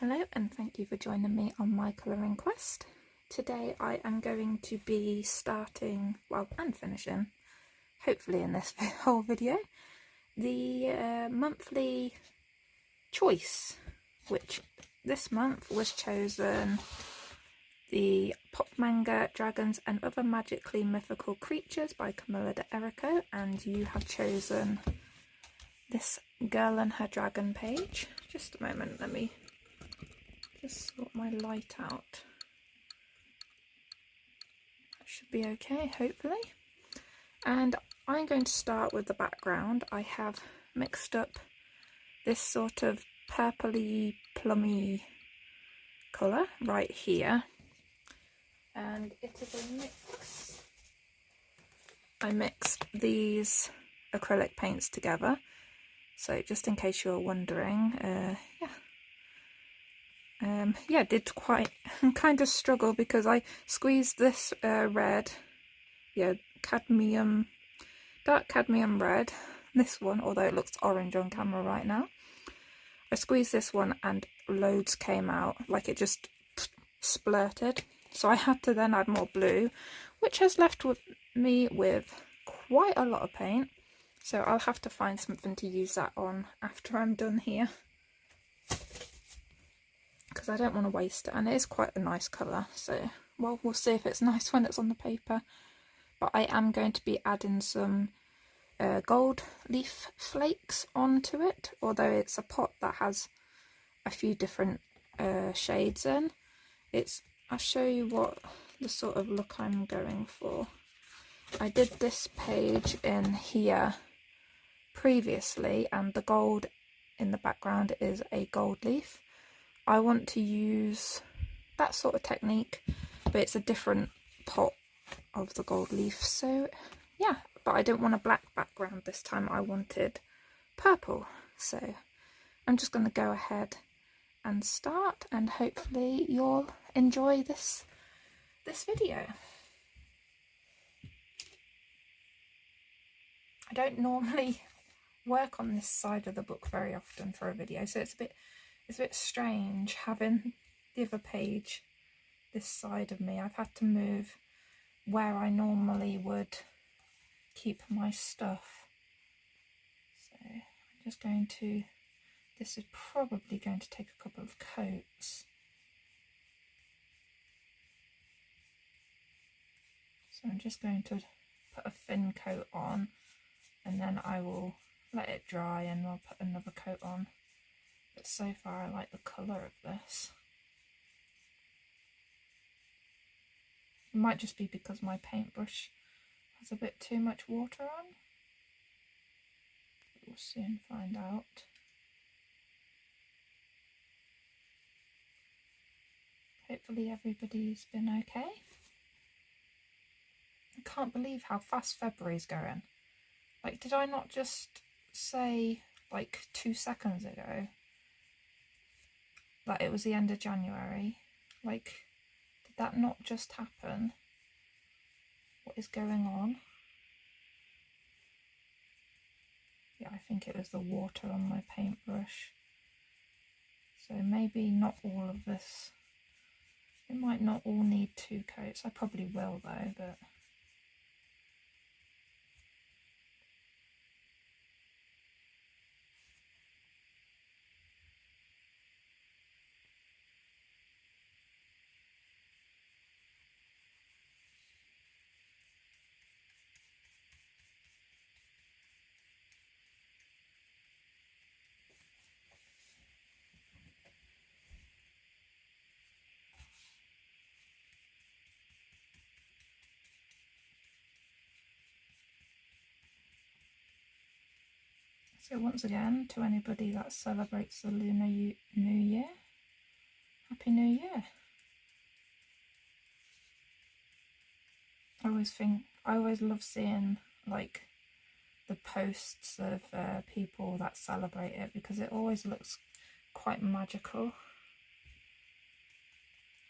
Hello and thank you for joining me on my colouring quest. Today I am going to be starting, well, and finishing, hopefully in this whole video, the monthly choice, which this month was chosen the Pop Manga Dragons and Other Magically Mythical Creatures by Camilla and you have chosen this Girl and Her Dragon page. Just a moment, let me just sort my light out. That should be okay, hopefully. And I'm going to start with the background. I have mixed up this sort of purpley plummy colour right here. And it is a mix. I mixed these acrylic paints together. So just in case you're wondering, did quite kind of struggle because I squeezed this red, dark cadmium red, this one, although it looks orange on camera right now. I squeezed this one and loads came out, like it just splurted. So I had to then add more blue, which has left me with quite a lot of paint. So I'll have to find something to use that on after I'm done here, because I don't want to waste it, and it is quite a nice colour, so well, we'll see if it's nice when it's on the paper. But I am going to be adding some gold leaf flakes onto it, although it's a pot that has a few different shades in. I'll show you what the sort of look I'm going for. I did this page in here previously, and the gold in the background is a gold leaf. I want to use that sort of technique, but it's a different pot of the gold leaf. So yeah, but I didn't want a black background this time, I wanted purple. So I'm just going to go ahead and start, and hopefully you'll enjoy this video. I don't normally work on this side of the book very often for a video, so it's a bit strange having the other page this side of me. I've had to move where I normally would keep my stuff. So I'm just going to, this is probably going to take a couple of coats. So I'm just going to put a thin coat on, and then I will let it dry and I'll put another coat on. But so far I like the colour of this. It might just be because my paintbrush has a bit too much water on. We'll soon find out. Hopefully everybody's been okay. I can't believe how fast February's going. Like, did I not just say like 2 seconds ago that it was the end of January? Like, did that not just happen? What is going on? Yeah, I think it was the water on my paintbrush. So maybe not all of this. It might not all need 2 coats. I probably will though, but so once again, to anybody that celebrates the Lunar New Year, Happy New Year. I always love seeing like the posts of people that celebrate it, because it always looks quite magical.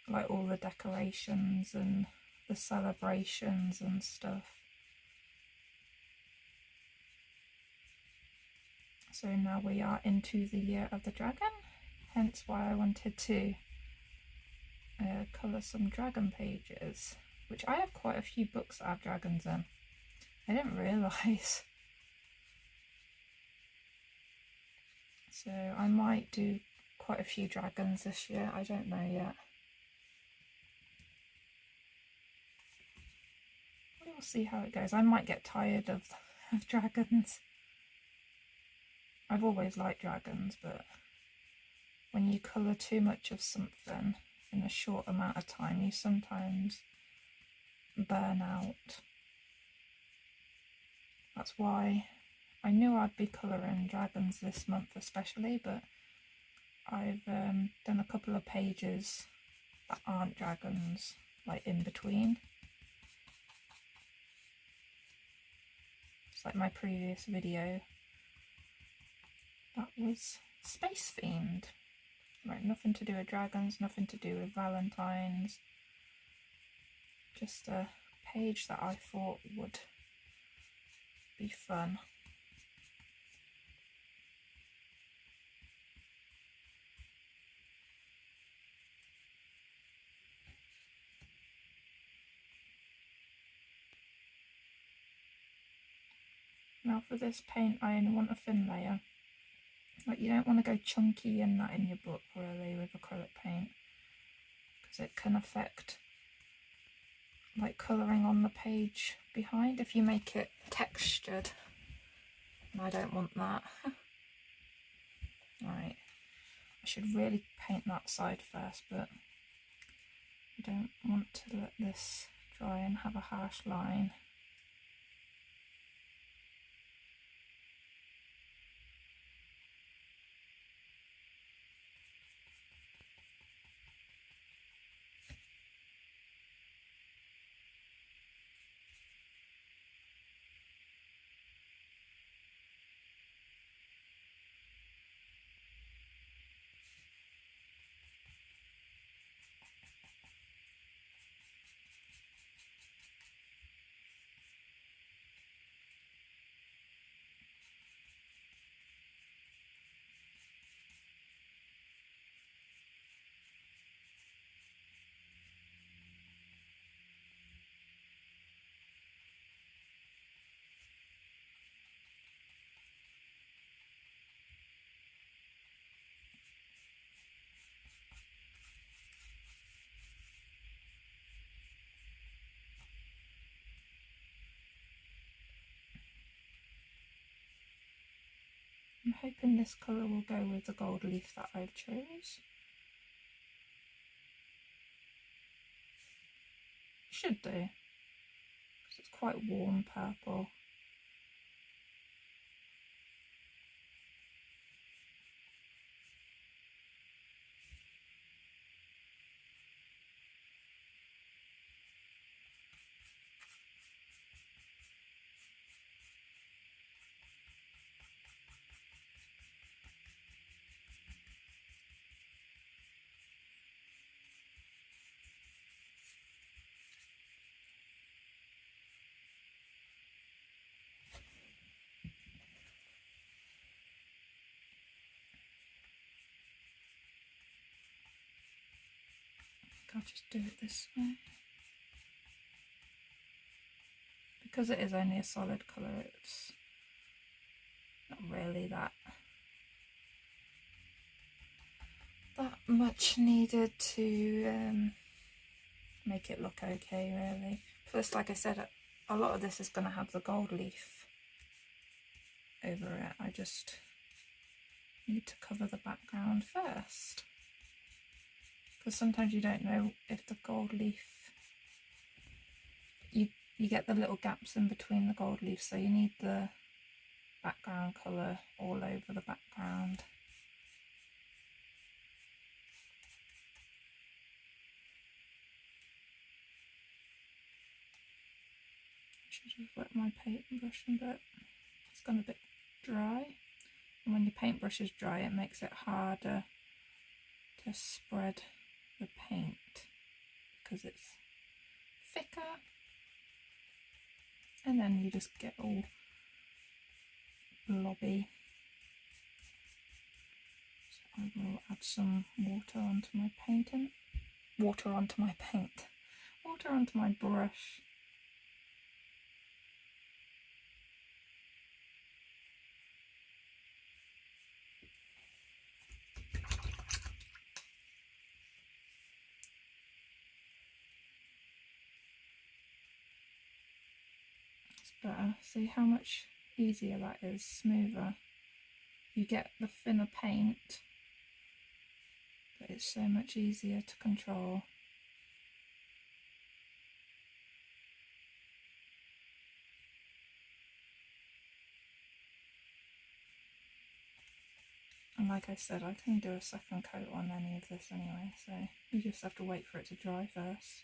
Like all the decorations and the celebrations and stuff. So now we are into the year of the dragon, hence why I wanted to colour some dragon pages, which I have quite a few books that have dragons in. I didn't realise. So I might do quite a few dragons this year, I don't know yet. We'll see how it goes. I might get tired of dragons. I've always liked dragons, but when you colour too much of something in a short amount of time, you sometimes burn out. That's why I knew I'd be colouring dragons this month especially, but I've done a couple of pages that aren't dragons, like in between. It's like my previous video that was space themed. Right, nothing to do with dragons, nothing to do with Valentine's. Just a page that I thought would be fun. Now for this paint, I only want a thin layer. Like, you don't want to go chunky in that in your book really with acrylic paint, because it can affect like colouring on the page behind if you make it textured, and I don't want that. Right, I should really paint that side first, but I don't want to let this dry and have a harsh line. I'm hoping this colour will go with the gold leaf that I've chose. Should do, because it's quite warm purple. I'll just do it this way. Because it is only a solid colour, it's not really that much needed to make it look okay really. Plus, like I said, a lot of this is going to have the gold leaf over it. I just need to cover the background first, because sometimes you don't know if the gold leaf, you get the little gaps in between the gold leaf, so you need the background colour all over the background. I should have wet my paintbrush a bit. It's gone a bit dry, and when your paintbrush is dry it makes it harder to spread the paint because it's thicker, and then you just get all blobby. So I will add some water onto my painting. Water onto my paint. Water onto my brush. It's better. See how much easier that is, smoother. You get the thinner paint, but it's so much easier to control. And like I said, I can do a second coat on any of this anyway, so you just have to wait for it to dry first.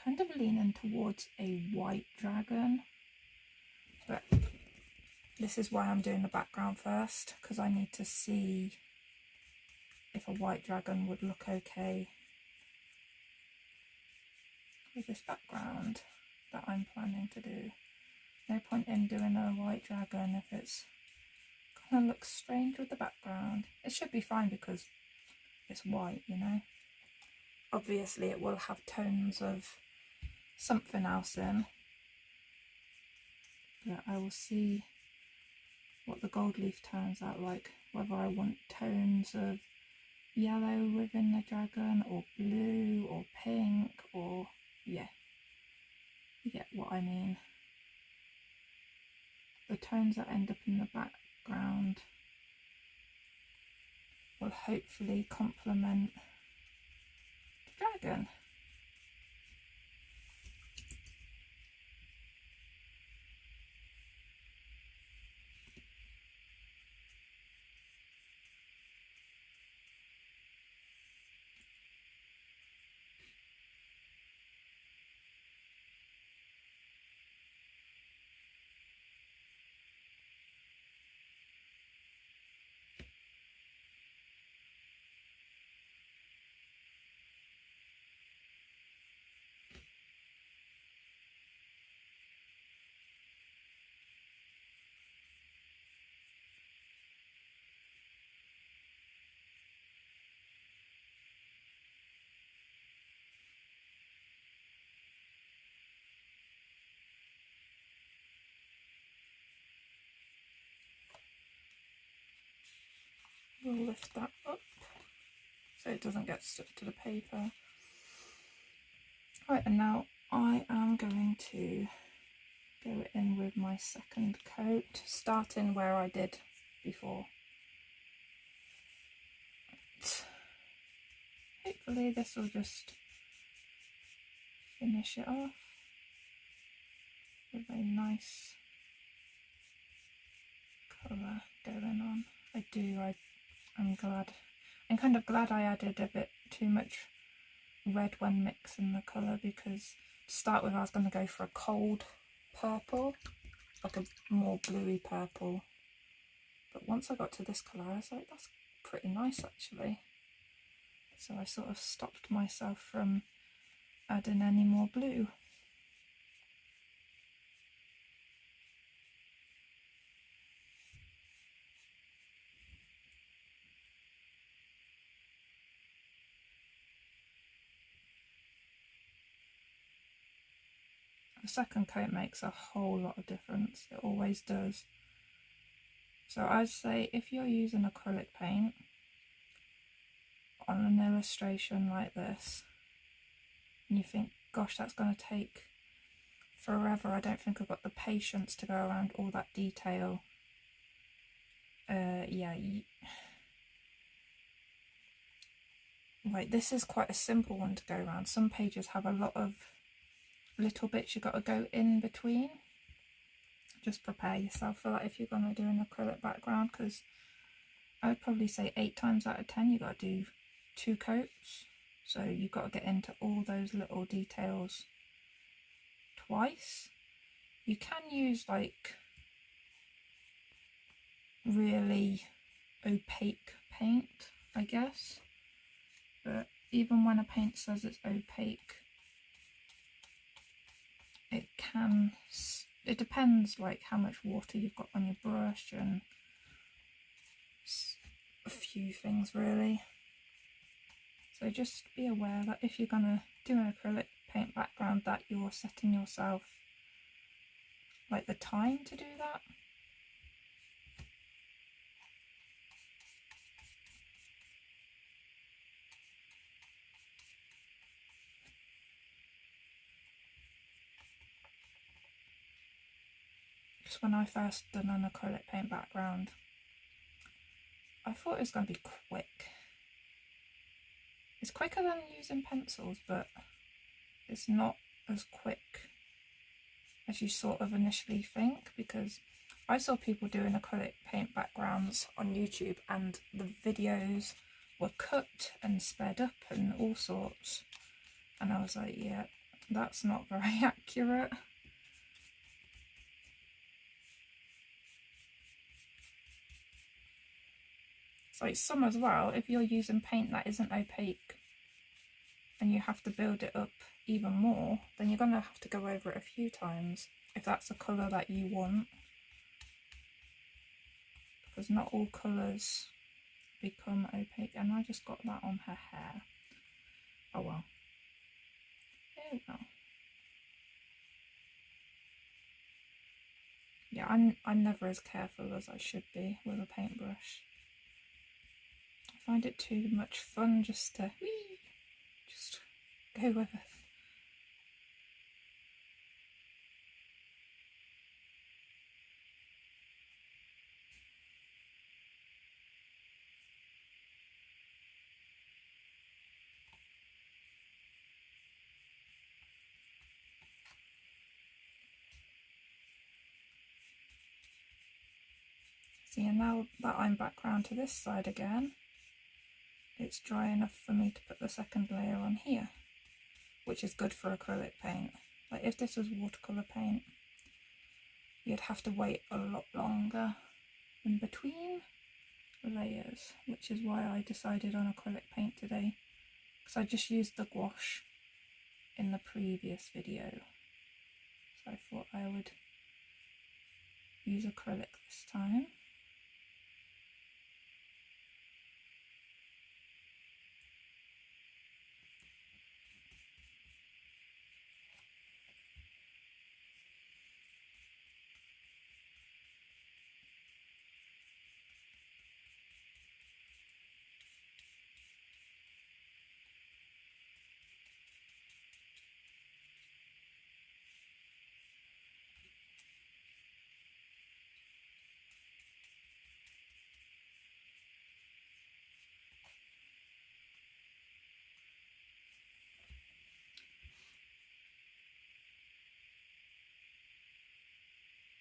Kind of leaning towards a white dragon, but this is why I'm doing the background first, because I need to see if a white dragon would look okay with this background that I'm planning to do. No point in doing a white dragon if it's kind of looks strange with the background. It should be fine because it's white, you know. Obviously it will have tones of something else in, but I will see what the gold leaf turns out like, whether I want tones of yellow within the dragon or blue or pink, or yeah, you get what I mean. The tones that end up in the background will hopefully complement the dragon. We'll lift that up so it doesn't get stuck to the paper. Right, and now I am going to go in with my second coat, starting where I did before. Hopefully this will just finish it off with a nice colour going on. I'm glad. I'm kind of glad I added a bit too much red when mixing the colour, because to start with I was going to go for a cold purple, like a more bluey purple, but once I got to this colour I was like, that's pretty nice actually, so I sort of stopped myself from adding any more blue. The second coat makes a whole lot of difference, it always does. So I'd say if you're using acrylic paint on an illustration like this and you think, gosh, that's going to take forever, I don't think I've got the patience to go around all that detail, yeah, like this is quite a simple one to go around. Some pages have a lot of little bits you got to go in between. Just prepare yourself for that if you're going to do an acrylic background, because I would probably say 8 times out of 10 you got to do 2 coats. So you've got to get into all those little details twice. You can use like really opaque paint, I guess, but even when a paint says it's opaque, it depends like how much water you've got on your brush and a few things really. So just be aware that if you're going to do an acrylic paint background, that you're setting yourself like the time to do that. Just when I first done an acrylic paint background, I thought it was going to be quick. It's quicker than using pencils, but it's not as quick as you sort of initially think, because I saw people doing acrylic paint backgrounds on YouTube and the videos were cut and sped up and all sorts, and I was like, yeah, that's not very accurate. It's like some as well, if you're using paint that isn't opaque and you have to build it up even more, then you're going to have to go over it a few times if that's a colour that you want, because not all colours become opaque. And I just got that on her hair. Oh well. Oh well. Yeah, I'm never as careful as I should be with a paintbrush. I find it too much fun just to just go with it. See, and now that I'm back round to this side again, it's dry enough for me to put the second layer on here, which is good for acrylic paint. Like if this was watercolour paint, you'd have to wait a lot longer in between layers, which is why I decided on acrylic paint today, because I just used the gouache in the previous video, so I thought I would use acrylic this time.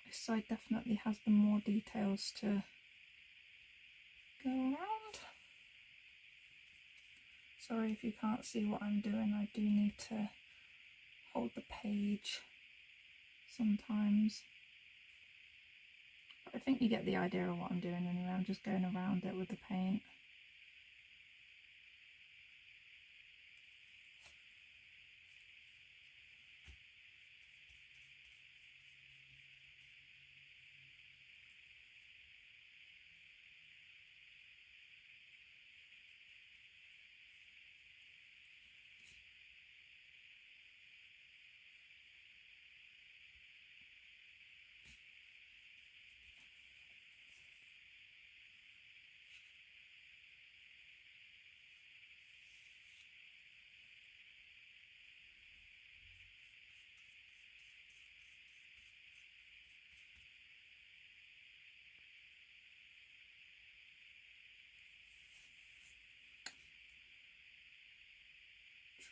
This side definitely has the more details to go around. Sorry if you can't see what I'm doing, I do need to hold the page sometimes. But I think you get the idea of what I'm doing anyway. I'm just going around it with the paint.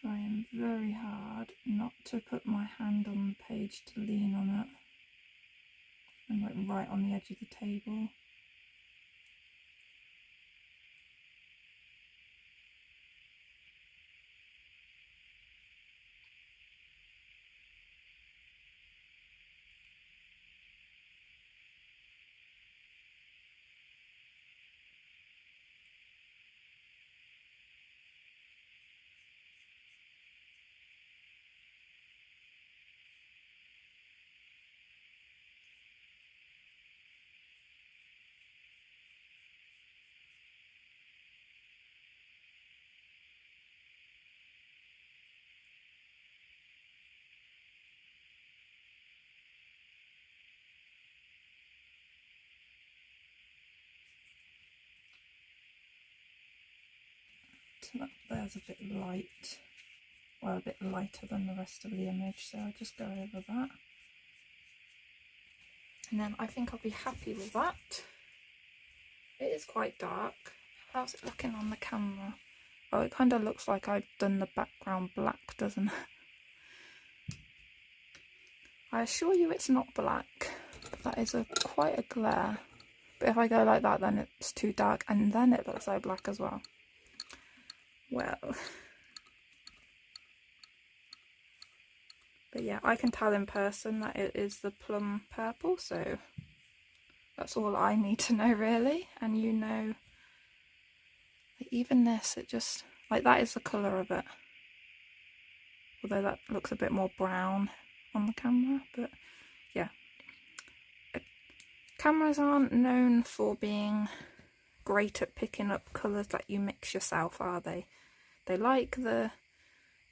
trying very hard not to put my hand on the page to lean on it. I'm like right on the edge of the table. So that there's a bit light, well, a bit lighter than the rest of the image, so I'll just go over that. And then I think I'll be happy with that. It is quite dark. How's it looking on the camera? Oh, it kind of looks like I've done the background black, doesn't it? I assure you it's not black. That is quite a glare. But if I go like that, then it's too dark, and then it looks like black as well. Well, but yeah, I can tell in person that it is the plum purple, so that's all I need to know really. And you know, like even this, it just, like that is the colour of it. Although that looks a bit more brown on the camera, but yeah. Cameras aren't known for being great at picking up colours that you mix yourself, are they? They like the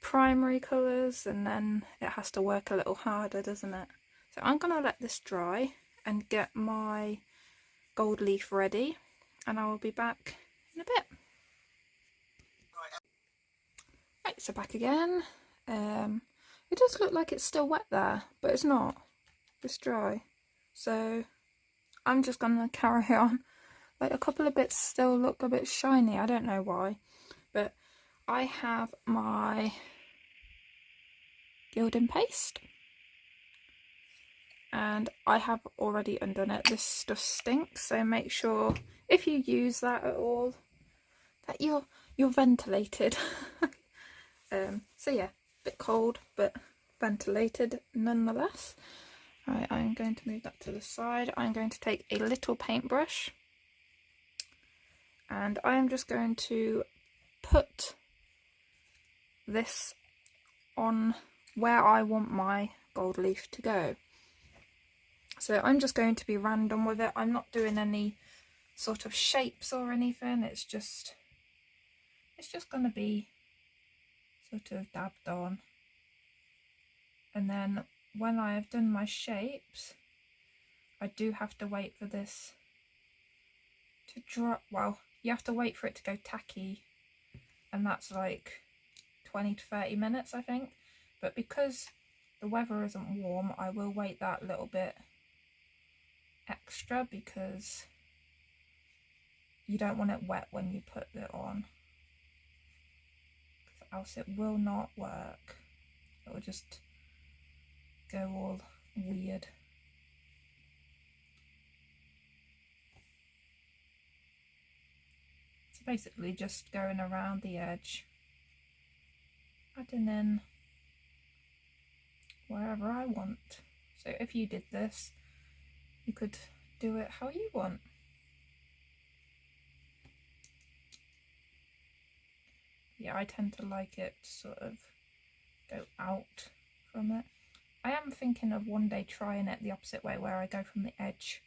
primary colours and then it has to work a little harder, doesn't it? So I'm going to let this dry and get my gold leaf ready, and I will be back in a bit. Right, so back again. It does look like it's still wet there, but it's not. It's dry. So I'm just going to carry on. Like a couple of bits still look a bit shiny, I don't know why, but I have my gilding paste and I have already undone it. This stuff stinks, so make sure if you use that at all that you're ventilated. So yeah, a bit cold but ventilated nonetheless. Right, I'm going to move that to the side. I'm going to take a little paintbrush and I am just going to put this on where I want my gold leaf to go. So I'm just going to be random with it. I'm not doing any sort of shapes or anything. It's just going to be sort of dabbed on. And then when I have done my shapes, I do have to wait for this to dry. Well, you have to wait for it to go tacky, and that's like 20 to 30 minutes I think, but because the weather isn't warm I will wait that little bit extra because you don't want it wet when you put it on, else it will not work. It will just go all weird. So basically just going around the edge, adding in wherever I want. So if you did this, you could do it how you want. Yeah, I tend to like it to sort of go out from it. I am thinking of one day trying it the opposite way, where I go from the edge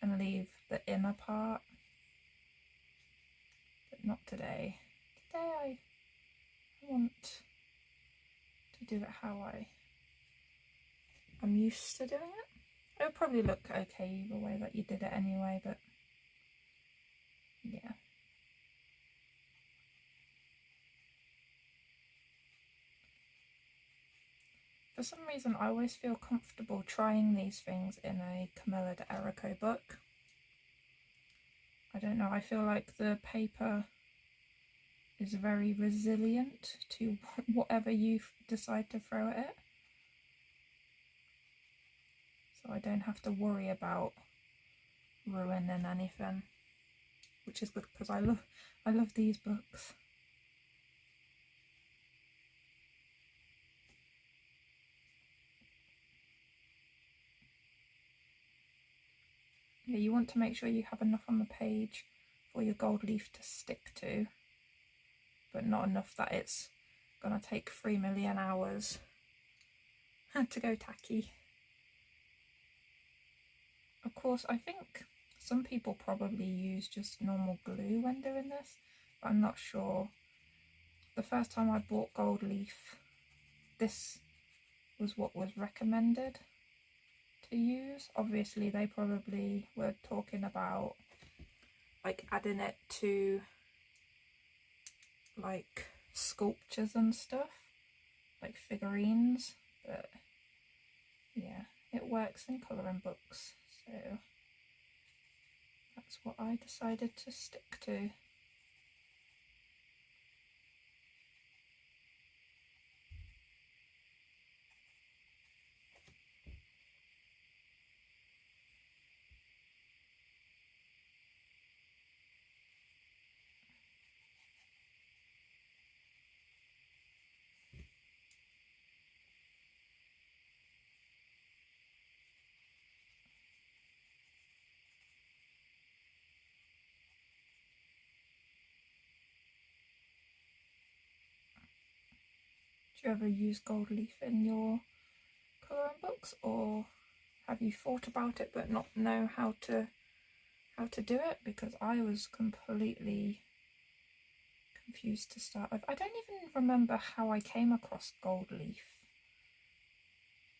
and leave the inner part, but not today. Today I want to do it how I'm used to doing it. It would probably look okay either way that you did it anyway, but yeah. For some reason I always feel comfortable trying these things in a Camilla de Erico book. I don't know, I feel like the paper is very resilient to whatever you decide to throw at it. So I don't have to worry about ruining anything, which is good because I love these books. Yeah, you want to make sure you have enough on the page for your gold leaf to stick to, but not enough that it's gonna take 3 million hours to go tacky. Of course, I think some people probably use just normal glue when doing this, but I'm not sure. The first time I bought gold leaf, this was what was recommended to use. Obviously they probably were talking about like adding it to like sculptures and stuff, like figurines, but yeah, it works in colouring books, so that's what I decided to stick to. Do you ever use gold leaf in your colouring books, or have you thought about it but not know how to do it? Because I was completely confused to start with. I don't even remember how I came across gold leaf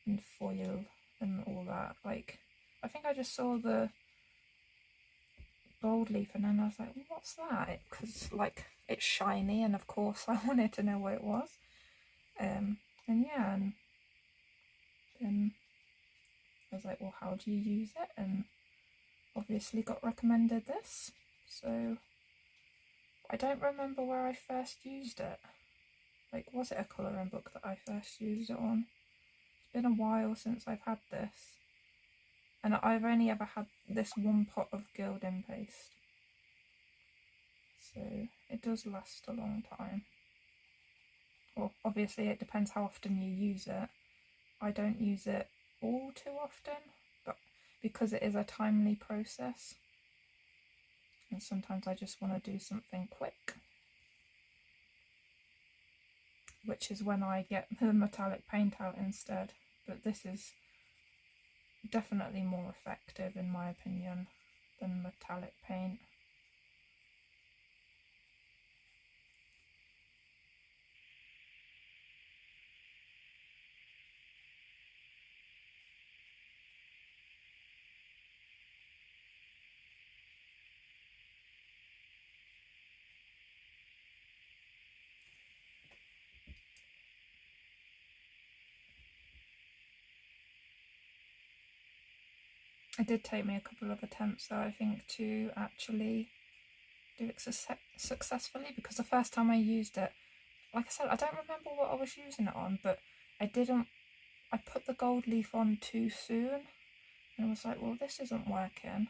and foil and all that. Like, I think I just saw the gold leaf and then I was like, what's that? Because like it's shiny, and of course I wanted to know what it was. And yeah, and then I was like, well, how do you use it? And obviously got recommended this, so I don't remember where I first used it. Like, was it a colouring book that I first used it on? It's been a while since I've had this, and I've only ever had this one pot of gilding paste, so it does last a long time. Well, obviously it depends how often you use it. I don't use it all too often, but because it is a timely process, and sometimes I just want to do something quick, which is when I get the metallic paint out instead. But this is definitely more effective in my opinion than metallic paint. It did take me a couple of attempts though, I think, to actually do it successfully, because the first time I used it, like I said, I don't remember what I was using it on, but I put the gold leaf on too soon, and I was like, well, this isn't working.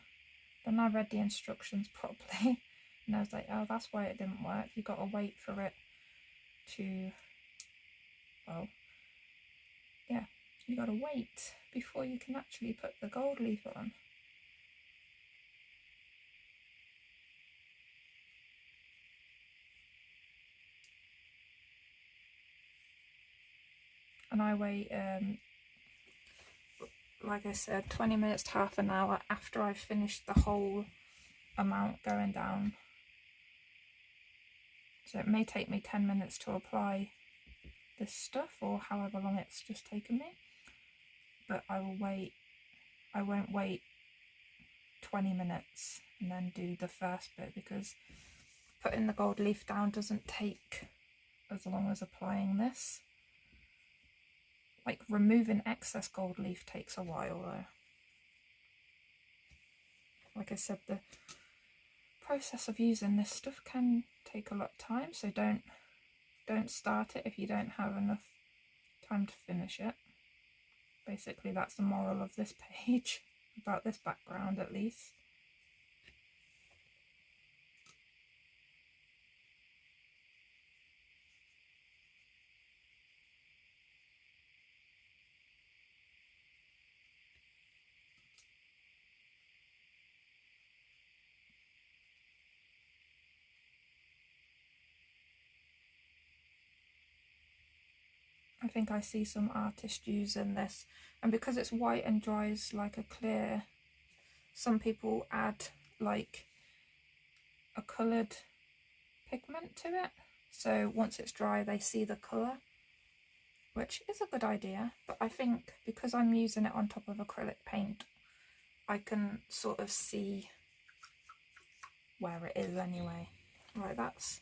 Then I read the instructions properly, and I was like, oh, that's why it didn't work. You got to wait for it to, well, yeah, you got to wait before you can actually put the gold leaf on. And I wait, like I said, 20 minutes to half an hour after I've finished the whole amount going down. So it may take me 10 minutes to apply this stuff, or however long it's just taken me, but I won't wait 20 minutes and then do the first bit, because putting the gold leaf down doesn't take as long as applying this. Like, removing excess gold leaf takes a while though. Like I said, the process of using this stuff can take a lot of time, so don't start it if you don't have enough time to finish it. Basically, that's the moral of this page, about this background at least. I think I see some artists using this, and because it's white and dries like a clear, some people add like a coloured pigment to it, so once it's dry they see the colour, which is a good idea. But I think because I'm using it on top of acrylic paint, I can sort of see where it is anyway. Right, that's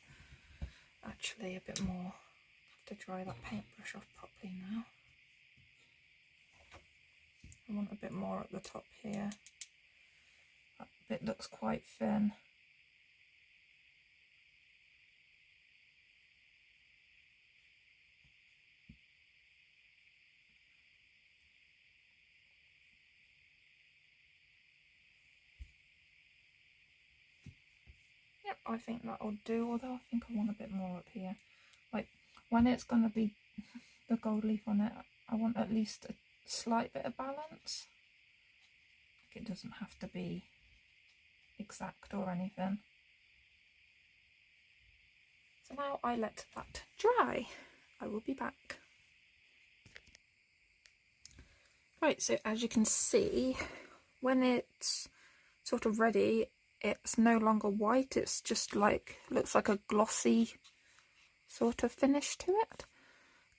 actually a bit more. To dry that paintbrush off properly now. I want a bit more at the top here. That bit looks quite thin. Yep, I think that'll do, although I think I want a bit more up here. Like, when it's going to be the gold leaf on it, I want at least a slight bit of balance. Like, it doesn't have to be exact or anything. So now I let that dry. I will be back. Right, so as you can see, when it's sort of ready, it's no longer white, it's just like, looks like a glossy sort of finish to it.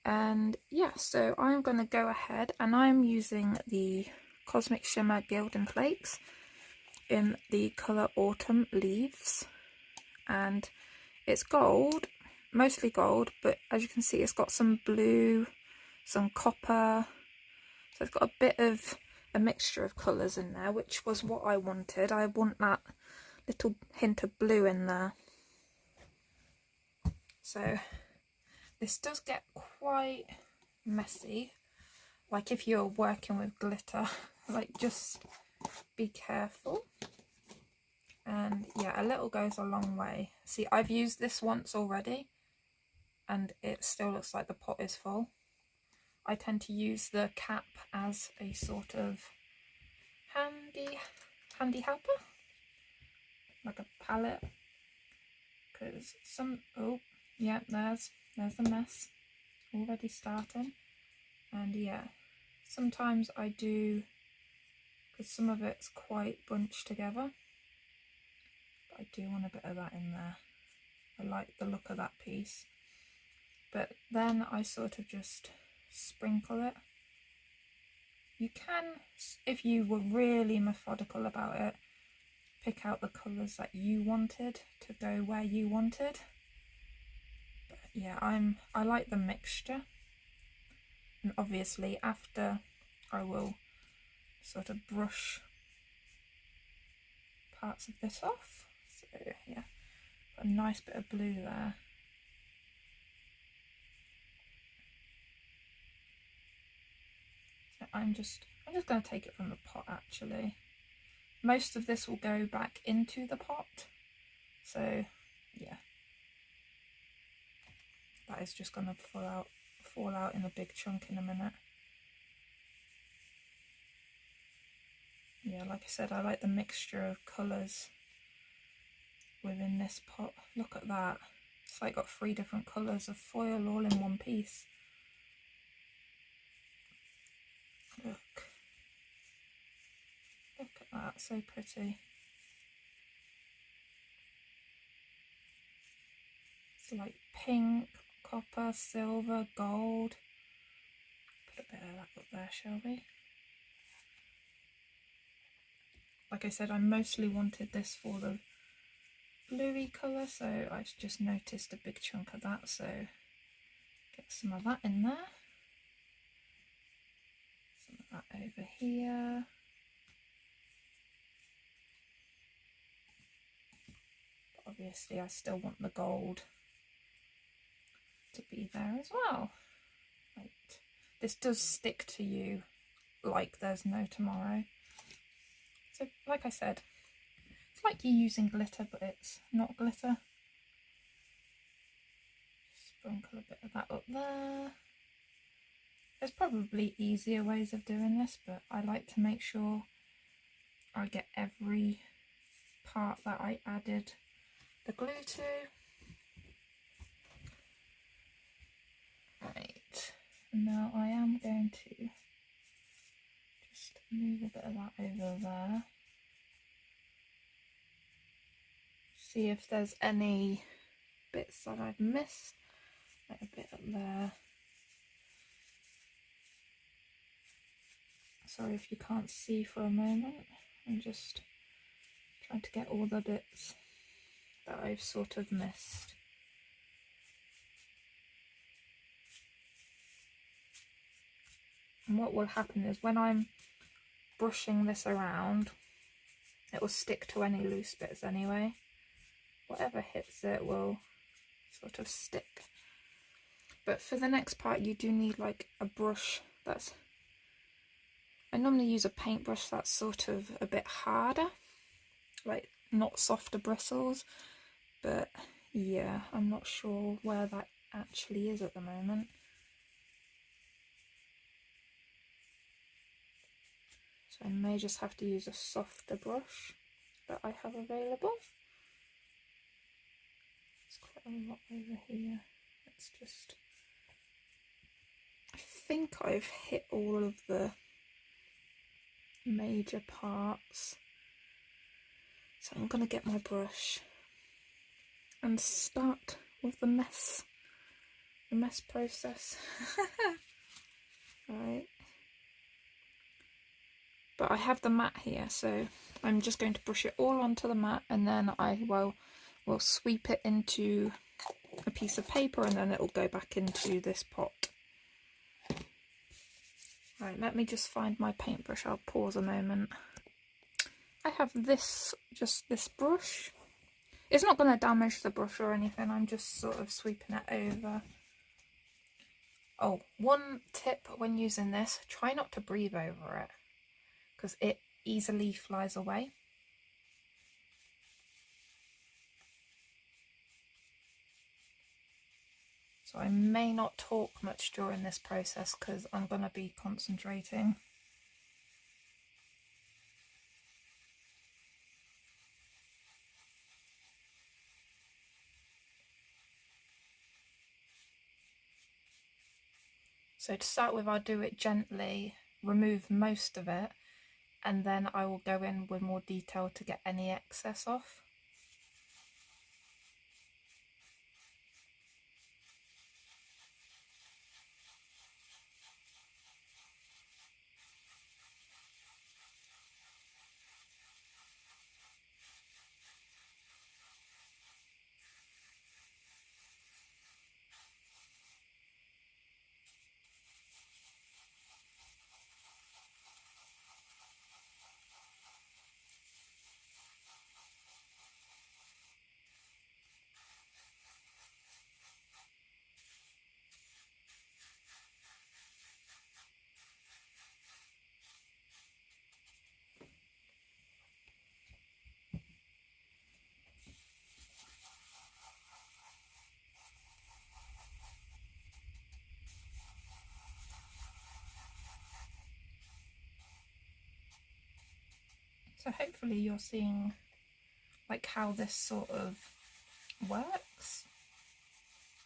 And yeah, so I'm going to go ahead and I'm using the Cosmic Shimmer Gilding Flakes in the colour Autumn Leaves, and it's gold, mostly gold, but as you can see it's got some blue, some copper, so it's got a bit of a mixture of colours in there, which was what I wanted. I want that little hint of blue in there. So this does get quite messy, like if you're working with glitter, like just be careful. And yeah, a little goes a long way. See, I've used this once already and it still looks like the pot is full. I tend to use the cap as a sort of handy helper, like a palette, because oh yeah, there's the mess already starting. And yeah, sometimes I do, because some of it's quite bunched together, but I do want a bit of that in there. I like the look of that piece. But then I sort of just sprinkle it. You can, if you were really methodical about it, pick out the colours that you wanted to go where you wanted. But yeah, I like the mixture. And obviously after I will sort of brush parts of this off. So yeah, got a nice bit of blue there. So I'm just going to take it from the pot actually. Most of this will go back into the pot. So yeah, that is just going to fall out in a big chunk in a minute. Yeah, like I said, I like the mixture of colours within this pot. Look at that. It's like got 3 different colours of foil all in one piece. Look at that, so pretty. It's like pink, copper, silver, gold. Put a bit of that up there, shall we? Like I said, I mostly wanted this for the bluey colour, so I've just noticed a big chunk of that, so get some of that in there. Some of that over here. Obviously I still want the gold to be there as well. Right. This does stick to you like there's no tomorrow. So like I said, it's like you're using glitter, but it's not glitter. Sprinkle a bit of that up there. There's probably easier ways of doing this, but I like to make sure I get every part that I added the glue to. Right, and now I am going to just move a bit of that over there. See if there's any bits that I've missed. Like a bit up there. Sorry if you can't see for a moment. I'm just trying to get all the bits that I've sort of missed. And what will happen is when I'm brushing this around, it will stick to any loose bits anyway. Whatever hits it will sort of stick. But for the next part you do need like a brush that's... I normally use a paintbrush that's sort of a bit harder, like not softer bristles, but yeah, I'm not sure where that actually is at the moment. So I may just have to use a softer brush that I have available. It's quite a lot over here. Let's just... I think I've hit all of the major parts. So I'm going to get my brush and start with the mess process. Right. But I have the mat here, so I'm just going to brush it all onto the mat, and then I will sweep it into a piece of paper, and then it'll go back into this pot. Right, let me just find my paintbrush. I'll pause a moment. I have this, just this brush. It's not going to damage the brush or anything, I'm just sort of sweeping it over. Oh, one tip when using this, try not to breathe over it, because it easily flies away. So I may not talk much during this process because I'm going to be concentrating. So to start with, I'll do it gently, remove most of it, and then I will go in with more detail to get any excess off. So hopefully you're seeing like how this sort of works.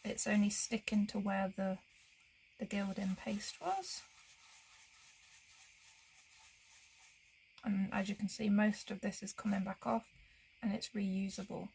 It's only sticking to where the gilding paste was. And as you can see, most of this is coming back off and it's reusable.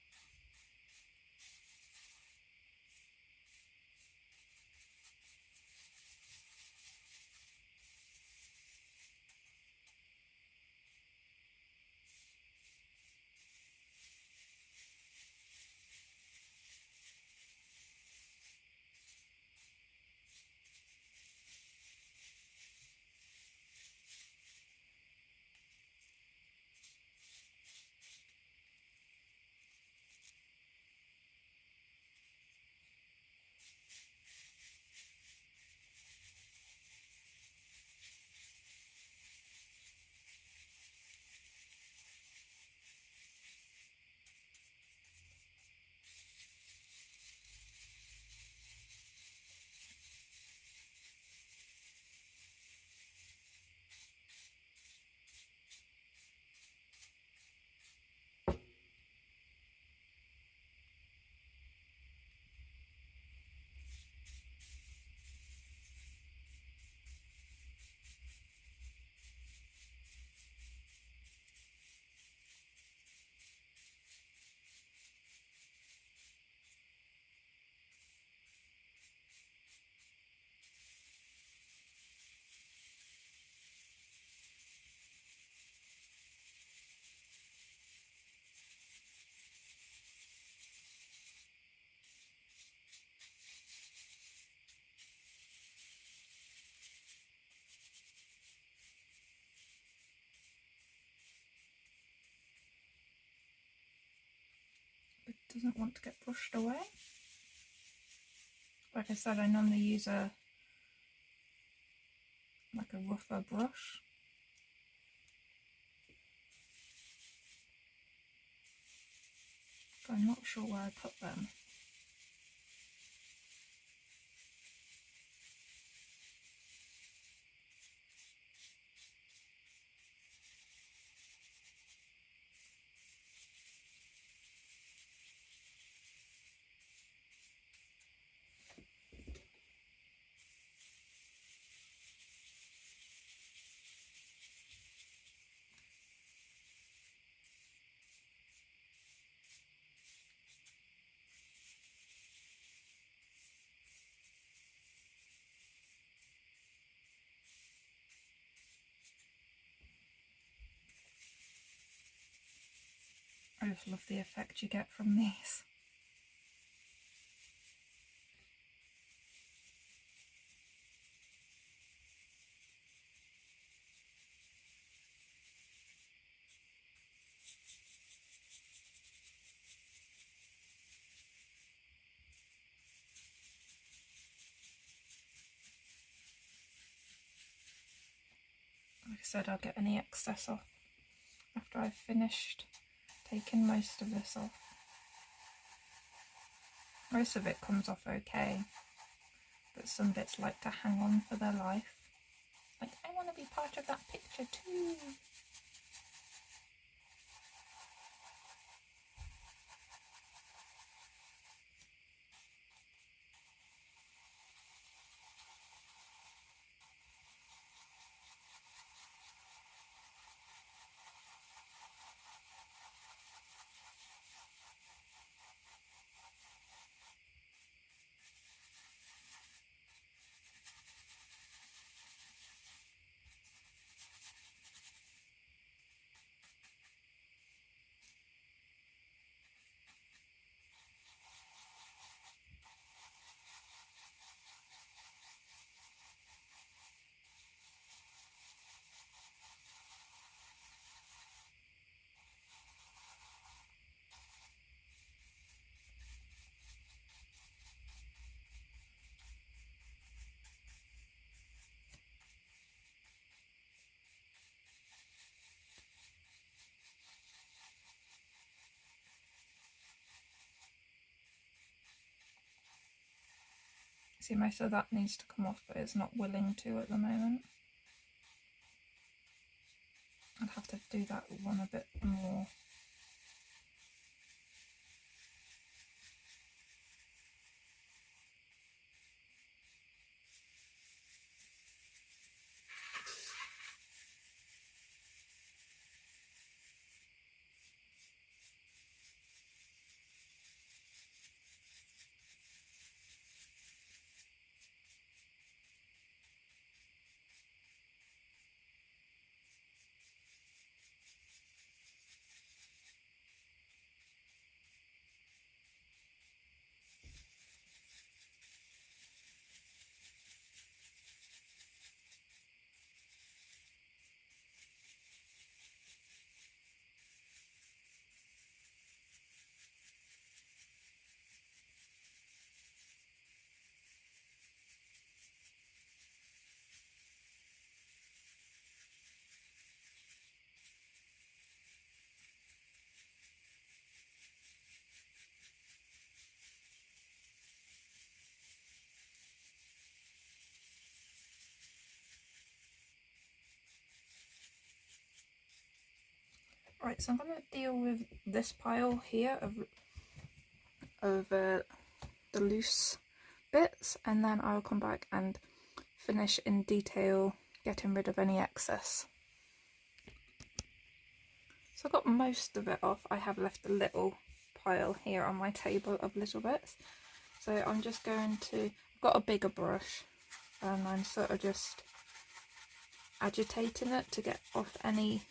doesn't want to get brushed away. Like I said, I normally use a rougher brush. But I'm not sure where I put them. I just love the effect you get from these. Like I said, I'll get any excess off after I've finished taking most of this off. Most of it comes off okay, but some bits like to hang on for their life. Like, I want to be part of that picture too. See, most of that needs to come off, but it's not willing to at the moment. I'd have to do that one a bit more. Right, so I'm going to deal with this pile here of the loose bits, and then I'll come back and finish in detail getting rid of any excess. So I got most of it off. I have left a little pile here on my table of little bits. So I'm just going to, I've got a bigger brush and I'm sort of just agitating it to get off any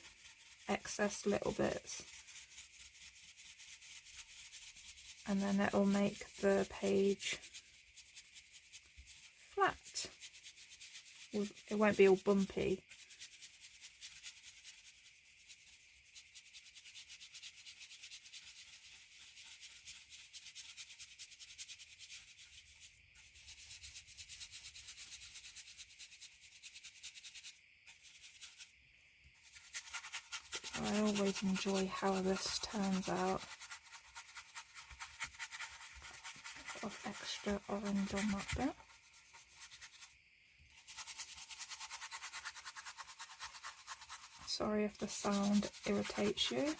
excess little bits, and then it'll make the page flat. It won't be all bumpy. I always enjoy how this turns out. A bit of extra orange on that bit. Sorry if the sound irritates you.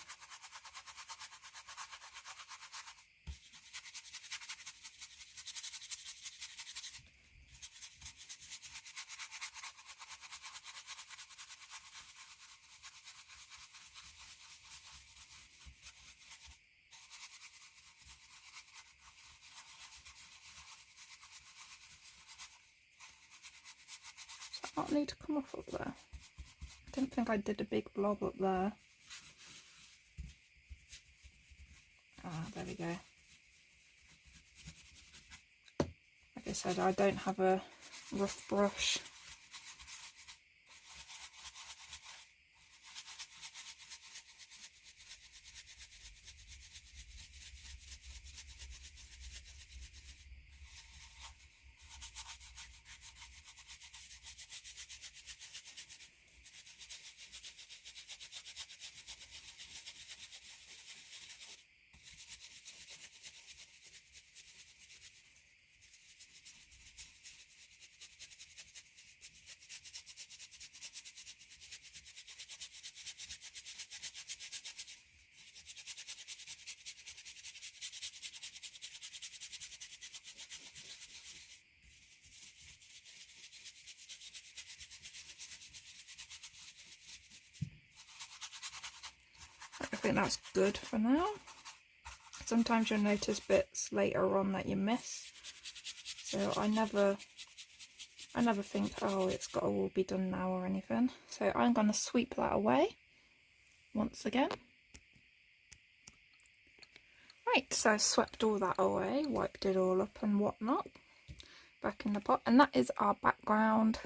Does that not need to come off up there? I don't think I did a big blob up there. Ah, there we go. Like I said, I don't have a rough brush. I think that's good for now. Sometimes you'll notice bits later on that you miss. So I never think, oh, it's got to all be done now or anything. So I'm going to sweep that away once again. Right, so I swept all that away, wiped it all up and whatnot. Back in the pot. And that is our background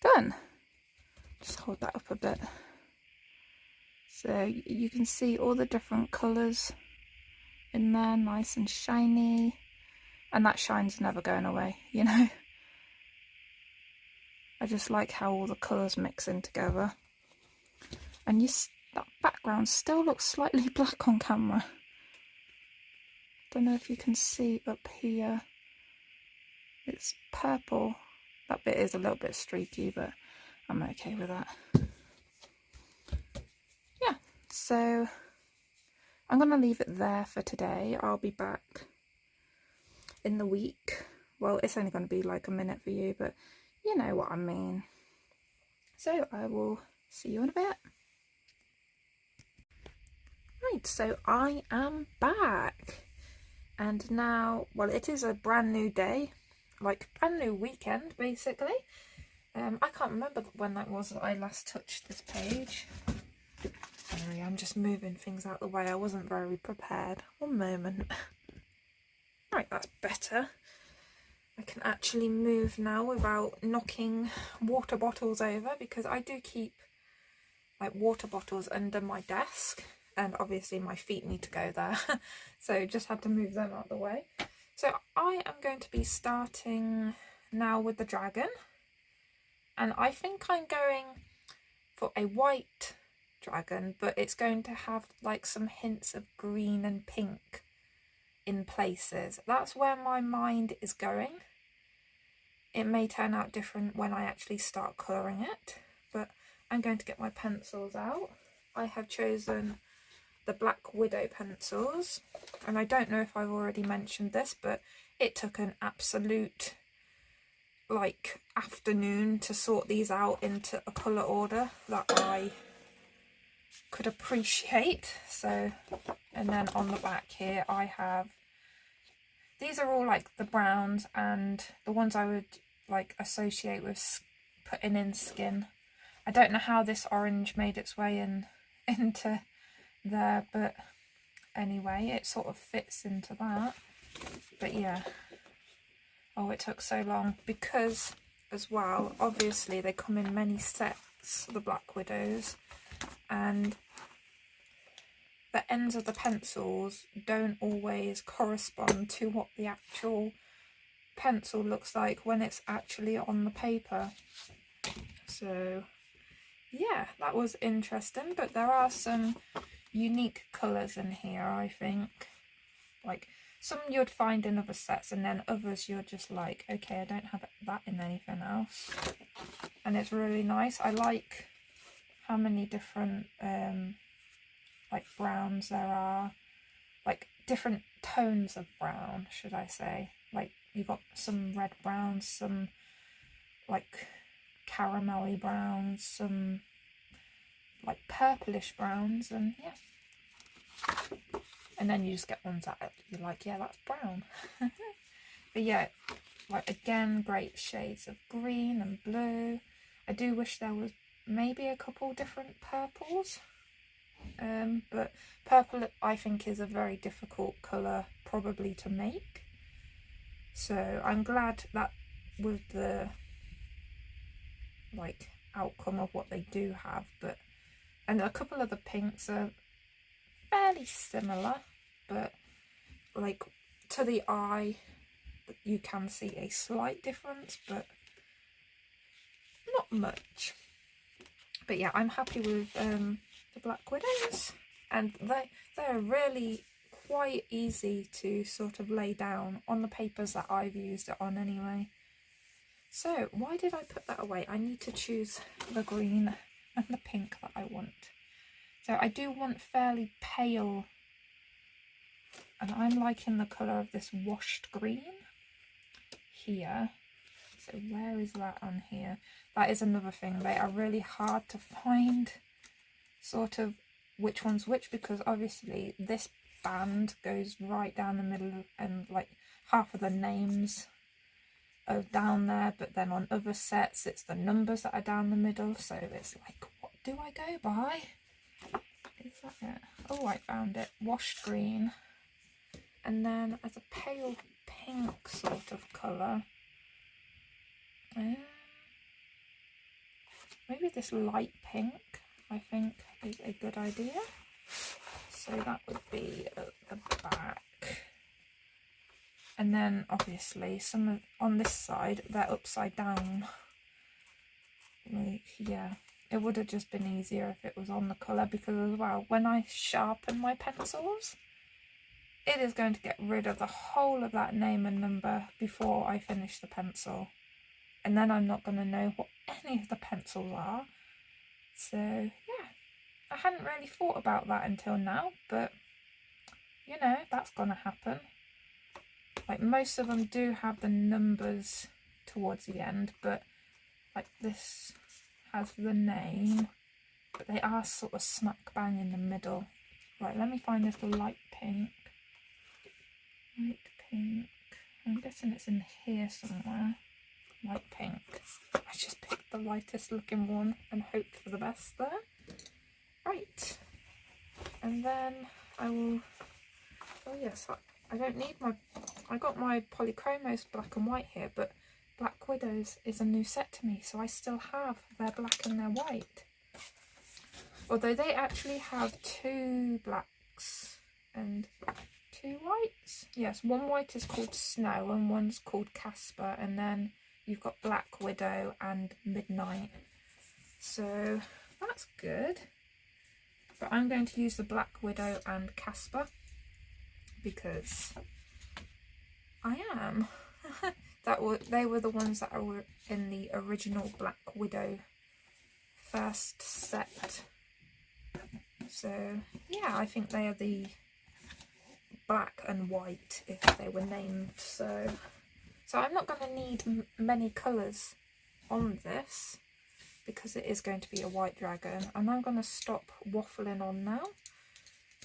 done. Just hold that up a bit. So you can see all the different colours in there, nice and shiny. And that shine's never going away, you know. I just like how all the colours mix in together. And that background still looks slightly black on camera. Don't know if you can see up here. It's purple. That bit is a little bit streaky, but I'm okay with that. Yeah, so I'm going to leave it there for today. I'll be back in the week. Well, it's only going to be like a minute for you, but you know what I mean. So I will see you in a bit. Right, so I am back. And now, well, it is a brand new day, like brand new weekend, basically. I can't remember when that was that I last touched this page. Sorry, I'm just moving things out the way. I wasn't very prepared. One moment. Right, that's better. I can actually move now without knocking water bottles over, because I do keep like water bottles under my desk. And obviously my feet need to go there, so just had to move them out of the way. So I am going to be starting now with the dragon, and I think I'm going for a white dragon, but it's going to have like some hints of green and pink in places. That's where my mind is going. It may turn out different when I actually start colouring it, but I'm going to get my pencils out. I have chosen the Black Widow pencils, and I don't know if I've already mentioned this, but it took an absolute like afternoon to sort these out into a colour order that I could appreciate. So, and then on the back here I have, these are all like the browns and the ones I would like associate with putting in skin. I don't know how this orange made its way into there, but anyway, it sort of fits into that. But yeah, oh, it took so long because as well, obviously they come in many sets, the Black Widows, and the ends of the pencils don't always correspond to what the actual pencil looks like when it's actually on the paper. So yeah, that was interesting, but there are some unique colours in here, I think. Like, some you'd find in other sets, and then others you're just like, okay, I don't have that in anything else. And it's really nice. I like how many different like browns there are, like different tones of brown, should I say. Like, you got some red browns, some like caramelly browns, some like purplish browns, and yeah. And then you just get ones that you're like, yeah, that's brown. But yeah, like, again, great shades of green and blue. I do wish there was maybe a couple different purples. But purple, I think, is a very difficult colour probably to make. So I'm glad that with the like outcome of what they do have, and a couple of the pinks are fairly similar, but like to the eye you can see a slight difference, but not much. But yeah, I'm happy with the Black Widows, and they're really quite easy to sort of lay down on the papers that I've used it on anyway. So why did I put that away? I need to choose the green and the pink that I want. So I do want fairly pale, and I'm liking the colour of this washed green here. So where is that on here? That is another thing. They are really hard to find sort of which one's which, because obviously this band goes right down the middle, and like half of the names are down there, but then on other sets it's the numbers that are down the middle, so it's like, what do I go by? Is that it? Oh, I found it. Washed green. And then as a pale pink sort of colour, maybe this light pink, I think, is a good idea. So that would be at the back. And then obviously some of, on this side, they're upside down. Like, yeah, it would have just been easier if it was on the colour, because as well, when I sharpen my pencils, it is going to get rid of the whole of that name and number before I finish the pencil. And then I'm not going to know what any of the pencils are. So, yeah, I hadn't really thought about that until now, but, you know, that's going to happen. Like, most of them do have the numbers towards the end, but, like, this has the name, but they are sort of smack bang in the middle. Right, let me find this light pink. Light pink. I'm guessing it's in here somewhere. Light pink. I just picked the lightest looking one and hoped for the best there. Right. And then I will... Oh yes, I don't need my... I got my Polychromos black and white here, but Black Widows is a new set to me, so I still have their black and their white. Although they actually have 2 blacks and 2 whites. Yes, one white is called Snow and one's called Casper, and then you've got Black Widow and Midnight. So that's good. But I'm going to use the Black Widow and Casper because I am. They were the ones that were in the original Black Widow first set. So yeah, I think they are the black and white if they were named so. So I'm not going to need many colours on this because it is going to be a white dragon, and I'm going to stop waffling on now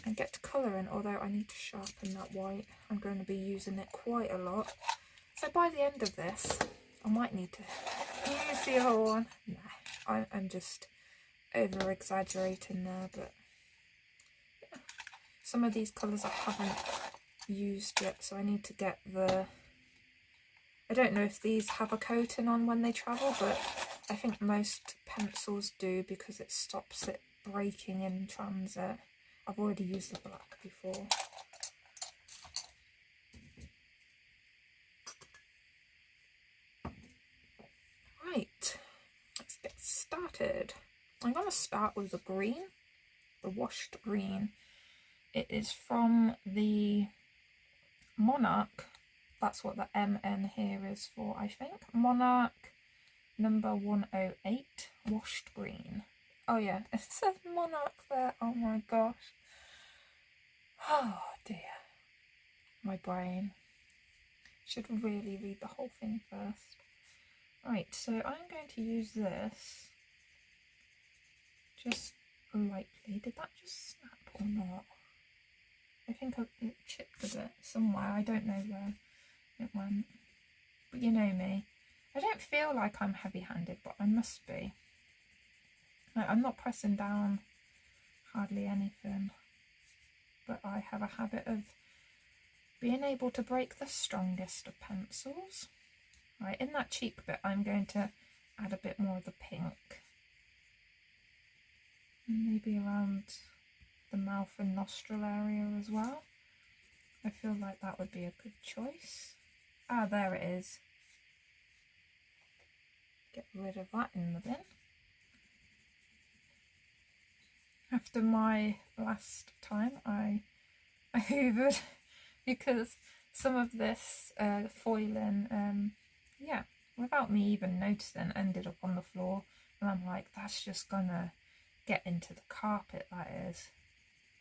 and get to colouring, although I need to sharpen that white. I'm going to be using it quite a lot. So by the end of this, I might need to use the other one. Nah, I'm just over exaggerating there, but yeah. Some of these colours I haven't used yet, so I need to get the... I don't know if these have a coating on when they travel, but I think most pencils do because it stops it breaking in transit. I've already used the black before. Right, let's get started. I'm going start with the green, the washed green. It is from the Monarch. That's what the MN here is for, I think. Monarch number 108, washed green. Oh yeah, it says Monarch there. Oh my gosh. Oh dear. My brain. Should really read the whole thing first. Right, so I'm going to use this just lightly. Did that just snap or not? I think it chipped a bit somewhere. I don't know where it went. But you know me. I don't feel like I'm heavy-handed, but I must be. I'm not pressing down hardly anything. But I have a habit of being able to break the strongest of pencils. Right, in that cheek bit, I'm going to add a bit more of the pink. And maybe around the mouth and nostril area as well. I feel like that would be a good choice. Ah, there it is. Get rid of that in the bin. After my last time, I hoovered because some of this foiling, yeah, without me even noticing, ended up on the floor. And I'm like, that's just gonna get into the carpet, that is.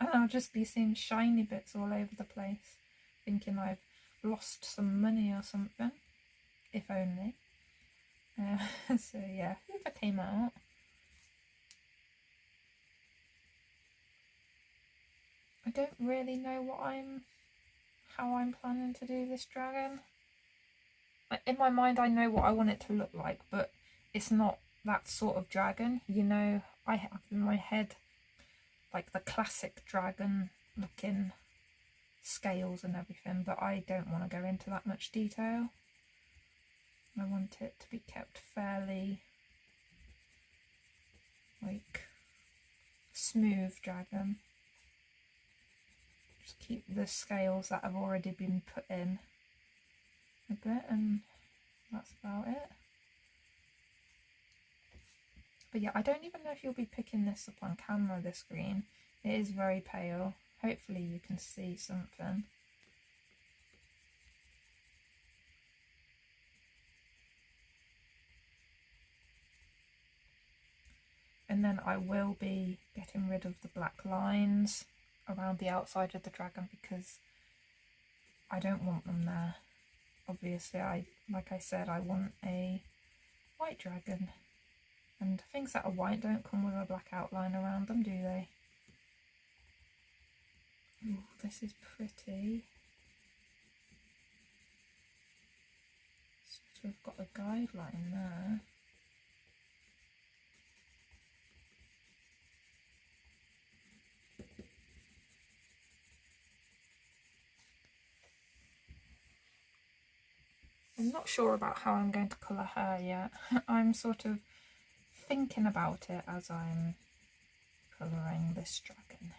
And I'll just be seeing shiny bits all over the place, thinking I've lost some money or something. If only. So yeah, Hoover came out. I don't really know how I'm planning to do this dragon. In my mind I know what I want it to look like, but it's not that sort of dragon. You know, I have in my head like the classic dragon looking scales and everything, but I don't want to go into that much detail. I want it to be kept fairly like smooth dragon. Just keep the scales that have already been put in a bit, and that's about it. But yeah, I don't even know if you'll be picking this up on camera, this green. It is very pale. Hopefully you can see something. And then I will be getting rid of the black lines around the outside of the dragon because I don't want them there. Obviously, like I said, I want a white dragon. And things that are white don't come with a black outline around them, do they? Ooh, this is pretty. So we've got a guideline there. I'm not sure about how I'm going to colour her yet. I'm sort of thinking about it as I'm colouring this dragon.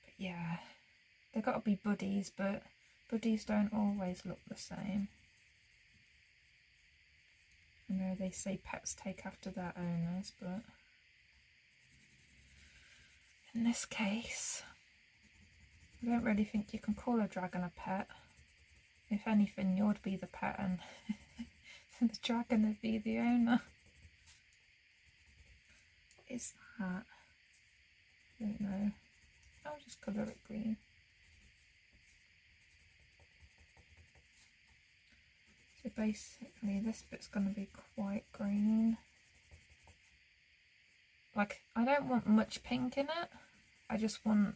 But yeah, they've got to be buddies, but buddies don't always look the same. I know they say pets take after their owners, but in this case, I don't really think you can call a dragon a pet. If anything, you'd be the pet and the dragon would be the owner. What is that? I don't know. I'll just colour it green. So basically this bit's going to be quite green. Like, I don't want much pink in it. I just want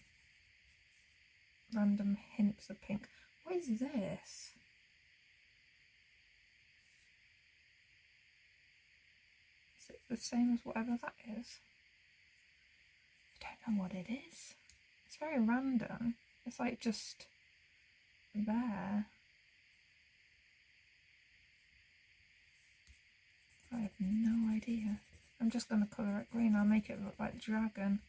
random hints of pink. What is this? Is it the same as whatever that is? I don't know what it is. It's very random. It's like just there. I have no idea. I'm just going to colour it green. I'll make it look like the dragon.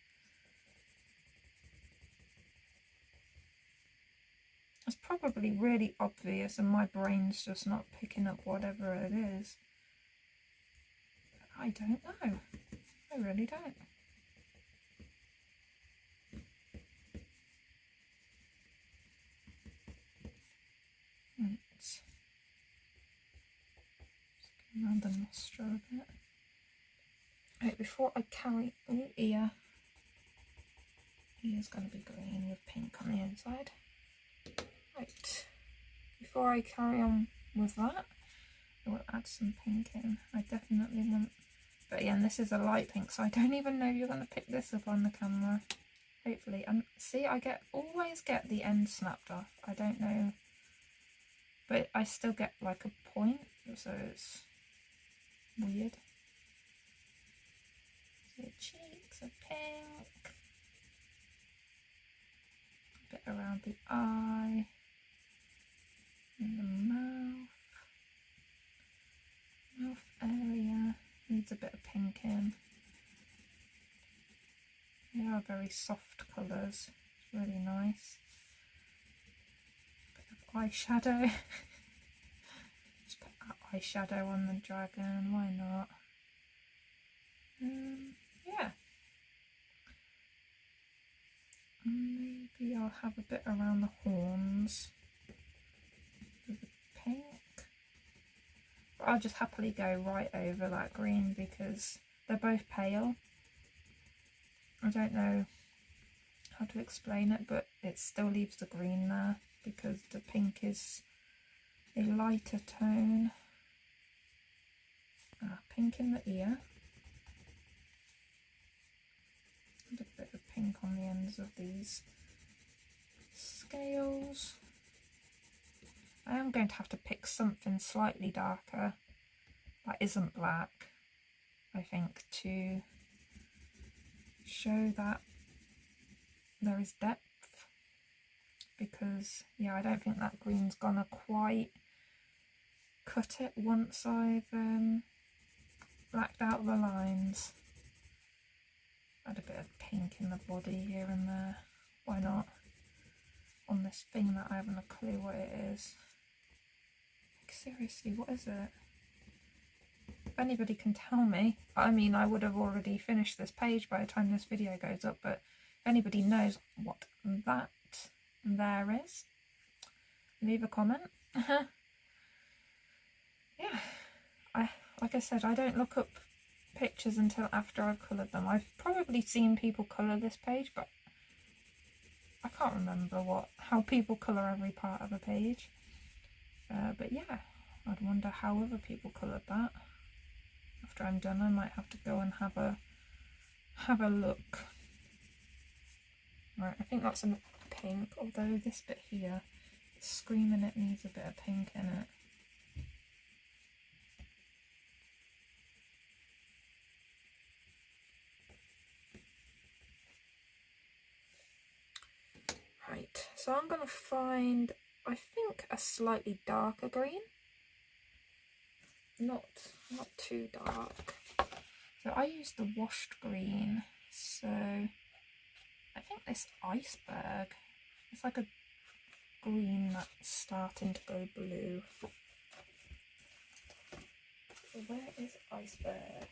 It's probably really obvious and my brain's just not picking up whatever it is. But I don't know. I really don't. Right. Just go around the nostril a bit. Right, before I carry... Oh, ear. Ear's going to be green with pink on the inside. Right. Before I carry on with that, I will add some pink in. I definitely want... But again, this is a light pink, so I don't even know if you're going to pick this up on the camera. Hopefully. And see, I always get the end snapped off. I don't know. But I still get like a point, so it's weird. So cheeks are pink. A bit around the eye. And the mouth. Mouth area needs a bit of pink in. They are very soft colours. It's really nice. Bit of eyeshadow. Just put that eyeshadow on the dragon, why not? Yeah. Maybe I'll have a bit around the horns with the pink. But I'll just happily go right over that green because they're both pale. I don't know how to explain it, but it still leaves the green there because the pink is a lighter tone. Pink in the ear. And a bit of pink on the ends of these scales. I am going to have to pick something slightly darker that isn't black, I think, to show that there is depth, because yeah, I don't think that green's gonna quite cut it once I've blacked out the lines. Add a bit of pink in the body here and there, why not, on this thing that I haven't a clue what it is. Like, seriously, what is it? If anybody can tell me, I mean, I would have already finished this page by the time this video goes up, but if anybody knows what that there is, leave a comment. Yeah, like I said, I don't look up pictures until after I've coloured them. I've probably seen people colour this page, but I can't remember how people colour every part of a page. But yeah, I'd wonder how other people coloured that. After I'm done, I might have to go and have a look. Right, I think that's enough pink, although this bit here, it's screaming it needs a bit of pink in it. Right, so I'm going to find, I think, a slightly darker green. Not too dark. So I used the washed green, so I think this iceberg, it's like a green that's starting to go blue. So where is iceberg?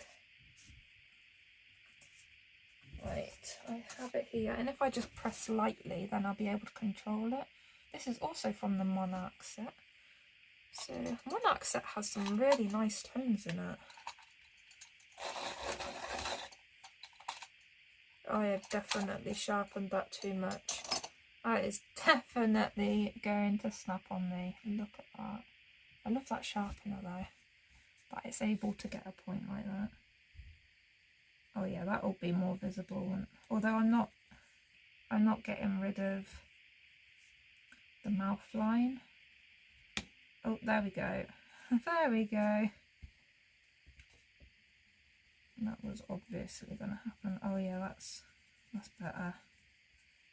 Right, I have it here, and if I just press lightly, then I'll be able to control it. This is also from the Monarch set. So Monarch set has some really nice tones in it. I have definitely sharpened that too much. That is definitely going to snap on me. Look at that. I love that sharpener though. That it's able to get a point like that. Oh yeah, that will be more visible. Although I'm not getting rid of the mouth line. Oh, there we go. There we go. That was obviously going to happen. Oh yeah, that's better.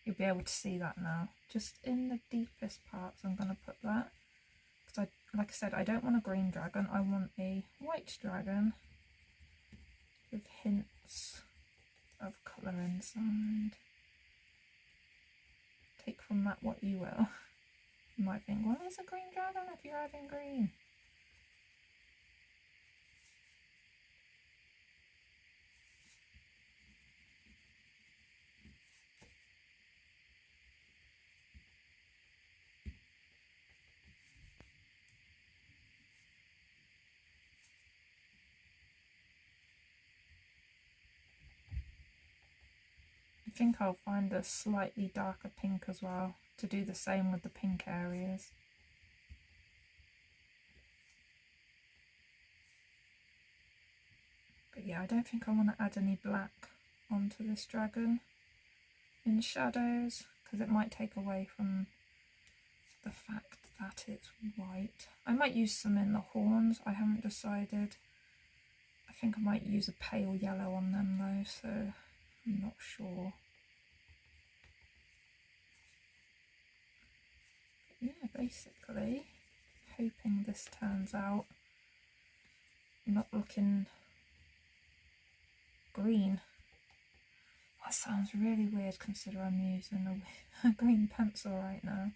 You'll be able to see that now. Just in the deepest parts I'm going to put that. Because like I said, I don't want a green dragon. I want a white dragon with hints of colour inside. Take from that what you will. You might think, well, there's a green dragon if you're adding green. think I'll find a slightly darker pink as well to do the same with the pink areas. But yeah, I don't think I want to add any black onto this dragon in shadows, because it might take away from the fact that it's white. I might use some in the horns, I haven't decided. I think I might use a pale yellow on them though, so I'm not sure. But yeah, basically, hoping this turns out not looking green. That sounds really weird considering I'm using a green pencil right now.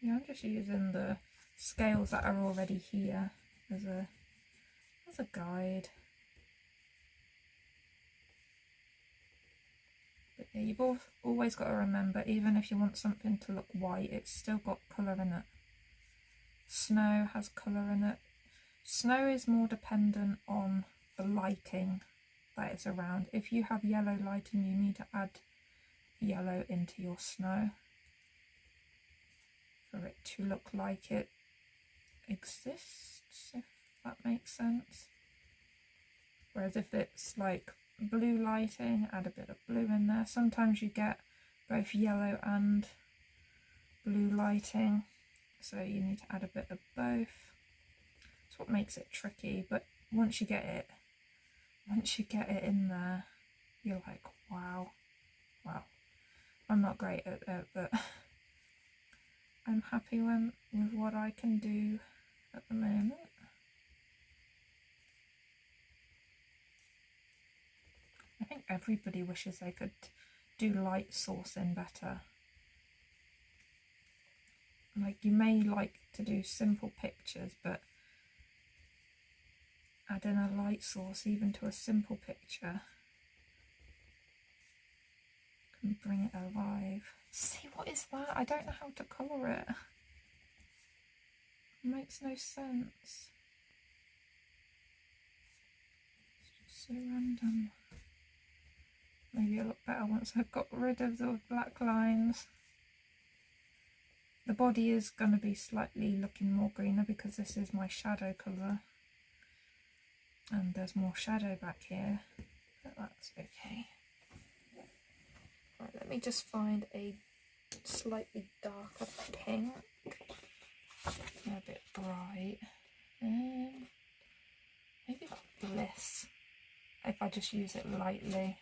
Yeah, I'm just using the scales that are already here as a guide. But yeah, you've always got to remember, even if you want something to look white, it's still got colour in it. Snow has colour in it. Snow is more dependent on the lighting that is around. If you have yellow lighting, you need to add yellow into your snow for it to look like it exists, if that makes sense. Whereas if it's like blue lighting, add a bit of blue in there. Sometimes you get both yellow and blue lighting, so you need to add a bit of both. That's what makes it tricky, but once you get it in there, you're like, wow. I'm not great at it, but I'm happy with what I can do at the moment. I think everybody wishes they could do light sourcing better. Like, you may like to do simple pictures, but adding a light source even to a simple picture can bring it alive. See, what is that? I don't know how to colour it. It makes no sense. It's just so random. Maybe it'll look better once I've got rid of those black lines. The body is going to be slightly looking more greener because this is my shadow colour. And there's more shadow back here, but that's okay. Right, let me just find a slightly darker pink. A bit bright. Maybe Bliss, if I just use it lightly.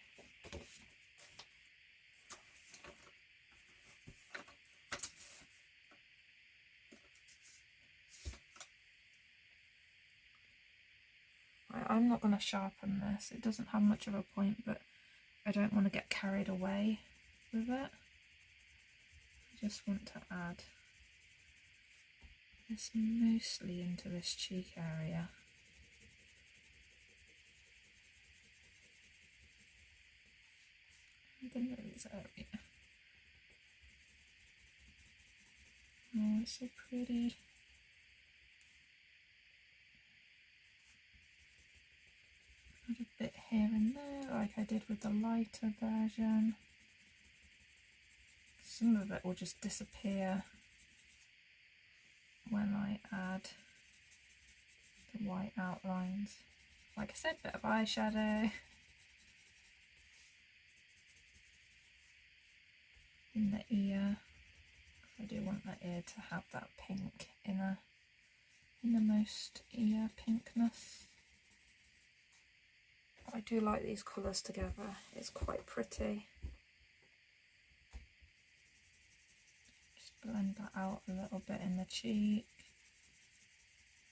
I'm not going to sharpen this, it doesn't have much of a point, but I don't want to get carried away with it. I just want to add this mostly into this cheek area. And the nose area. Oh, it's so pretty. Add a bit here and there, like I did with the lighter version. Some of it will just disappear when I add the white outlines. Like I said, a bit of eyeshadow in the ear. I do want the ear to have that pink innermost ear pinkness. I do like these colours together, it's quite pretty. Just blend that out a little bit in the cheek.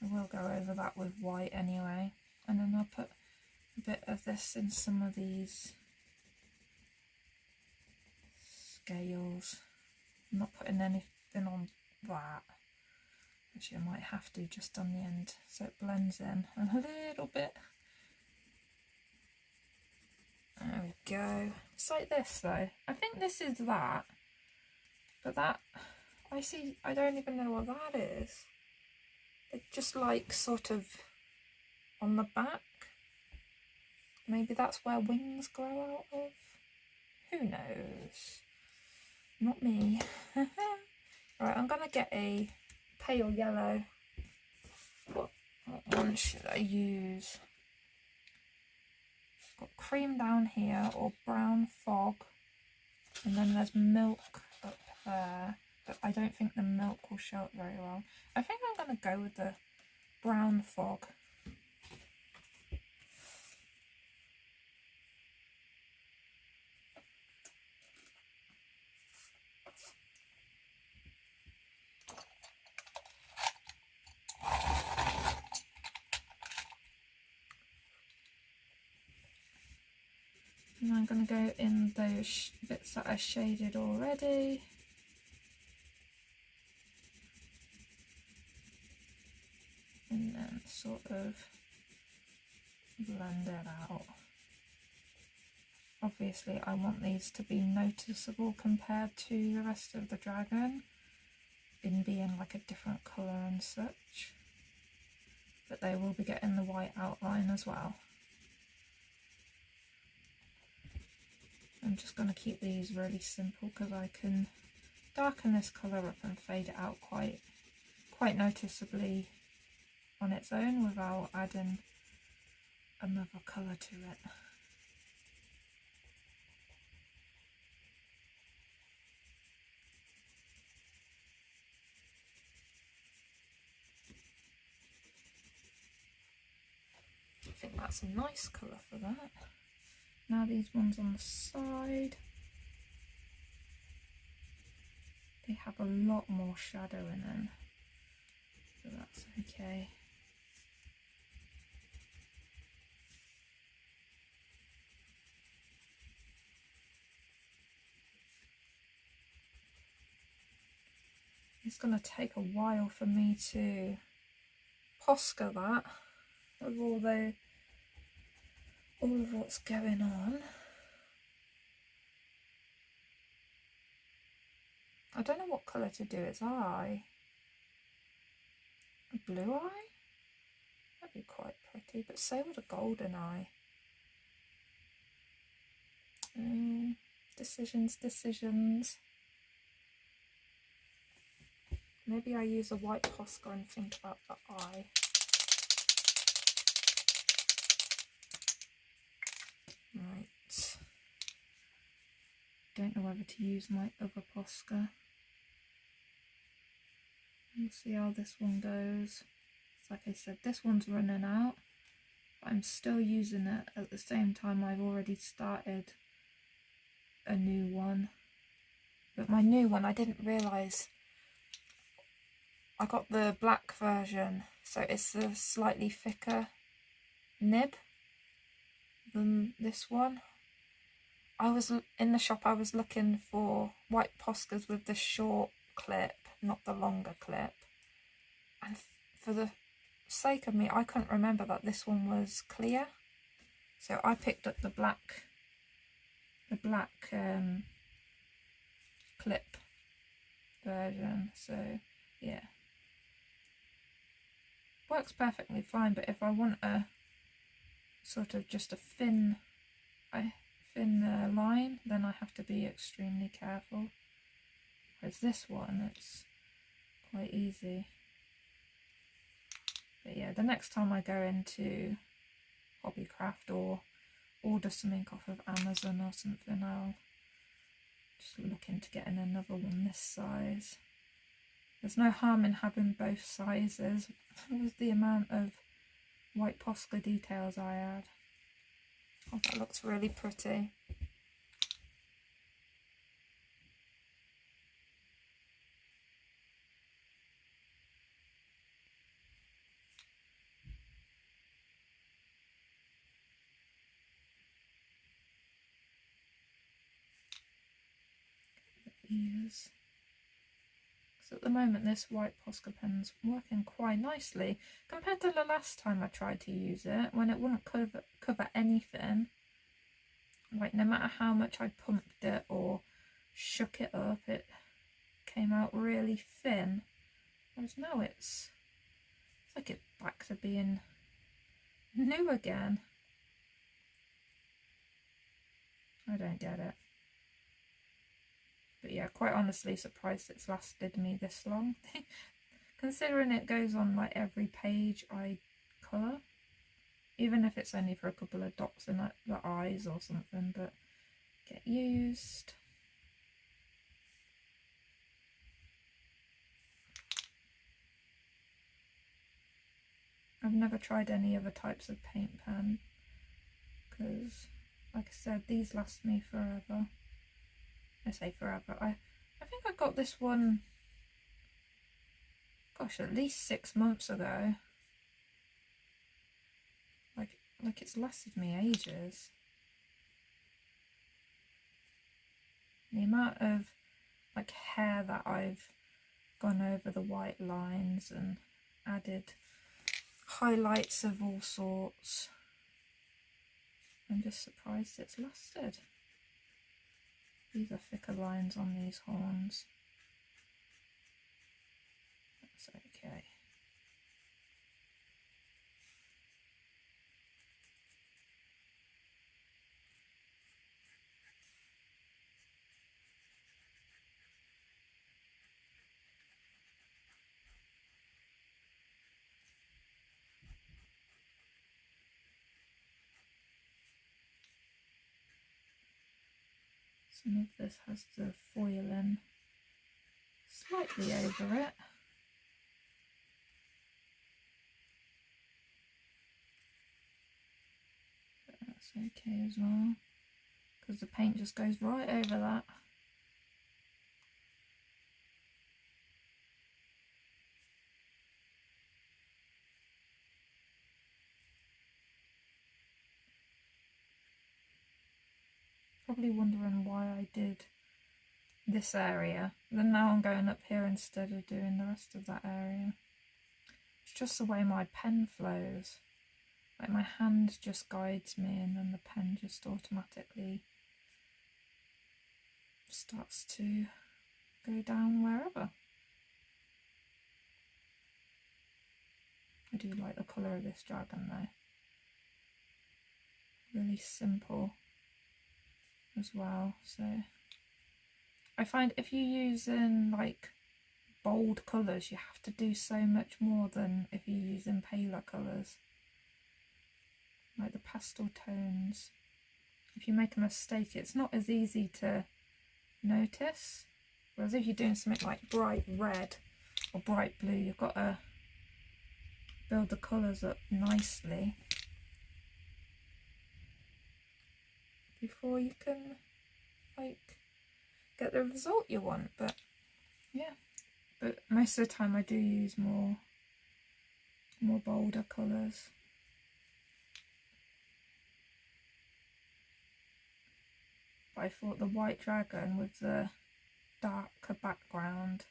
I will go over that with white anyway, and then I'll put a bit of this in some of these scales. I'm not putting anything on that, which I might have to just on the end so it blends in a little bit. There we go. It's like this though. I think this is that. But that, I don't even know what that is. It's just like sort of on the back. Maybe that's where wings grow out of. Who knows? Not me. Right, I'm gonna get a pale yellow. What one should I use? Got cream down here or brown fog, and then there's milk up there, but I don't think the milk will show up very well. I think I'm going to go with the brown fog. And I'm going to go in those bits that are shaded already. And then sort of blend it out. Obviously I want these to be noticeable compared to the rest of the dragon, in being like a different colour and such. But they will be getting the white outline as well. I'm just going to keep these really simple because I can darken this colour up and fade it out quite noticeably on its own without adding another colour to it. I think that's a nice colour for that. Now these ones on the side, they have a lot more shadow in them, so that's okay. It's going to take a while for me to Posca that with all of what's going on. I don't know what colour to do its eye. A blue eye? That'd be quite pretty, but so would a golden eye. Decisions. Maybe I use a white Posca and think about the eye. Right. Don't know whether to use my other Posca. We'll see how this one goes. It's like I said, this one's running out, but I'm still using it at the same time I've already started a new one. But my new one, I didn't realise, I got the black version, so it's a slightly thicker nib than this one. I was in the shop, I was looking for white Poscas with the short clip, not the longer clip, and for the sake of me I couldn't remember that this one was clear, so I picked up the black clip version. So yeah, works perfectly fine, but if I want a sort of just a thin line, then I have to be extremely careful. Whereas this one, it's quite easy. But yeah, the next time I go into Hobbycraft or order something off of Amazon or something, I'll just look into getting another one this size. There's no harm in having both sizes with the amount of white Posca details I add. Oh, that looks really pretty. Ears. So at the moment this white Posca pen's working quite nicely compared to the last time I tried to use it, when it wouldn't cover anything. like no matter how much I pumped it or shook it up, it came out really thin. Whereas now it's like it's back to being new again. I don't get it. But yeah, quite honestly surprised it's lasted me this long. Considering it goes on like every page I colour. Even if it's only for a couple of dots in like the eyes or something, but get used. I've never tried any other types of paint pen because, like I said, these last me forever. I say forever. I think I got this one, gosh, at least 6 months ago. Like it's lasted me ages. The amount of like hair that I've gone over the white lines and added highlights of all sorts. I'm just surprised it's lasted. These are thicker lines on these horns. That's okay. Some of this has the foiling slightly over it. But that's okay as well, because the paint just goes right over that. Probably wondering why I did this area. Then now I'm going up here instead of doing the rest of that area. It's just the way my pen flows. Like my hand just guides me and then the pen just automatically starts to go down wherever. I do like the colour of this dragon though. Really simple as well. So I find if you're using like bold colours, you have to do so much more than if you're using paler colours. Like the pastel tones, if you make a mistake, it's not as easy to notice. Whereas if you're doing something like bright red or bright blue, you've got to build the colours up nicely before you can like get the result you want. But yeah, but most of the time I do use more bolder colours. But I thought the white dragon with the darker background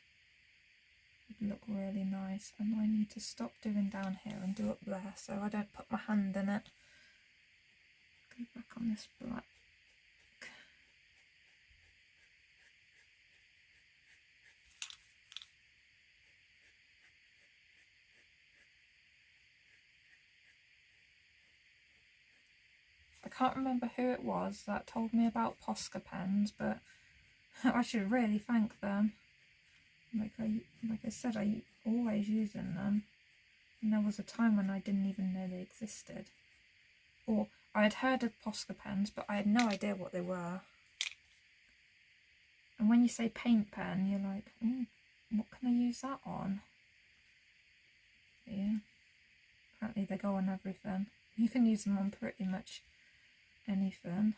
would look really nice, and I need to stop doing down here and do up there so I don't put my hand in it. Go back on this black. I can't remember who it was that told me about Posca pens, but I should really thank them. Like I said, I always using them, and there was a time when I didn't even know they existed. Or I had heard of Posca pens, but I had no idea what they were. And when you say paint pen, you're like, what can I use that on? But yeah, apparently they go on everything. You can use them on pretty much anything.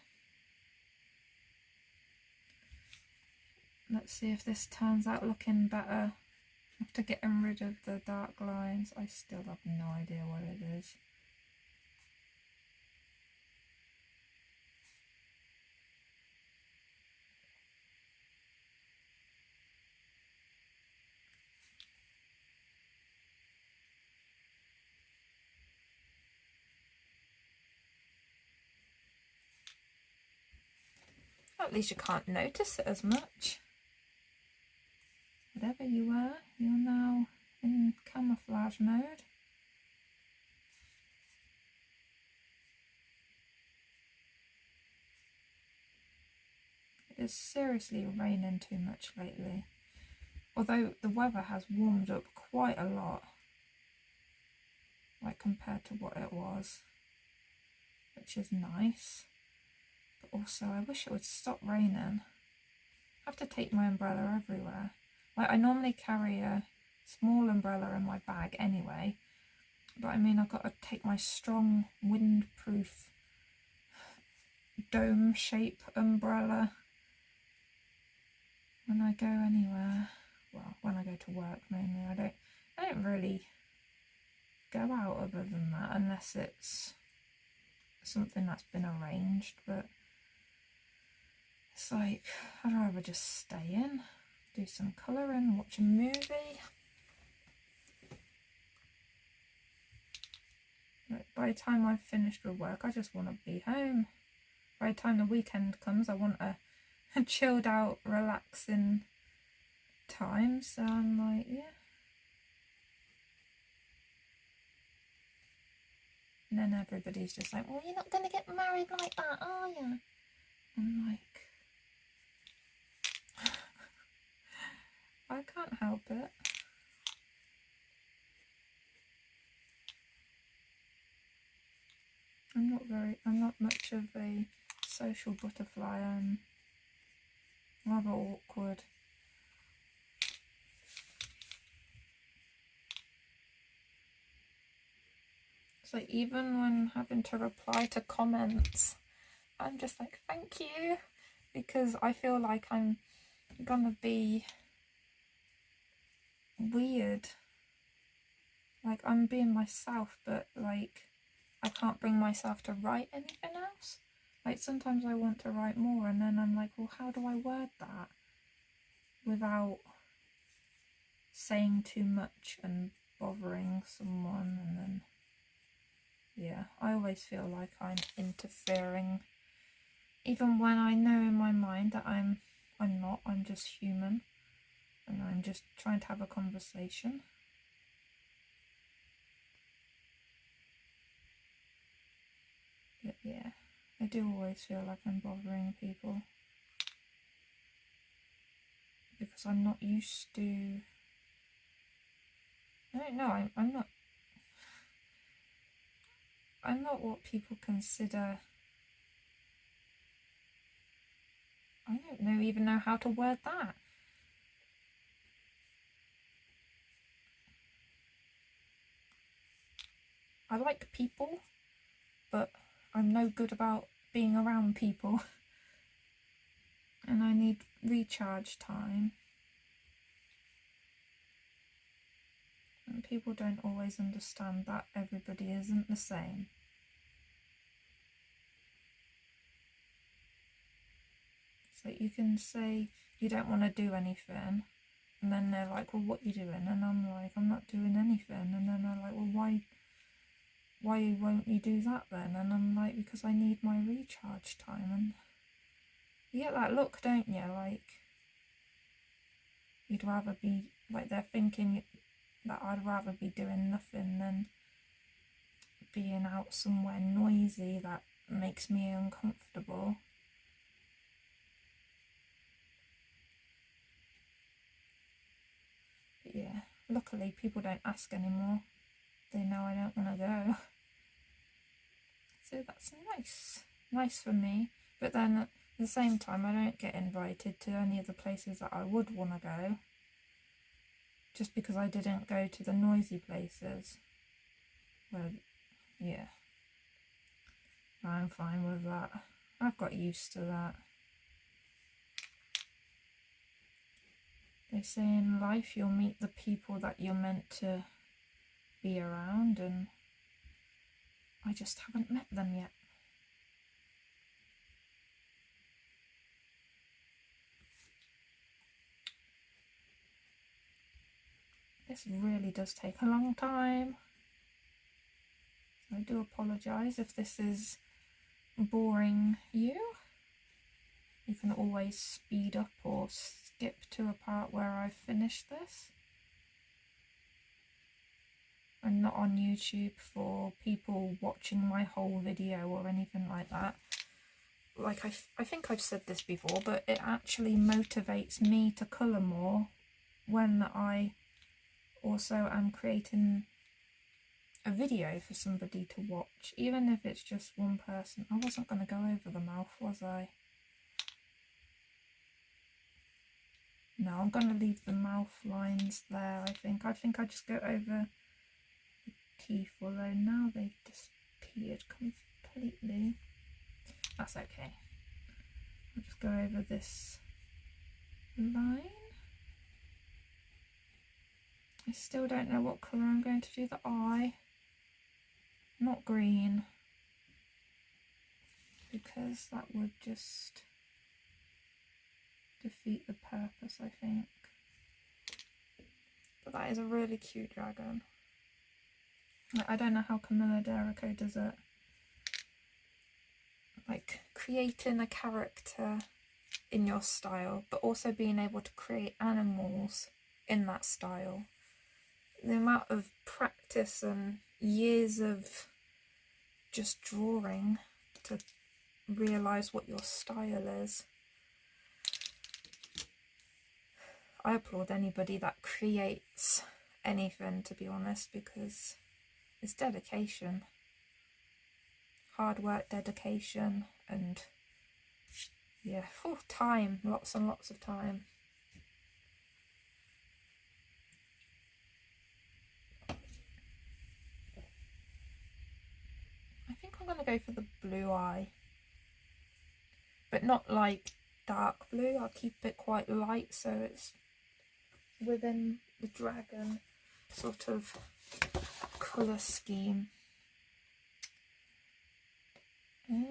Let's see if this turns out looking better. After getting rid of the dark lines, I still have no idea what it is. At least you can't notice it as much. Whatever you were, you're now in camouflage mode. It is seriously raining too much lately. Although the weather has warmed up quite a lot, like compared to what it was, which is nice. But also I wish it would stop raining. I have to take my umbrella everywhere. Like, I normally carry a small umbrella in my bag anyway, but I mean, I've got to take my strong windproof dome shape umbrella when I go anywhere. Well, when I go to work mainly. I don't really go out other than that unless it's something that's been arranged, but it's like, I'd rather just stay in, do some colouring, watch a movie. But by the time I've finished with work, I just want to be home. By the time the weekend comes, I want a chilled out, relaxing time, so I'm like, yeah. And then everybody's just like, well, you're not going to get married like that, are you? I'm like, I can't help it. I'm not much of a social butterfly. I'm rather awkward. So even when having to reply to comments, I'm just like, thank you, because I feel like I'm gonna be weird. Like, I'm being myself, but like, I can't bring myself to write anything else. Like, sometimes I want to write more, and then I'm like, well, how do I word that without saying too much and bothering someone? And then, yeah, I always feel like I'm interfering, even when I know in my mind that I'm not, I'm just human, and I'm just trying to have a conversation. But yeah, I do always feel like I'm bothering people, because I'm not used to, I don't know, I'm not what people consider, I don't even know how to word that. I like people, but I'm no good about being around people. And I need recharge time. And people don't always understand that everybody isn't the same. So you can say you don't want to do anything, and then they're like, well, what are you doing? And I'm like, I'm not doing anything. And then they're like, well, why won't you do that then? And I'm like, because I need my recharge time. And you get that look, don't you? Like, you'd rather be, like, they're thinking that I'd rather be doing nothing than being out somewhere noisy that makes me uncomfortable. But yeah, luckily people don't ask anymore. They know I don't want to go. So that's nice for me. But then at the same time, I don't get invited to any of the places that I would want to go, just because I didn't go to the noisy places. Well, yeah, I'm fine with that. I've got used to that. They say in life you'll meet the people that you're meant to be around, and I just haven't met them yet. This really does take a long time. I do apologise if this is boring you. You can always speed up or skip to a part where I've finished this. I'm not on YouTube for people watching my whole video or anything like that. Like I think I've said this before, but it actually motivates me to colour more when I also am creating a video for somebody to watch, even if it's just one person. I wasn't going to go over the mouth, was I? No, I'm going to leave the mouth lines there, I think. I think I just go over the teeth, although now they've disappeared completely. That's okay. I'll just go over this line. I still don't know what colour I'm going to do the eye. Not green, because that would just defeat the purpose, I think. But that is a really cute dragon. I don't know how Camilla does it. Like creating a character in your style, but also being able to create animals in that style. The amount of practice and years of just drawing to realise what your style is. I applaud anybody that creates anything, to be honest, because it's dedication. Hard work, dedication, and yeah, full time, lots and lots of time. I think I'm going to go for the blue eye, but not like dark blue. I'll keep it quite light so it's within the dragon sort of colour scheme. There's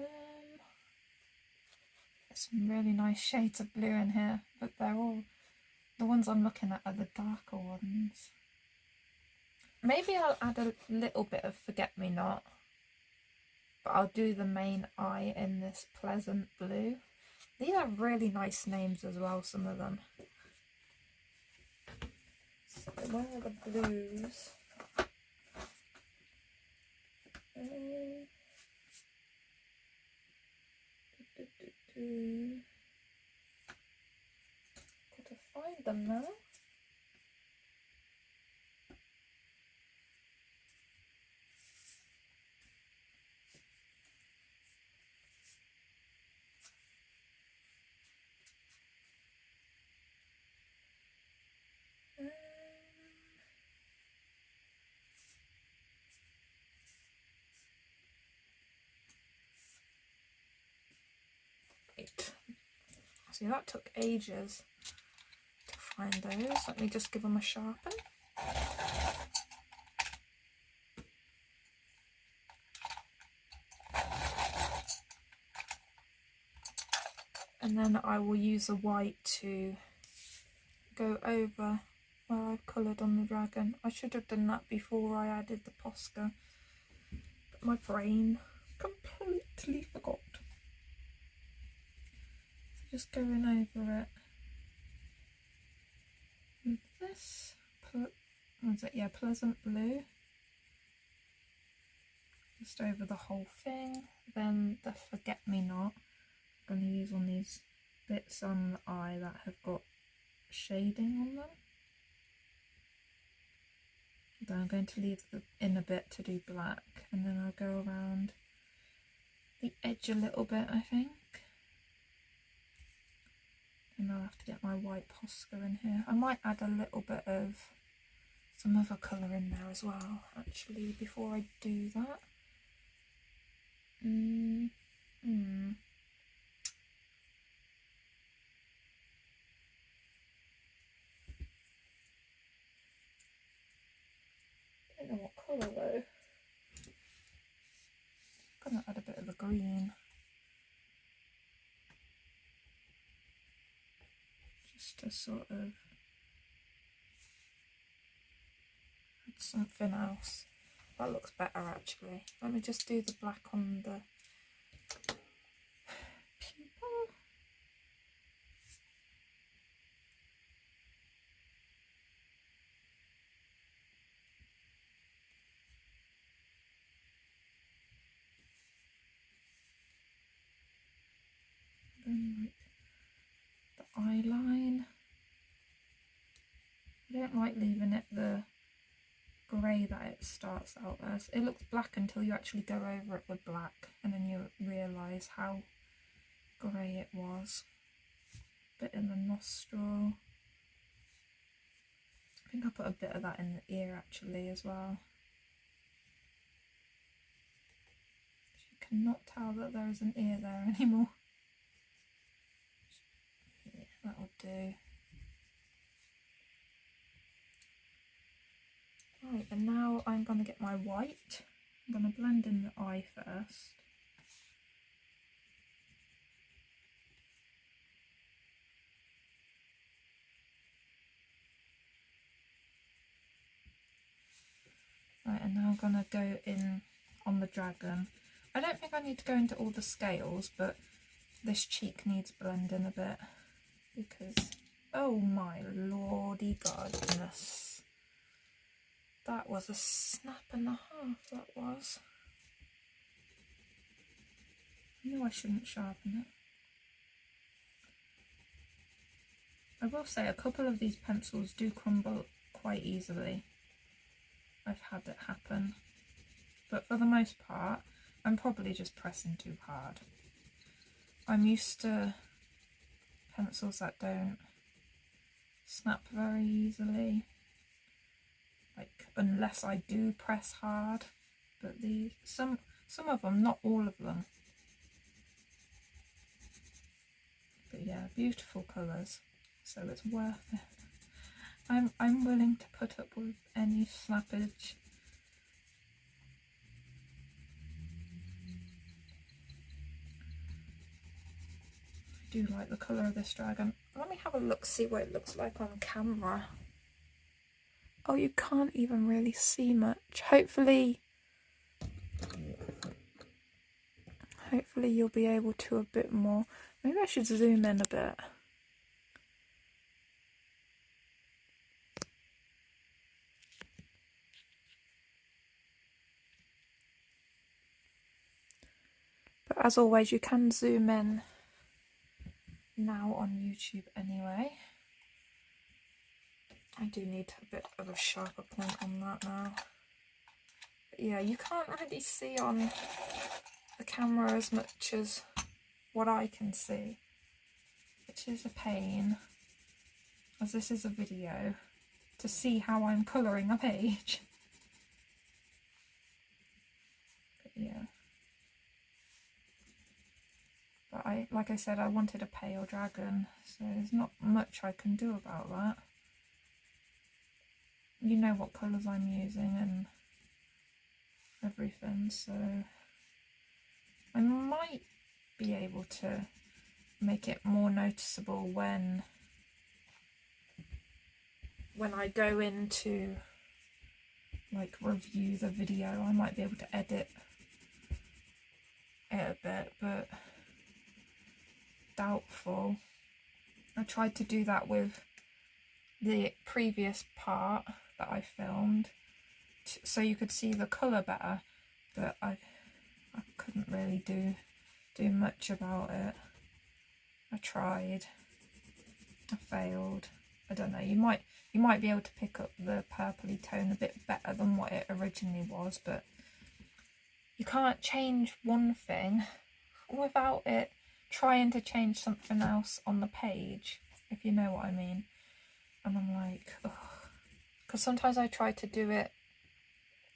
some really nice shades of blue in here, but they're all, the ones I'm looking at are the darker ones. Maybe I'll add a little bit of forget-me-not, but I'll do the main eye in this pleasant blue. These are really nice names as well, some of them. So where are the blues? Got to find them now. See, that took ages to find those. Let me just give them a sharpen. And then I will use the white to go over where I've coloured on the dragon. I should have done that before I added the Posca, but my brain completely forgot. Just going over it with this, what is it? Yeah, pleasant blue. Just over the whole thing. Then the forget-me-not I'm going to use on these bits on the eye that have got shading on them. Then I'm going to leave the inner bit to do black, and then I'll go around the edge a little bit, I think. And I'll have to get my white Posca in here. I might add a little bit of some other colour in there as well, actually, before I do that. I don't know what colour though. I'm gonna add a bit of a green. Just to sort of add something else. That looks better actually. Let me just do the black on the pupil. eye line. I don't like leaving it the grey that it starts out as. It looks black until you actually go over it with black, and then you realise how grey it was. Bit in the nostril. I think I put a bit of that in the ear actually as well. You cannot tell that there is an ear there anymore. Yeah, that'll do. Right, and now I'm going to get my white. I'm going to blend in the eye first. Right, and now I'm going to go in on the dragon. I don't think I need to go into all the scales, but this cheek needs blending a bit because, oh my lordy godness. That was a snap and a half, that was. I knew I shouldn't sharpen it. I will say a couple of these pencils do crumble quite easily. I've had it happen. But for the most part, I'm probably just pressing too hard. I'm used to pencils that don't snap very easily. Like, unless I do press hard. But these, some of them, not all of them. But yeah, beautiful colours. So it's worth it. I'm willing to put up with any snappage. I do like the colour of this dragon. Let me have a look, see what it looks like on camera. Oh, you can't even really see much. Hopefully you'll be able to a bit more. Maybe I should zoom in a bit. But as always, you can zoom in now on YouTube anyway. I do need a bit of a sharper point on that now. But yeah, you can't really see on the camera as much as what I can see, which is a pain, as this is a video, to see how I'm colouring a page. But yeah. But like I said, I wanted a pale dragon, so there's not much I can do about that. You know what colours I'm using and everything, so I might be able to make it more noticeable when I go into like review the video. I might be able to edit it a bit, but doubtful. I tried to do that with the previous part that I filmed so you could see the colour better, but I couldn't really do much about it. I tried, I failed. I don't know, you might be able to pick up the purpley tone a bit better than what it originally was, but you can't change one thing without it trying to change something else on the page, if you know what I mean. And I'm like, ugh. Because sometimes I try to do it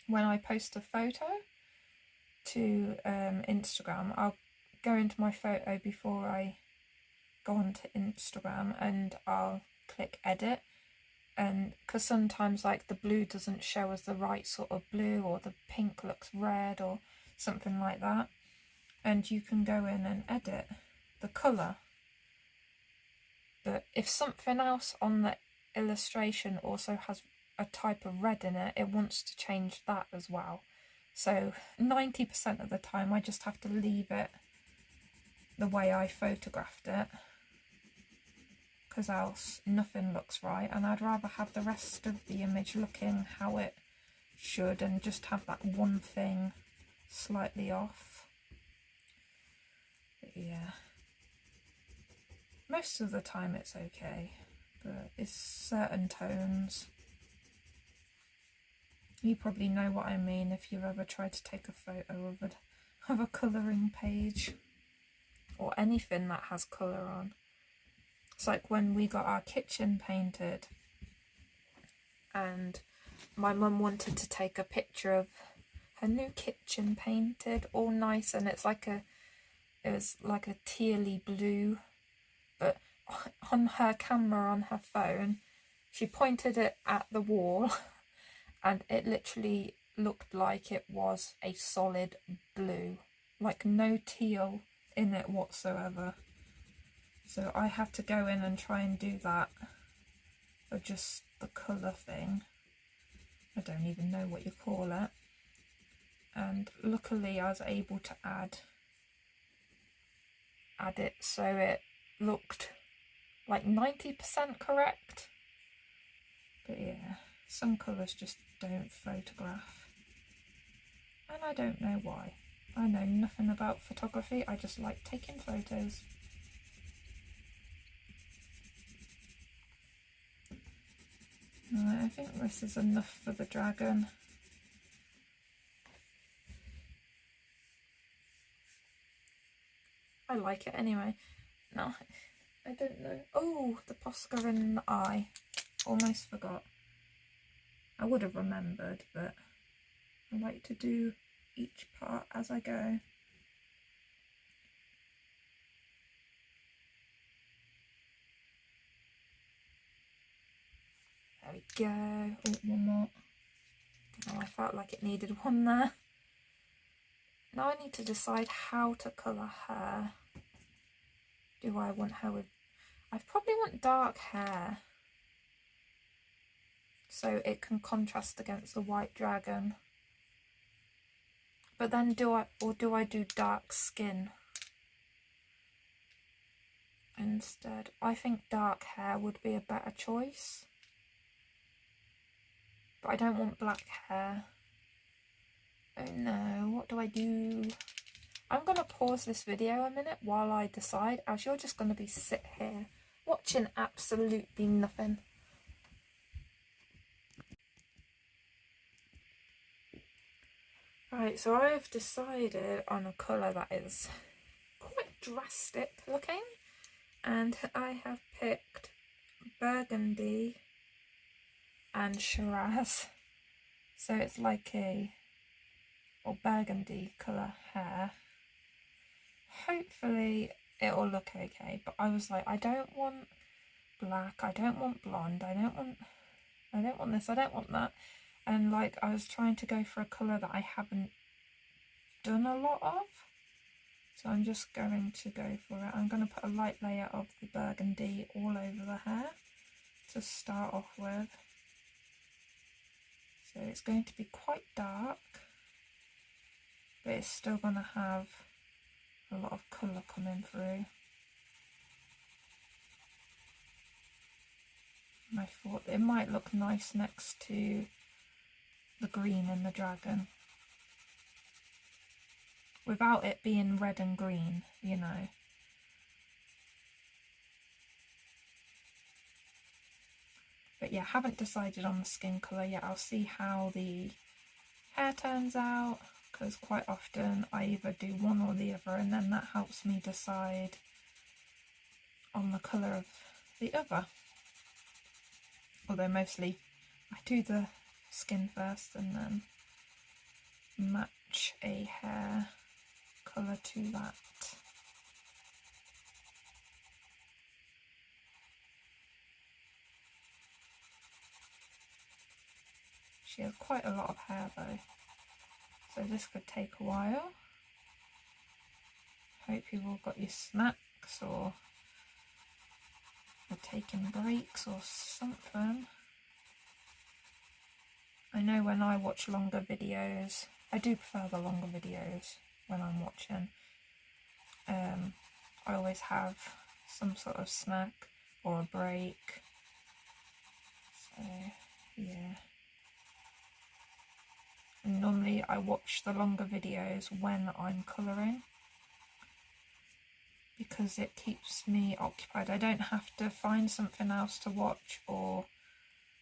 when I post a photo to Instagram. I'll go into my photo before I go onto Instagram and I'll click edit, and because sometimes like the blue doesn't show as the right sort of blue, or the pink looks red or something like that, and you can go in and edit the colour. But if something else on the illustration also has a type of red in it, it wants to change that as well. So 90% of the time I just have to leave it the way I photographed it, because else nothing looks right, and I'd rather have the rest of the image looking how it should and just have that one thing slightly off. But yeah, Most of the time it's okay, but it's certain tones. You probably know what I mean if you've ever tried to take a photo of a colouring page or anything that has colour on. It's like when we got our kitchen painted and my mum wanted to take a picture of her new kitchen painted, all nice, and it was like a tealy blue, but on her camera on her phone she pointed it at the wall and it literally looked like it was a solid blue, like no teal in it whatsoever. So I had to go in and try and do that for just the colour thing. I don't even know what you call it. And luckily I was able to add it so it looked like 90% correct. But yeah, some colours just don't photograph. And I don't know why. I know nothing about photography, I just like taking photos. Right, I think this is enough for the dragon. I like it anyway. No, I don't know. Oh, the Posca in the eye. Almost forgot. I would have remembered, but I like to do each part as I go. There we go. Oh, one more. Oh, I felt like it needed one there. Now I need to decide how to colour her. Do I want her with... I probably want dark hair, so it can contrast against the white dragon. But then do I do dark skin instead? I think dark hair would be a better choice. But I don't want black hair. Oh no, what do I do? I'm going to pause this video a minute while I decide, as you're just going to be sit here watching absolutely nothing. Right, so I have decided on a colour that is quite drastic looking, and I have picked burgundy and Shiraz. So it's like a burgundy colour hair. Hopefully it'll look okay, but I was like, I don't want black, I don't want blonde, I don't want this, I don't want that. And like I was trying to go for a colour that I haven't done a lot of. So I'm just going to go for it. I'm going to put a light layer of the burgundy all over the hair to start off with. So it's going to be quite dark, but it's still going to have a lot of colour coming through. And I thought it might look nice next to the green in the dragon, without it being red and green, you know. But yeah, haven't decided on the skin colour yet. I'll see how the hair turns out, because quite often I either do one or the other, and then that helps me decide on the colour of the other. Although mostly I do the skin first and then match a hair colour to that. She has quite a lot of hair though, so this could take a while. Hope you've all got your snacks or are taking breaks or something. I know when I watch longer videos, I do prefer the longer videos when I'm watching. I always have some sort of snack or a break. So yeah. And normally I watch the longer videos when I'm colouring. because it keeps me occupied. I don't have to find something else to watch or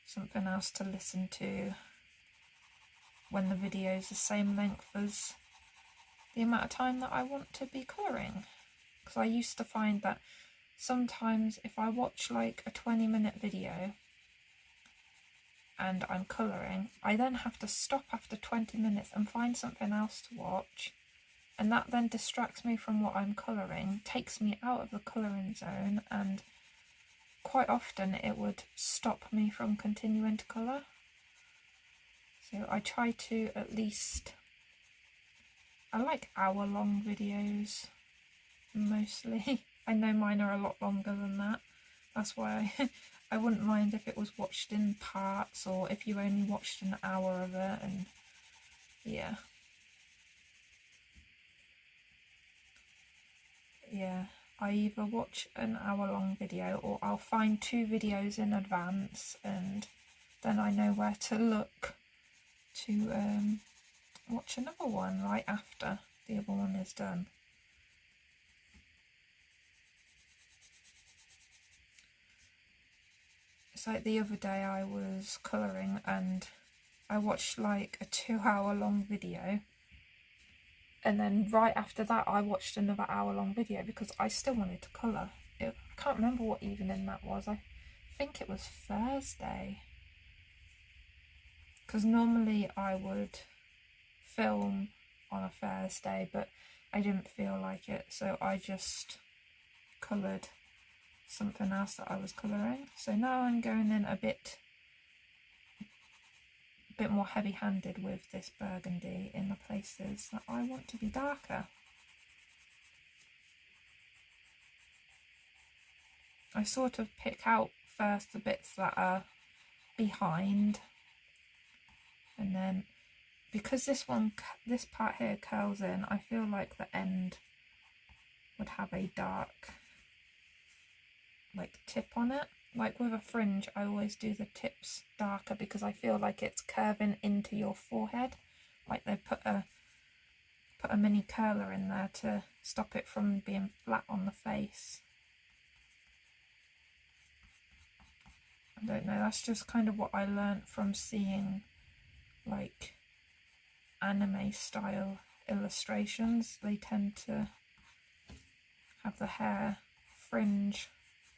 something else to listen to when the video is the same length as the amount of time that I want to be colouring. Because I used to find that sometimes if I watch like a 20-minute video and I'm colouring, I then have to stop after 20 minutes and find something else to watch, and that then distracts me from what I'm colouring, takes me out of the colouring zone, and quite often it would stop me from continuing to colour. So I try to at least, I like hour-long videos mostly. I know mine are a lot longer than that. That's why I wouldn't mind if it was watched in parts, or if you only watched an hour of it, and yeah. Yeah, I either watch an hour-long video or I'll find 2 videos in advance, and then I know where to look to watch another one right after the other one is done. It's like the other day I was colouring and I watched like a 2-hour-long video, and then right after that I watched another hour-long video because I still wanted to colour. I can't remember what evening that was. I think it was Thursday. Because normally I would film on a Thursday, but I didn't feel like it, so I just coloured something else that I was colouring. So now I'm going in a bit more heavy-handed with this burgundy in the places that I want to be darker. I sort of pick out first the bits that are behind, and then because this part here curls in, I feel like the end would have a dark like tip on it. Like with a fringe, I always do the tips darker because I feel like it's curving into your forehead. Like they put a mini curler in there to stop it from being flat on the face. I don't know, that's just kind of what I learnt from seeing like anime style illustrations. They tend to have the hair fringe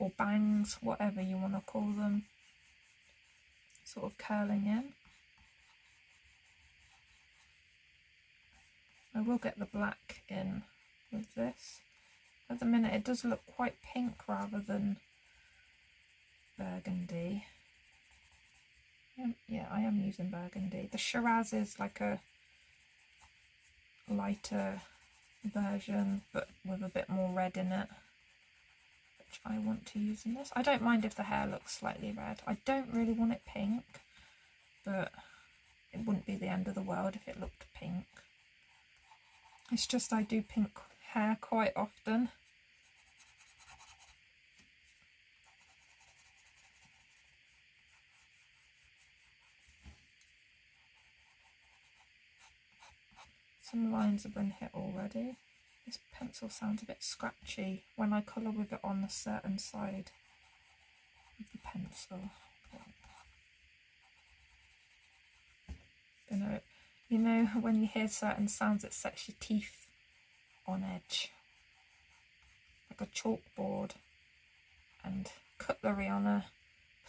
or bangs, whatever you want to call them, sort of curling in. I will get the black in with this. At the minute it does look quite pink rather than burgundy. Yeah, I am using burgundy. The Shiraz is like a lighter version but with a bit more red in it, which I want to use in this. I don't mind if the hair looks slightly red. I don't really want it pink, but it wouldn't be the end of the world if it looked pink. It's just I do pink hair quite often. Some lines have been hit already. This pencil sounds a bit scratchy when I colour with it on a certain side of the pencil. You know when you hear certain sounds it sets your teeth on edge. Like a chalkboard and cutlery on a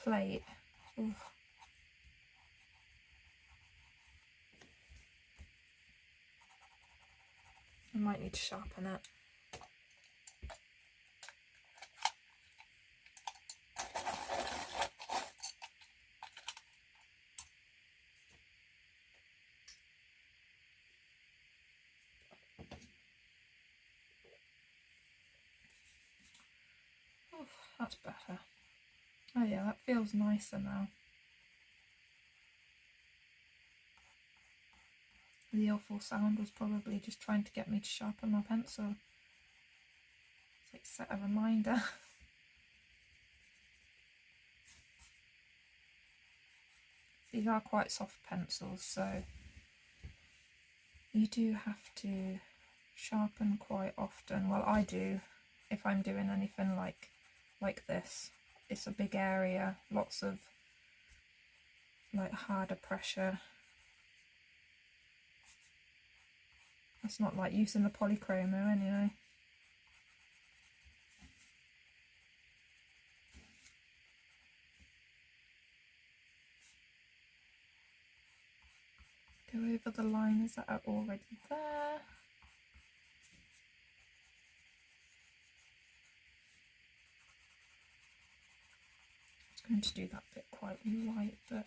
plate. Ooh. I might need to sharpen it. Oh, that's better. Oh yeah, that feels nicer now. The awful sound was probably just trying to get me to sharpen my pencil. It's like set a reminder. These are quite soft pencils, so you do have to sharpen quite often. Well, I do if I'm doing anything like this. It's a big area, lots of like harder pressure. It's not like using the polychromo anyway. Go over the lines that are already there. I was going to do that bit quite light, but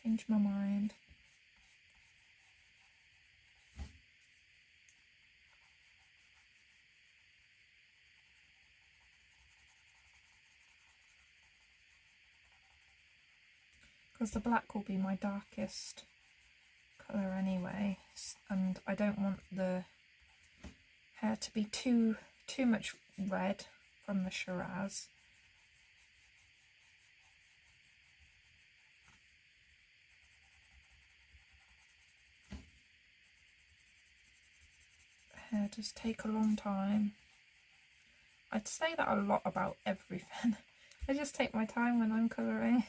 changed my mind. Because the black will be my darkest colour anyway, and I don't want the hair to be too much red from the Shiraz. Hair does take a long time. I'd say that a lot about everything. I just take my time when I'm colouring.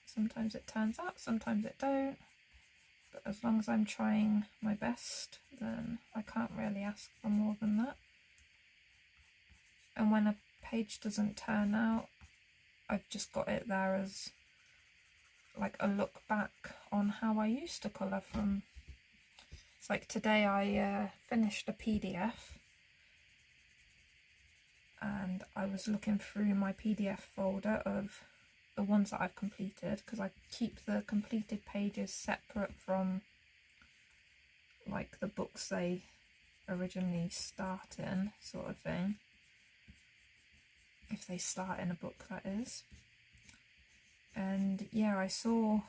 Sometimes it turns out, sometimes it don't. But as long as I'm trying my best, then I can't really ask for more than that. And when a page doesn't turn out, I've just got it there as like a look back on how I used to colour from. It's like today I finished a PDF and I was looking through my PDF folder of the ones that I've completed, because I keep the completed pages separate from like the books they originally start in, sort of thing. If they start in a book, that is. And yeah, I saw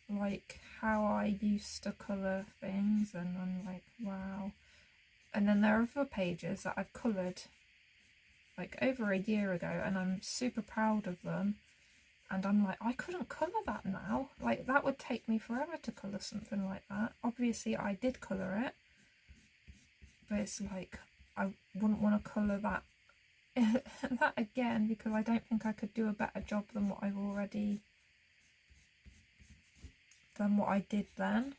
like how I used to colour things and I'm like, wow. And then there are other pages that I've coloured like over a year ago and I'm super proud of them. And I'm like, I couldn't colour that now. Like, that would take me forever to colour something like that. Obviously, I did colour it. But it's like, I wouldn't want to colour that that again, because I don't think I could do a better job than what I've already... than what I did then.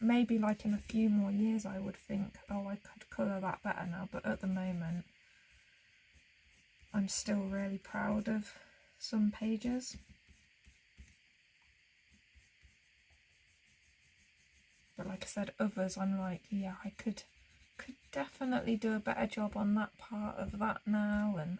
Maybe, like, in a few more years, I would think, oh, I could colour that better now. But at the moment, I'm still really proud of some pages. But like I said, others I'm like, yeah, I could definitely do a better job on that part of that now, and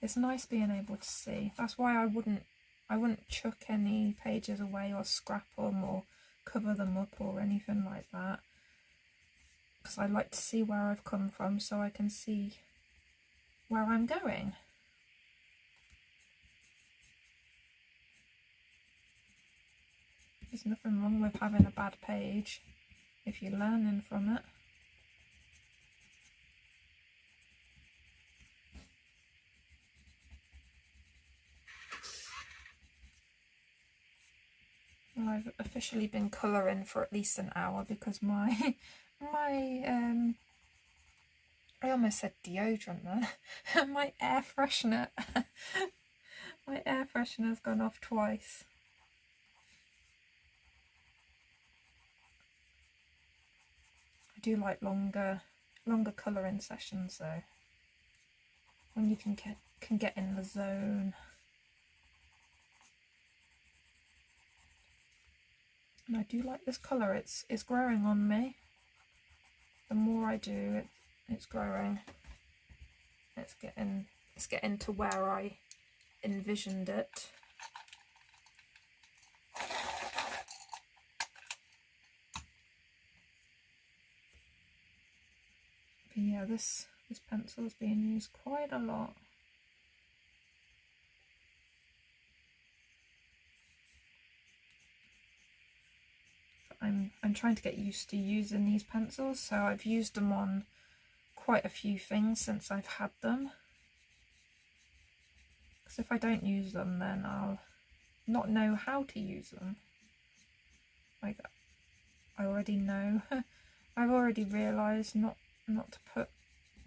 it's nice being able to see. That's why I wouldn't chuck any pages away or scrap them or cover them up or anything like that, because I like to see where I've come from so I can see where I'm going. There's nothing wrong with having a bad page if you're learning from it. Well, I've officially been colouring for at least an hour because my I almost said deodorant there. My air freshener my air freshener's gone off twice. I do like longer colouring sessions though, when you can get in the zone. And I do like this colour, it's growing on me. The more I do, it's growing. It's getting to where I envisioned it. But yeah, this pencil is being used quite a lot. I'm trying to get used to using these pencils, so I've used them on quite a few things since I've had them. Because if I don't use them, then I'll not know how to use them. Like, I already know. I've already realised not to put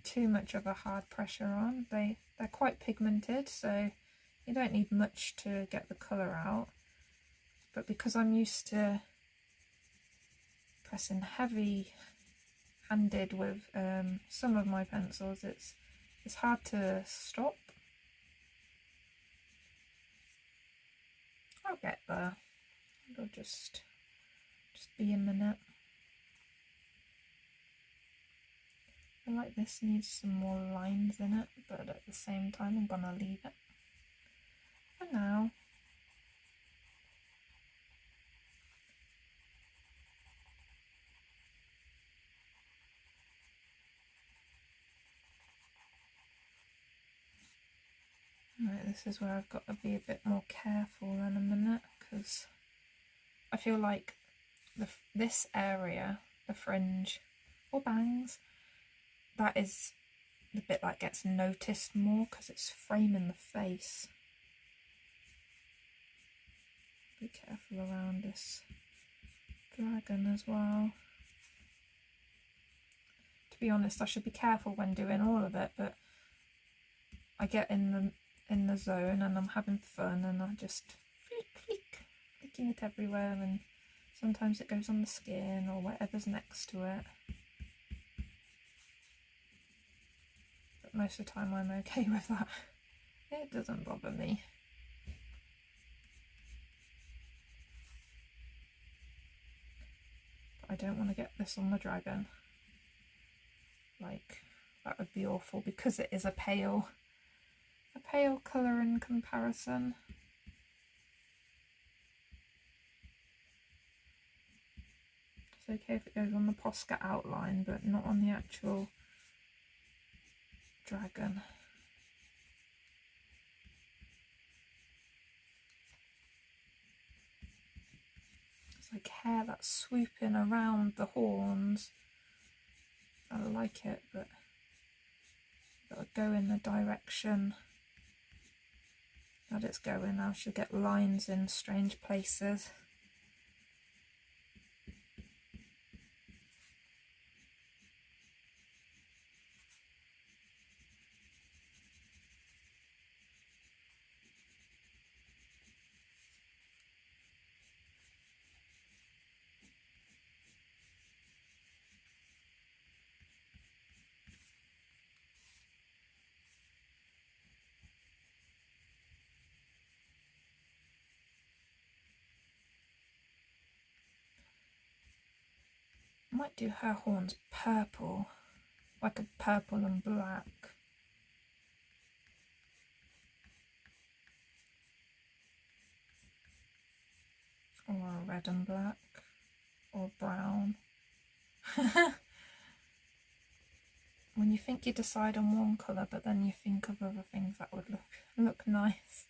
too much of a hard pressure on. They're quite pigmented, so you don't need much to get the colour out. But because I'm used to pressing heavy-handed with some of my pencils, it's hard to stop. I'll get there. It'll just be a minute. I feel like this needs some more lines in it, but at the same time I'm gonna leave it for now. Right, this is where I've got to be a bit more careful in a minute, because I feel like this area, the fringe or bangs, that is the bit that gets noticed more because it's framing the face. Be careful around this dragon as well. To be honest, I should be careful when doing all of it, but I get in the zone and I'm having fun and I just flicking it everywhere, and sometimes it goes on the skin or whatever's next to it. But most of the time I'm okay with that. It doesn't bother me. But I don't want to get this on the dragon. Like, that would be awful because it is a pale colour in comparison. It's okay if it goes on the Posca outline, but not on the actual dragon. It's like hair that's swooping around the horns. I like it, but it'll go in the direction that it's going. I should get lines in strange places. I might do her horns purple, like a purple and black. Or a red and black, or brown. When you think you decide on one colour, but then you think of other things that would look nice.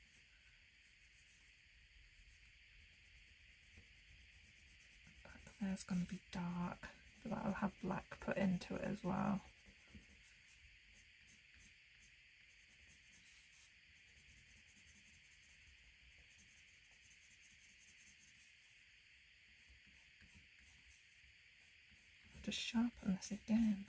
Back there's going to be dark, but that'll have black put into it as well. Just sharpen this again.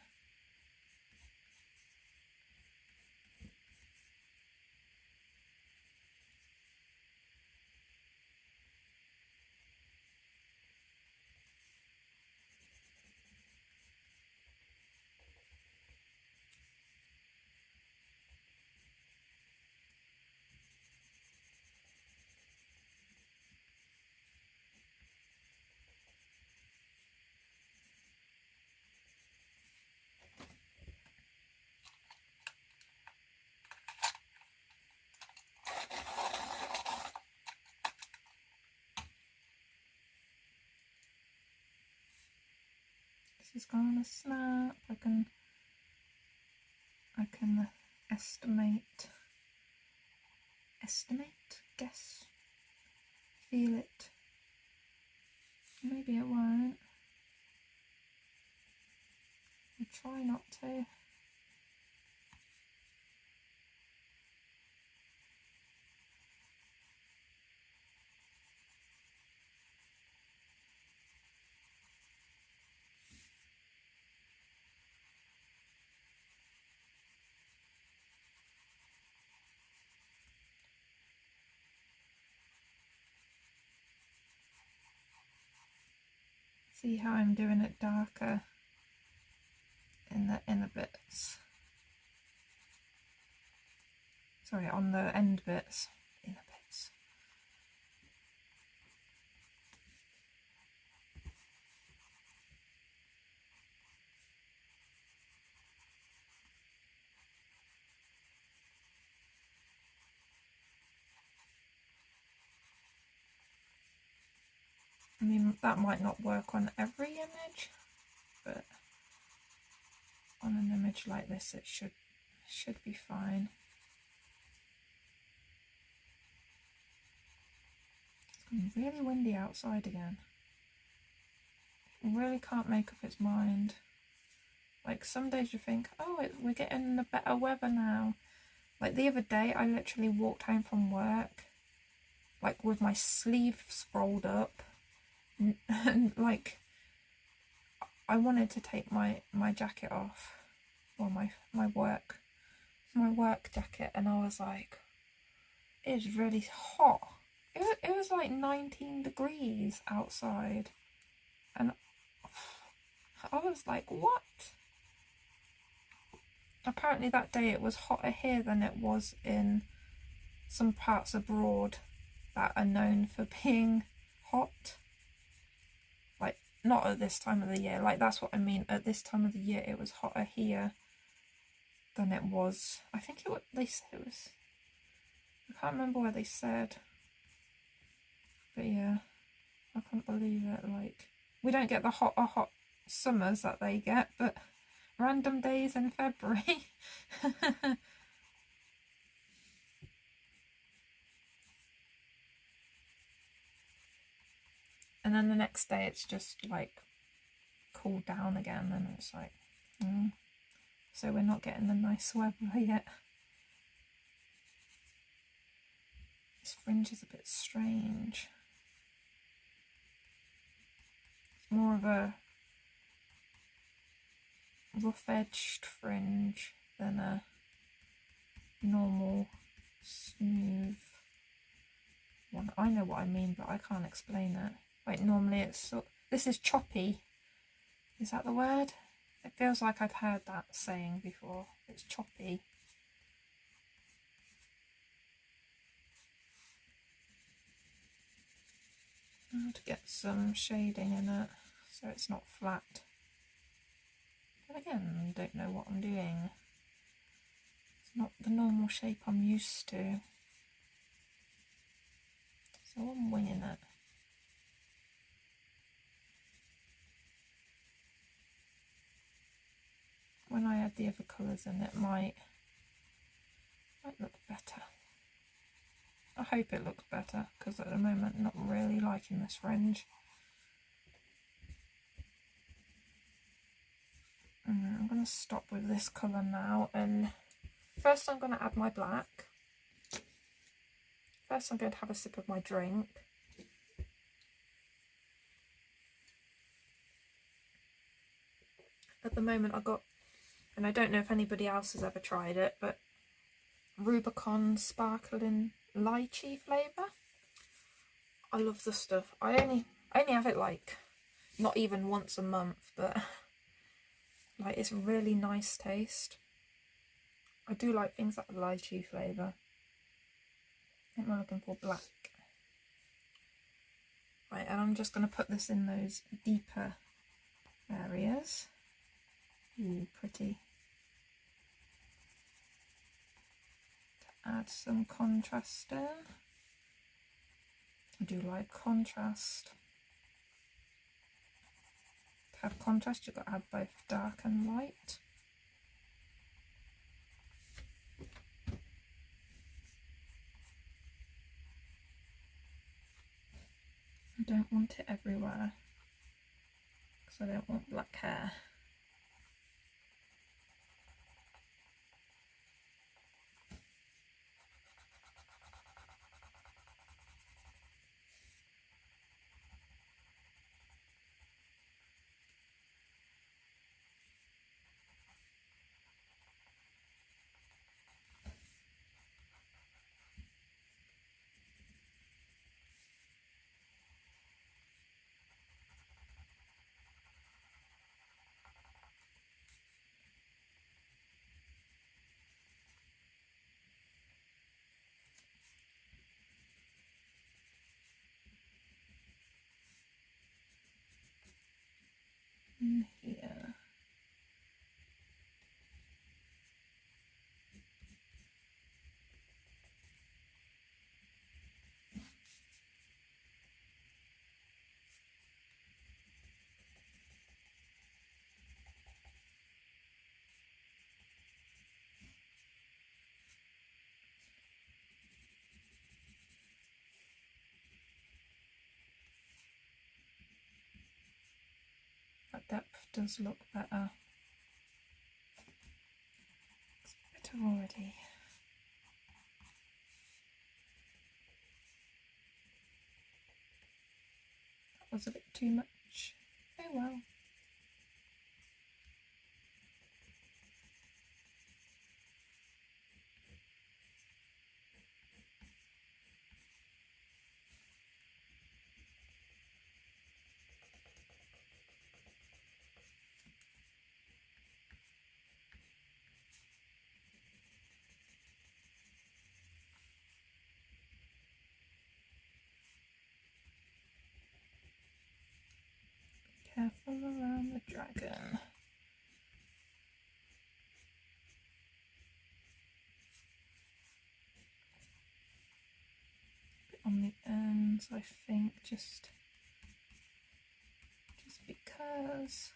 This is going to snap. I can estimate, guess, feel it. Maybe it won't. I'll try not to. See how I'm doing it darker in the inner bits. Sorry, on the end bits. Inner bits. I mean, that might not work on every image, but on an image like this it should be fine. It's getting really windy outside again. It really can't make up its mind. Like some days you think, oh, we're getting the better weather now. Like the other day I literally walked home from work like with my sleeves rolled up and like I wanted to take my jacket off, or my work jacket, and I was like, it's really hot. It was like 19 degrees outside, and I was like, what? Apparently that day it was hotter here than it was in some parts abroad that are known for being hot. Like, not at this time of the year, like that's what I mean. At this time of the year it was hotter here than it was, I think it was, they said it was, I can't remember where they said, but yeah, I can't believe it. Like, we don't get the hot summers that they get, but random days in February. And then the next day it's just like cooled down again, and it's like, so we're not getting the nice weather yet. This fringe is a bit strange. It's more of a rough-edged fringe than a normal smooth one. I know what I mean, but I can't explain it. Like normally it's this is choppy. Is that the word? It feels like I've heard that saying before. It's choppy. Now to get some shading in it so it's not flat. But again, I don't know what I'm doing. It's not the normal shape I'm used to. So I'm winging it. When I add the other colours in, it might look better. I hope it looks better, because at the moment I'm not really liking this fringe. I'm going to stop with this colour now, and first I'm going to add my black. First I'm going to have a sip of my drink. At the moment I got, and I don't know if anybody else has ever tried it, but Rubicon Sparkling Lychee flavour. I love the stuff. I only have it like not even once a month, but like it's a really nice taste. I do like things like the lychee flavour. I think we're looking for black. Right, and I'm just going to put this in those deeper areas. Ooh, pretty. To add some contrast in. I do like contrast. To have contrast, you've got to have both dark and light. I don't want it everywhere, because I don't want black hair. in here. That depth does look better. It's better already. That was a bit too much. Oh well. Careful around the dragon. Bit on the ends, I think, just because.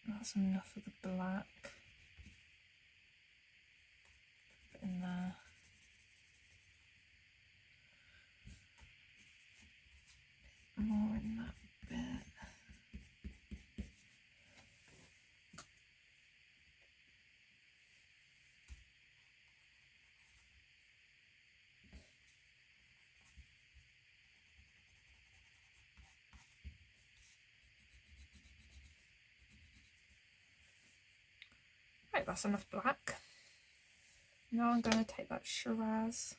That's enough of the black. Put it in there. More in that bit. Right, that's enough black. Now I'm going to take that Shiraz.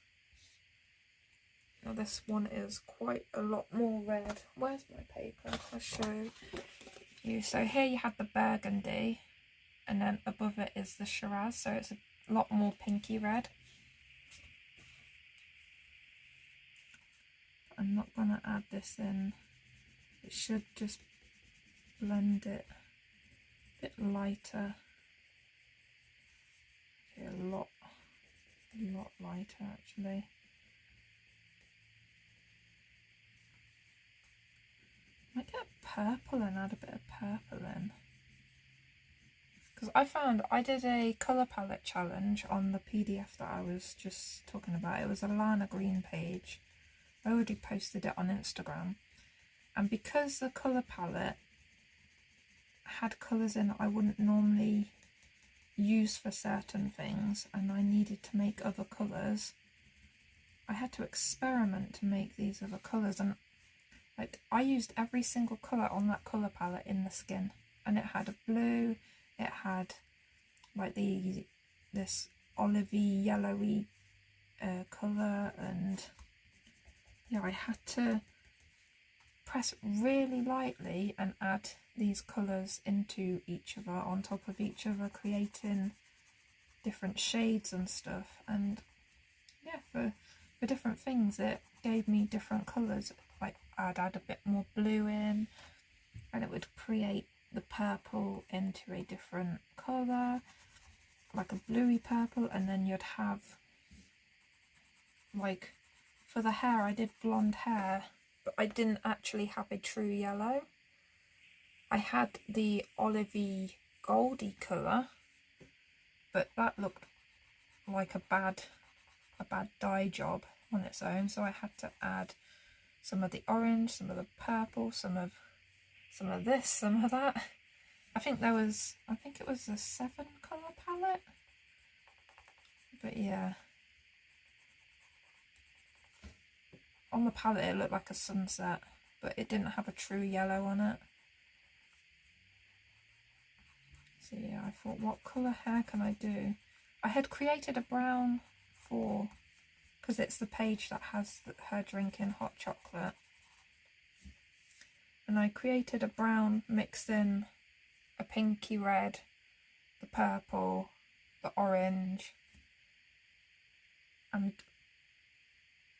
Now this one is quite a lot more red. Where's my paper? I'll show you. So here you have the burgundy, and then above it is the Shiraz, so it's a lot more pinky red. I'm not going to add this in. It should just blend it a bit lighter. Okay, a lot lighter actually. Might get purple and add a bit of purple in. Because I found I did a colour palette challenge on the PDF that I was just talking about. It was a Lana Green page. I already posted it on Instagram. And because the colour palette had colours in I wouldn't normally use for certain things, and I needed to make other colours, I had to experiment to make these other colours, and like I used every single colour on that colour palette in the skin, and it had a blue, it had like this olivey yellowy colour, and yeah, I had to press really lightly and add these colours into each other, on top of each other, creating different shades and stuff. And yeah, for different things it gave me different colours. Like I'd add a bit more blue in and it would create the purple into a different colour, like a bluey purple. And then you'd have, like for the hair I did blonde hair, but I didn't actually have a true yellow. I had the olivey goldy colour, but that looked like a bad dye job on its own, so I had to add some of the orange, some of the purple, some of this, some of that. I think it was a 7 colour palette. But yeah, on the palette it looked like a sunset, but it didn't have a true yellow on it. So yeah, I thought, what colour hair can I do? I had created a brown for, because it's the page that has her drinking hot chocolate. and I created a brown mixed in a pinky red, the purple, the orange and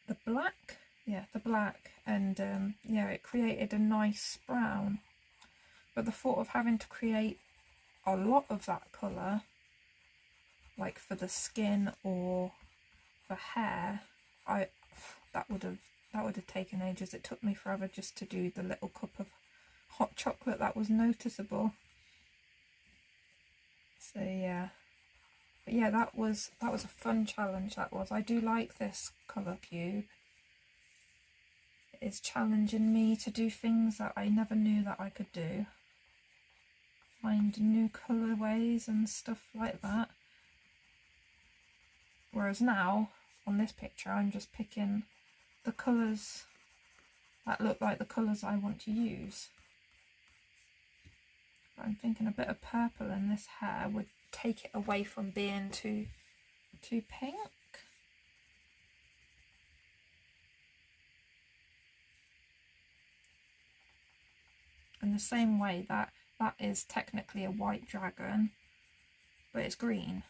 the black. Yeah, the black, and yeah, it created a nice brown. But the thought of having to create a lot of that colour, like for the skin or for hair, that would have taken ages. It took me forever just to do the little cup of hot chocolate that was noticeable. So yeah, but yeah, that was a fun challenge. That was. I do like this colour cube. It is challenging me to do things that I never knew that I could do. Find new colourways and stuff like that. Whereas now, on this picture, I'm just picking the colours that look like the colours I want to use. But I'm thinking a bit of purple in this hair would take it away from being too pink. In the same way that is technically a white dragon, but it's green.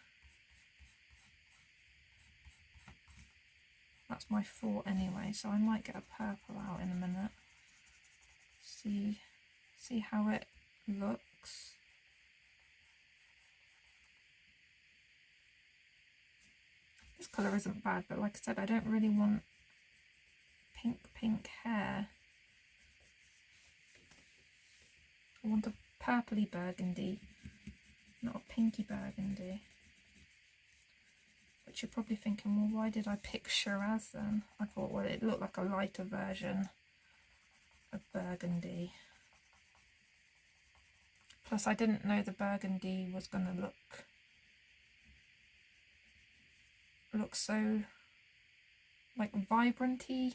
That's my thought anyway, so I might get a purple out in a minute. See how it looks. This colour isn't bad, but like I said, I don't really want pink hair. I want a purpley burgundy, not a pinky burgundy. But you're probably thinking, well, why did I pick Shiraz then? I thought, well, it looked like a lighter version of burgundy. Plus, I didn't know the burgundy was going to look so like vibranty.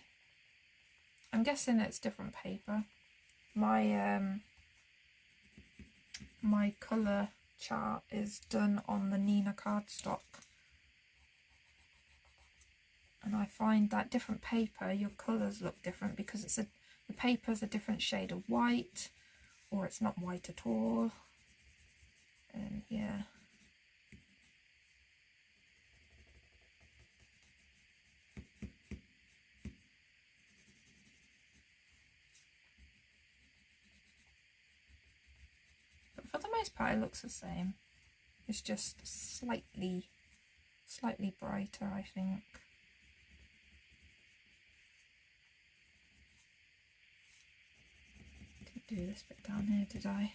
I'm guessing it's different paper. My colour chart is done on the Nina cardstock, and I find that different paper, your colours look different because the paper's a different shade of white, or it's not white at all. And yeah. For the most part, it looks the same. It's just slightly brighter, I think. Didn't do this bit down here, did I?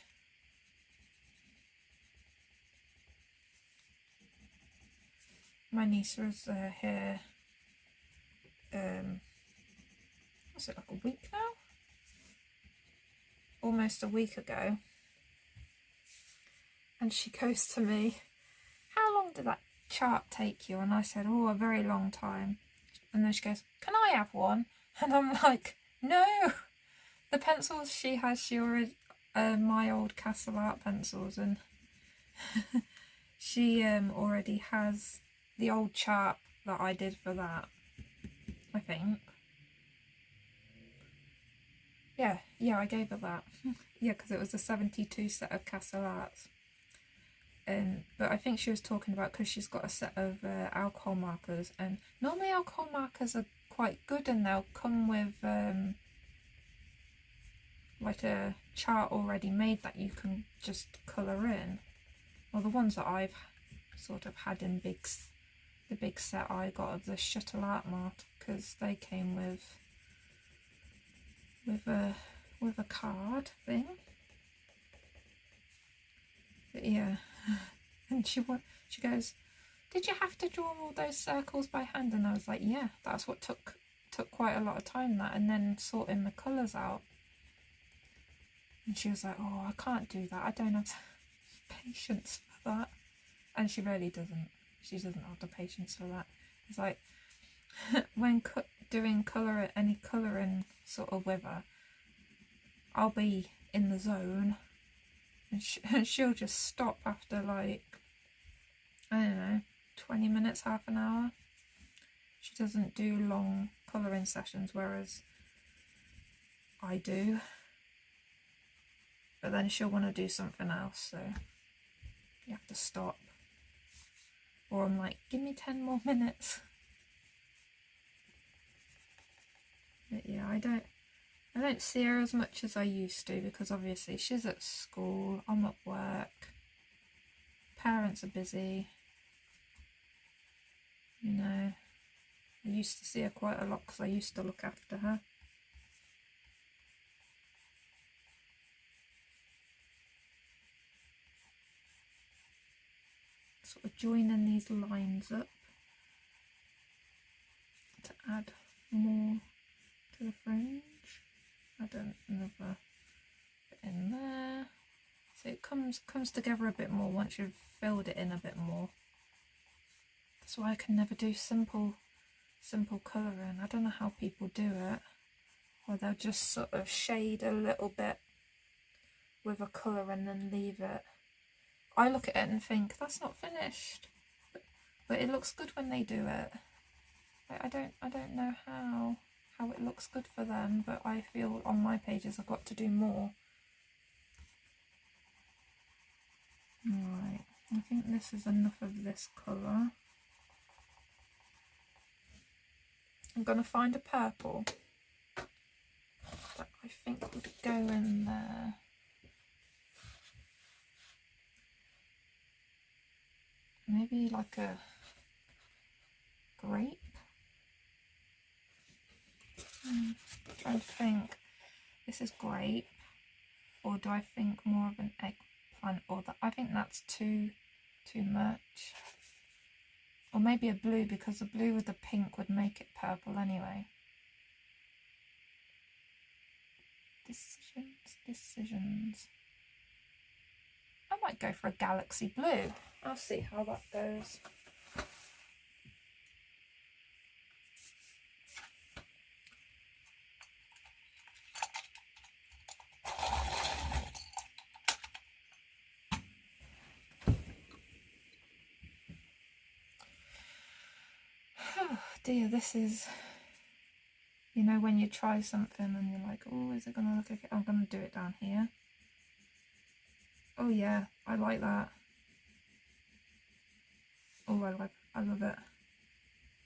My niece was here. Was it like a week now? Almost a week ago. And she goes to me, how long did that chart take you? And I said, oh, a very long time. And then she goes, can I have one? And I'm like, no. The pencils she has, she already, my old Castle Art pencils, and she already has the old chart that I did for that, I think. Yeah, I gave her that. Yeah, because it was a 72 set of Castle Arts. But I think she was talking about because she's got a set of alcohol markers, and normally alcohol markers are quite good and they'll come with like a chart already made that you can just colour in. Well, the ones that I've sort of had in the big set I got of the Shuttle Art Mart, because they came with a card thing. But yeah. And she goes, did you have to draw all those circles by hand? And I was like, yeah, that's what took quite a lot of time, that, and then sorting the colours out. And she was like, oh, I can't do that, I don't have patience for that. And she really doesn't. She doesn't have the patience for that. It's like, when doing any colouring sort of with her, I'll be in the zone, and she'll just stop after like, I don't know, 20 minutes, half an hour. She doesn't do long colouring sessions, whereas I do. but then she'll want to do something else, so you have to stop. Or I'm like, give me 10 more minutes. But yeah, I don't see her as much as I used to, because obviously she's at school, I'm at work, parents are busy, you know. I used to see her quite a lot because I used to look after her. Sort of joining these lines up to add more to the fringe. Add another bit in there. So it comes together a bit more once you've filled it in a bit more. That's why I can never do simple colouring. I don't know how people do it. Or they'll just sort of shade a little bit with a colour and then leave it. I look at it and think, that's not finished. But it looks good when they do it. I don't know how it looks good for them, but I feel on my pages I've got to do more. Right, I think this is enough of this colour. I'm going to find a purple that I think would go in there. Maybe like a grape. I'm trying to think, this is grape, or do I think more of an eggplant, or that? I think that's too much. Or maybe a blue, because the blue with the pink would make it purple anyway. Decisions. I might go for a galaxy blue. I'll see how that goes. Oh dear, this is, you know, when you try something and you're like, oh, is it going to look okay? I'm going to do it down here. Oh yeah, I like that. Oh, I love it.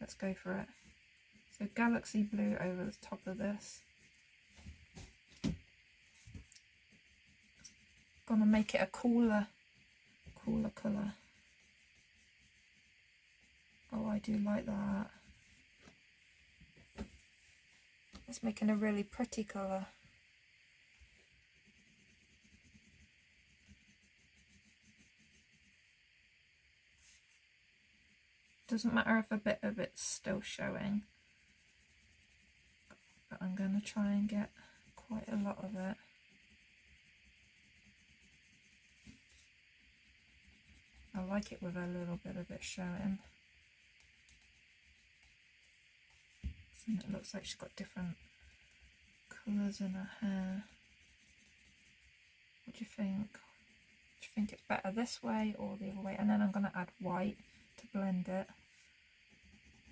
Let's go for it. So galaxy blue over the top of this. Gonna make it a cooler colour. Oh, I do like that. It's making a really pretty colour. Doesn't matter if a bit of it's still showing, but I'm going to try and get quite a lot of it. I like it with a little bit of it showing. And it looks like she's got different colours in her hair. What do you think? Do you think it's better this way or the other way? And then I'm going to add white to blend it.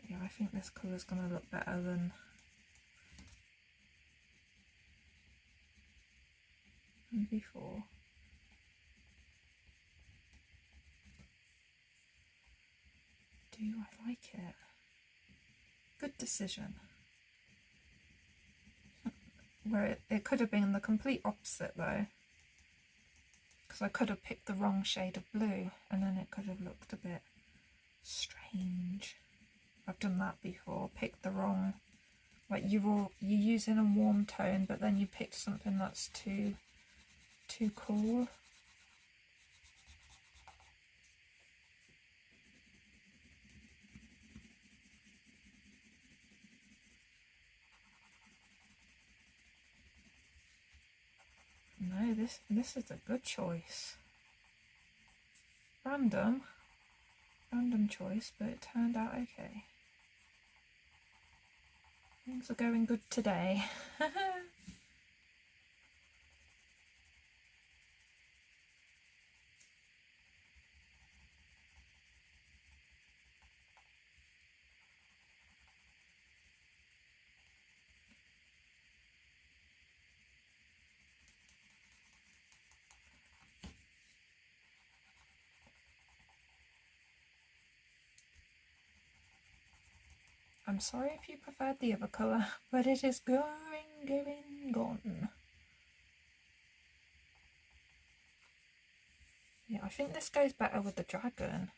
Yeah, I think this colour's going to look better than before. Do I like it? Good decision. Where it could have been the complete opposite though, because I could have picked the wrong shade of blue and then it could have looked a bit strange. I've done that before, picked the wrong, like you're using a warm tone but then you picked something that's too cool. No, this is a good choice. Random choice, but it turned out okay. Things are going good today. I'm sorry if you preferred the other colour, but it is gone. Yeah, I think this goes better with the dragon.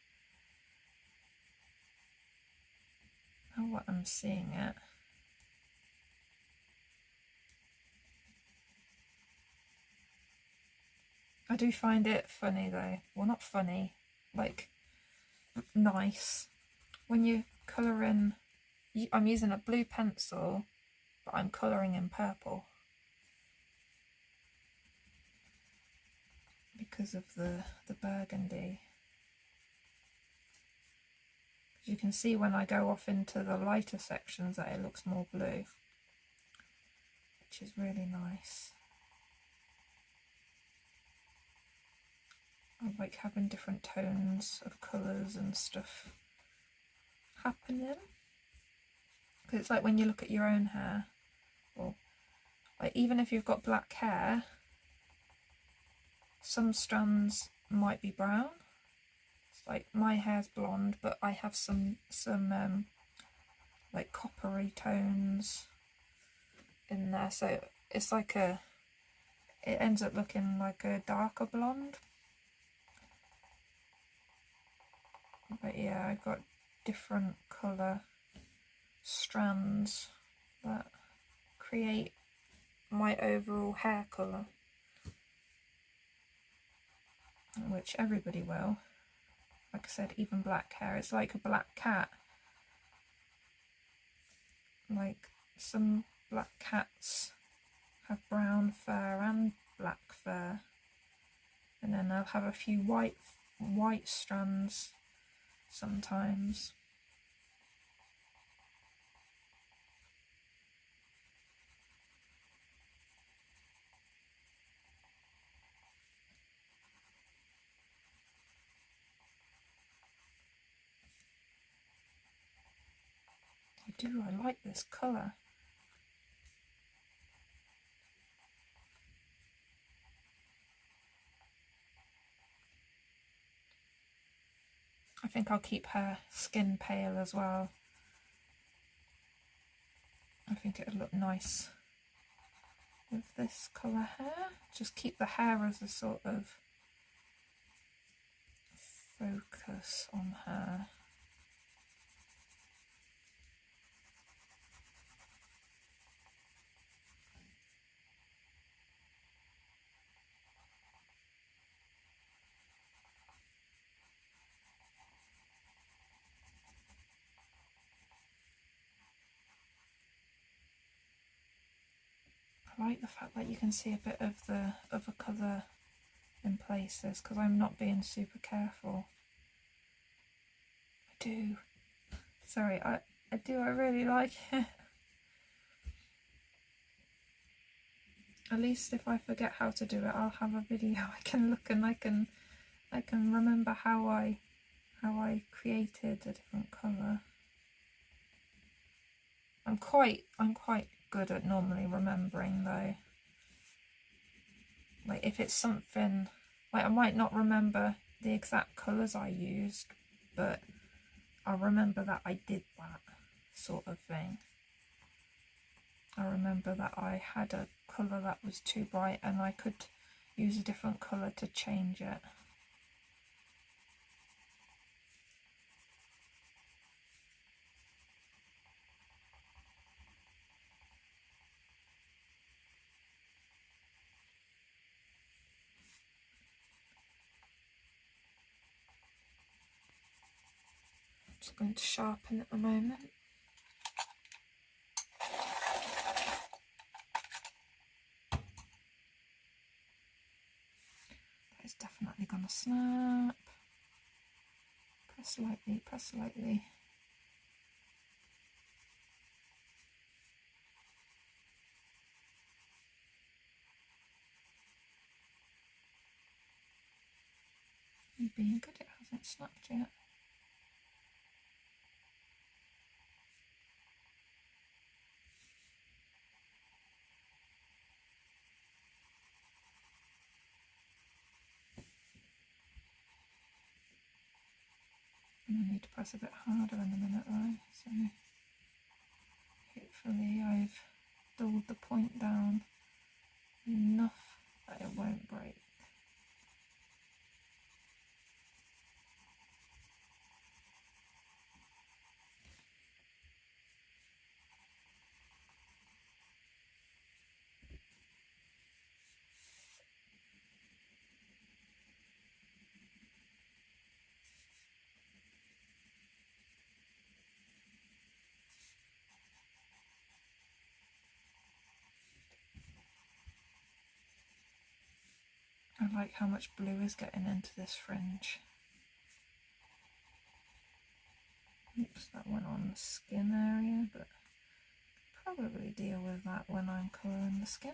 Now what I'm seeing it. I do find it funny though. Well, not funny, like nice. When you colour in, I'm using a blue pencil, but I'm colouring in purple. Because of the burgundy. You can see when I go off into the lighter sections that it looks more blue, which is really nice. I like having different tones of colours and stuff happening. Because it's like when you look at your own hair, or like even if you've got black hair, some strands might be brown. It's like my hair's blonde, but I have some like coppery tones in there, so it's like it ends up looking like a darker blonde. But yeah, I've got different colour strands that create my overall hair colour, which everybody will. Like I said, even black hair, it's like a black cat. Like some black cats have brown fur and black fur, and then they'll have a few white strands sometimes. I like this colour. I think I'll keep her skin pale as well. I think it'll look nice with this colour hair. Just keep the hair as a sort of focus on her. I like the fact that you can see a bit of the other colour in places, because I'm not being super careful. I do. Sorry, I really like it. At least if I forget how to do it, I'll have a video I can look and I can remember how I created a different colour. I'm quite good at normally remembering though. Like if it's something, like I might not remember the exact colours I used, but I remember that I did that sort of thing. I remember that I had a colour that was too bright and I could use a different colour to change it. Just going to sharpen at the moment. That is definitely going to snap. Press lightly, press lightly. You're being good, it hasn't snapped yet. I need to press a bit harder in a minute though, so I like how much blue is getting into this fringe. Oops, that went on the skin area, but probably deal with that when I'm colouring the skin.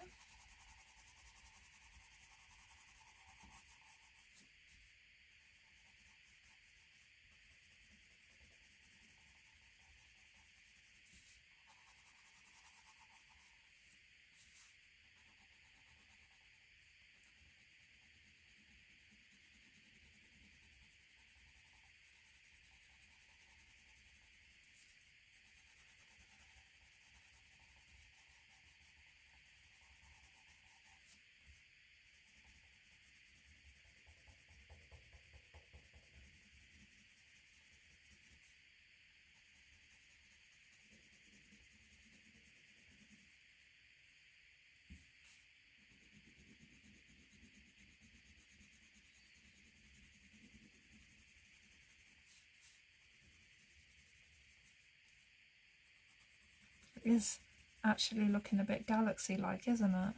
It is actually looking a bit galaxy-like, isn't it?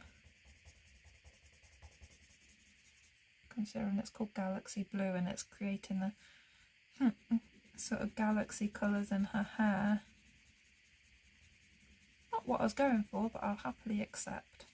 Considering it's called Galaxy Blue and it's creating the sort of galaxy colours in her hair. Not what I was going for, but I'll happily accept.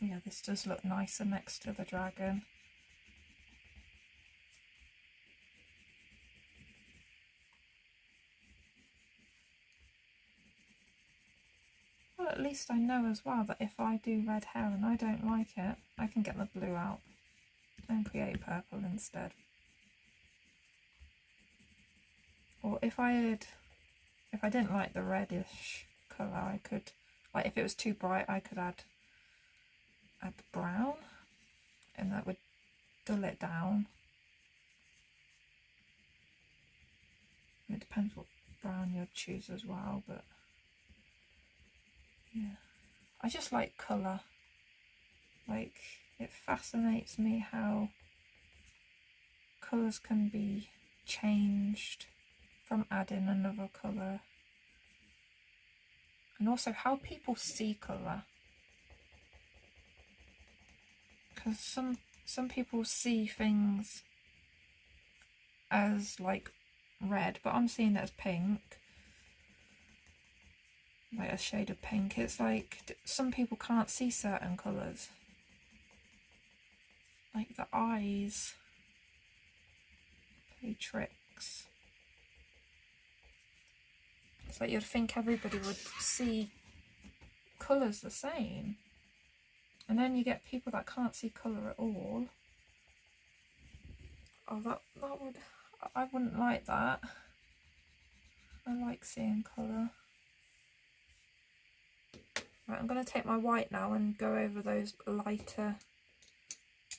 Yeah, this does look nicer next to the dragon. Well, at least I know as well that if I do red hair and I don't like it, I can get the blue out and create purple instead. Or if I didn't like the reddish colour, I could, like if it was too bright, I could add brown and that would dull it down. It depends what brown you'd choose as well, but yeah. I just like colour. Like, it fascinates me how colours can be changed from adding another colour. And also how people see colour. Because some people see things as like red, but I'm seeing it as pink. Like a shade of pink. It's like some people can't see certain colours. Like the eyes play tricks. It's like you'd think everybody would see colours the same. And then you get people that can't see colour at all. Oh, that would... I wouldn't like that. I like seeing colour. Right, I'm going to take my white now and go over those lighter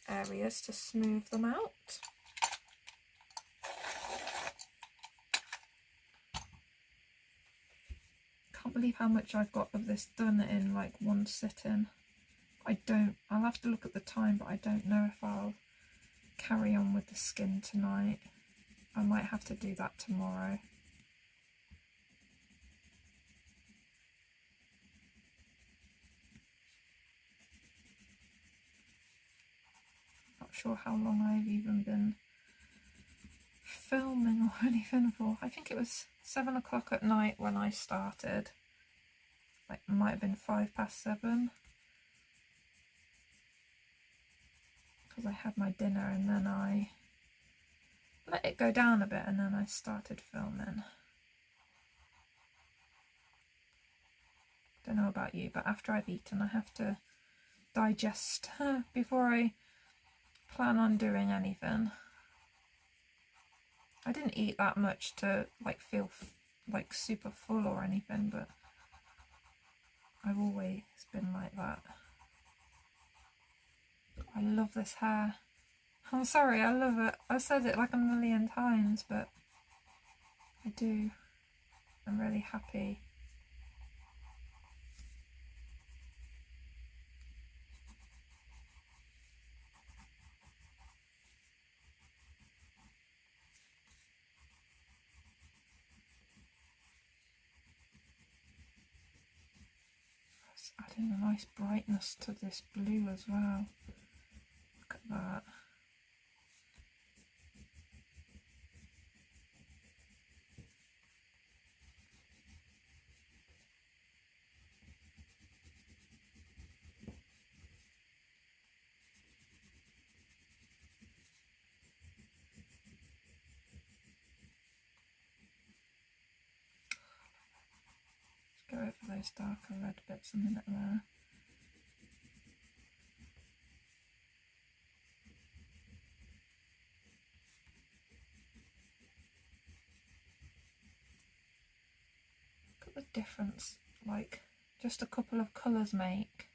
areas to smooth them out. Can't believe how much I've got of this done in like one sitting. I'll have to look at the time, but I don't know if I'll carry on with the skin tonight. I might have to do that tomorrow. Not sure how long I've even been filming or anything for. I think it was 7 o'clock at night when I started. Like, it might have been 7:05. Because I had my dinner and then I let it go down a bit and then I started filming. Don't know about you, but after I've eaten I have to digest before I plan on doing anything. I didn't eat that much to like feel like super full or anything, but I've always been like that. I love this hair. I'm sorry, I love it. I've said it like a million times, but I do. I'm really happy. It's adding a nice brightness to this blue as well. Look at that. Go over those darker red bits a minute there. Look at the difference, like just a couple of colours make.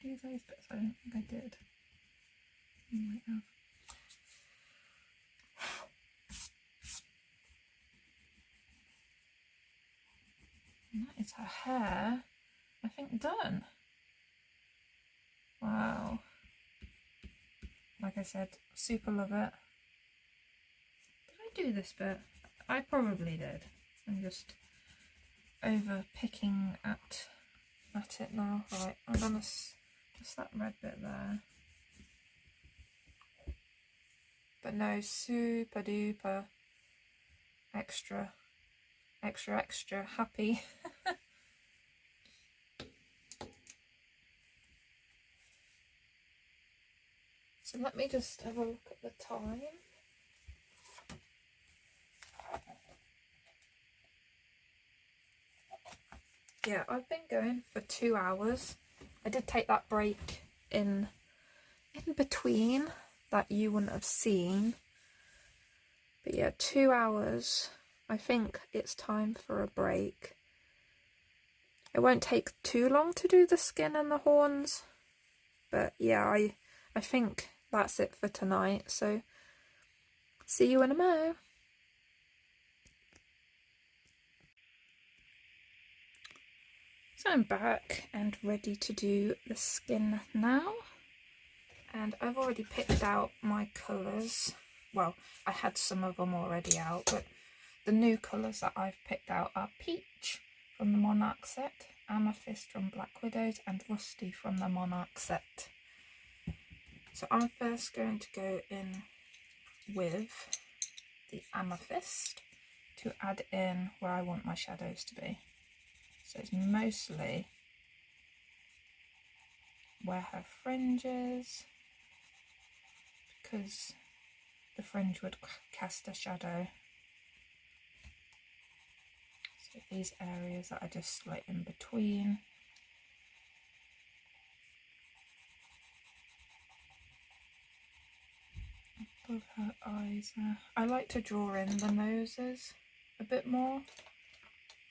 Do those bits? I don't think I did. I might have. And that is her hair, I think, done. Wow. Like I said, super love it. Did I do this bit? I probably did. I'm just over picking at it now. Right, I'm gonna just that red bit there. But no, super duper extra happy. So let me just have a look at the time. Yeah, I've been going for 2 hours. I did take that break in between that you wouldn't have seen. But yeah, 2 hours. I think it's time for a break. It won't take too long to do the skin and the horns. But yeah, I think that's it for tonight. So see you in a mo. So I'm back and ready to do the skin now. And I've already picked out my colours. Well, I had some of them already out, but the new colours that I've picked out are Peach from the Monarch set, Amethyst from Black Widows, and Rusty from the Monarch set. So I'm first going to go in with the Amethyst to add in where I want my shadows to be. So it's mostly where her fringe is, because the fringe would cast a shadow. So these areas that are just like in between. Above her eyes there. I like to draw in the noses a bit more.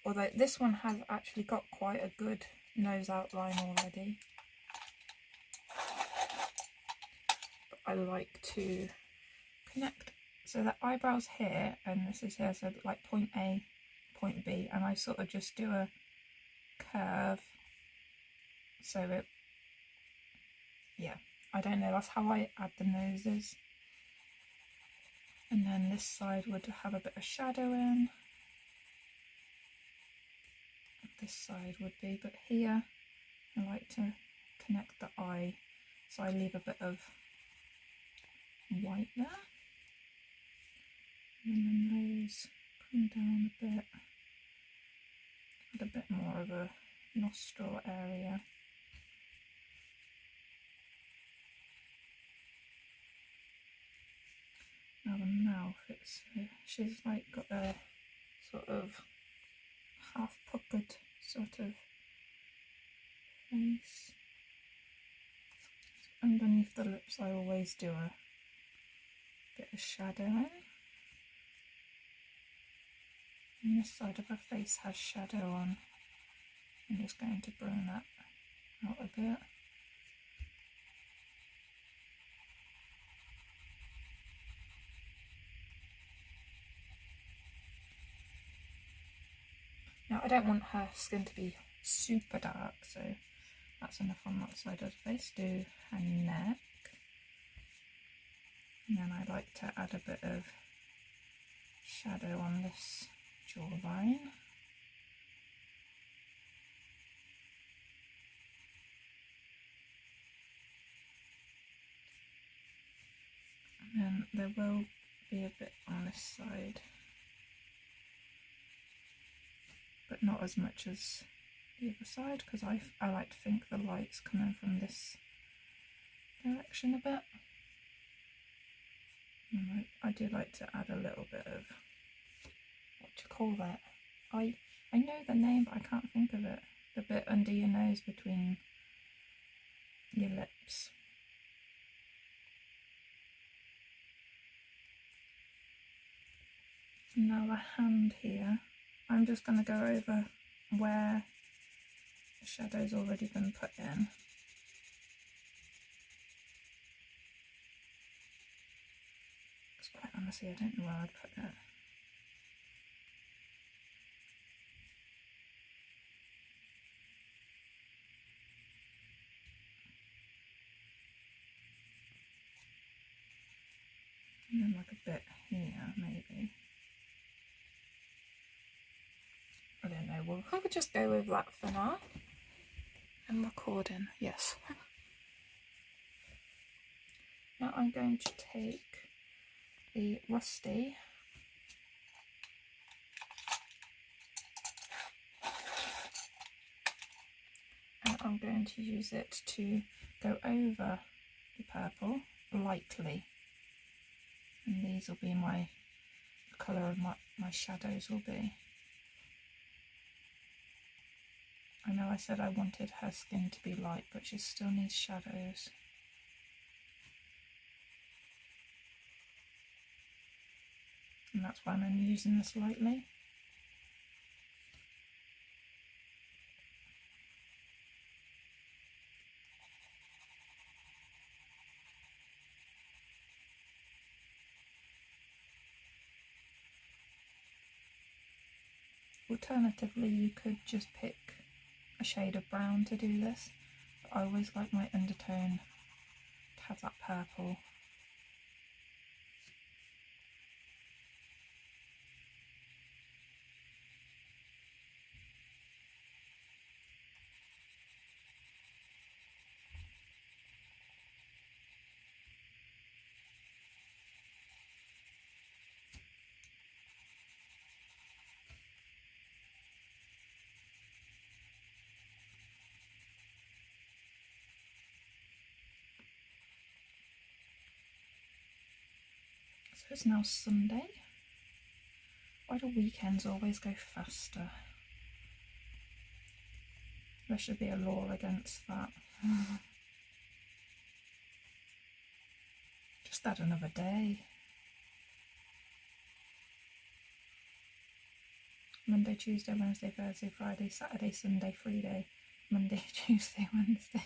Although this one has actually got quite a good nose outline already. But I like to connect. So the eyebrows here, and this is here, so like point A, point B, and I sort of just do a curve. So it, yeah, I don't know, that's how I add the noses. And then this side would have a bit of shadow in. This side would be, but here I like to connect the eye, so I leave a bit of white there. And then those come down a bit, add a bit more of a nostril area. Now the mouth, she's like got a sort of half puckered sort of face. Underneath the lips I always do a bit of shadowing. And this side of her face has shadow on. I'm just going to bring that out a bit. Now I don't want her skin to be super dark, so that's enough on that side of the face. Do her neck. And then I like to add a bit of shadow on this jawline. And then there will be a bit on this side, but not as much as the other side, because I like to think the light's coming from this direction a bit. And I do like to add a little bit of, what do you call that? I know the name but I can't think of it. The bit under your nose between your lips. And now the hand here, I'm just going to go over where the shadow's already been put in. Because quite honestly I don't know where I'd put it. And then like a bit here maybe. I don't know, we'll just go with that for now. I'm recording, yes. Now I'm going to take the Rusty and I'm going to use it to go over the purple lightly. And these will be the colour of my shadows will be. I know I said I wanted her skin to be light, but she still needs shadows. And that's why I'm only using this lightly. Alternatively, you could just pick a shade of brown to do this, but I always like my undertone to have that purple. So it's now Sunday. Why do weekends always go faster? There should be a law against that. Just add another day. Monday, Tuesday, Wednesday, Thursday, Friday, Saturday, Sunday, free day. Monday, Tuesday, Wednesday.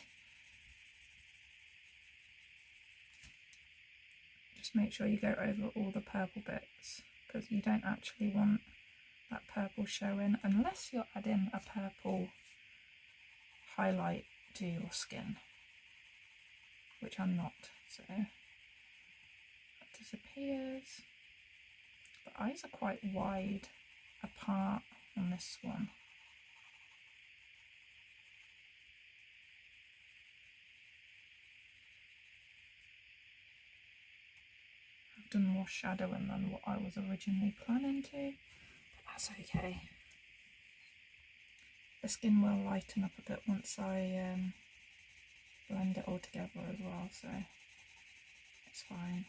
Just make sure you go over all the purple bits, because you don't actually want that purple showing unless you're adding a purple highlight to your skin, which I'm not, so that disappears. The eyes are quite wide apart on this one. I've done more shadowing than what I was originally planning to, but that's okay. The skin will lighten up a bit once I blend it all together as well, so it's fine.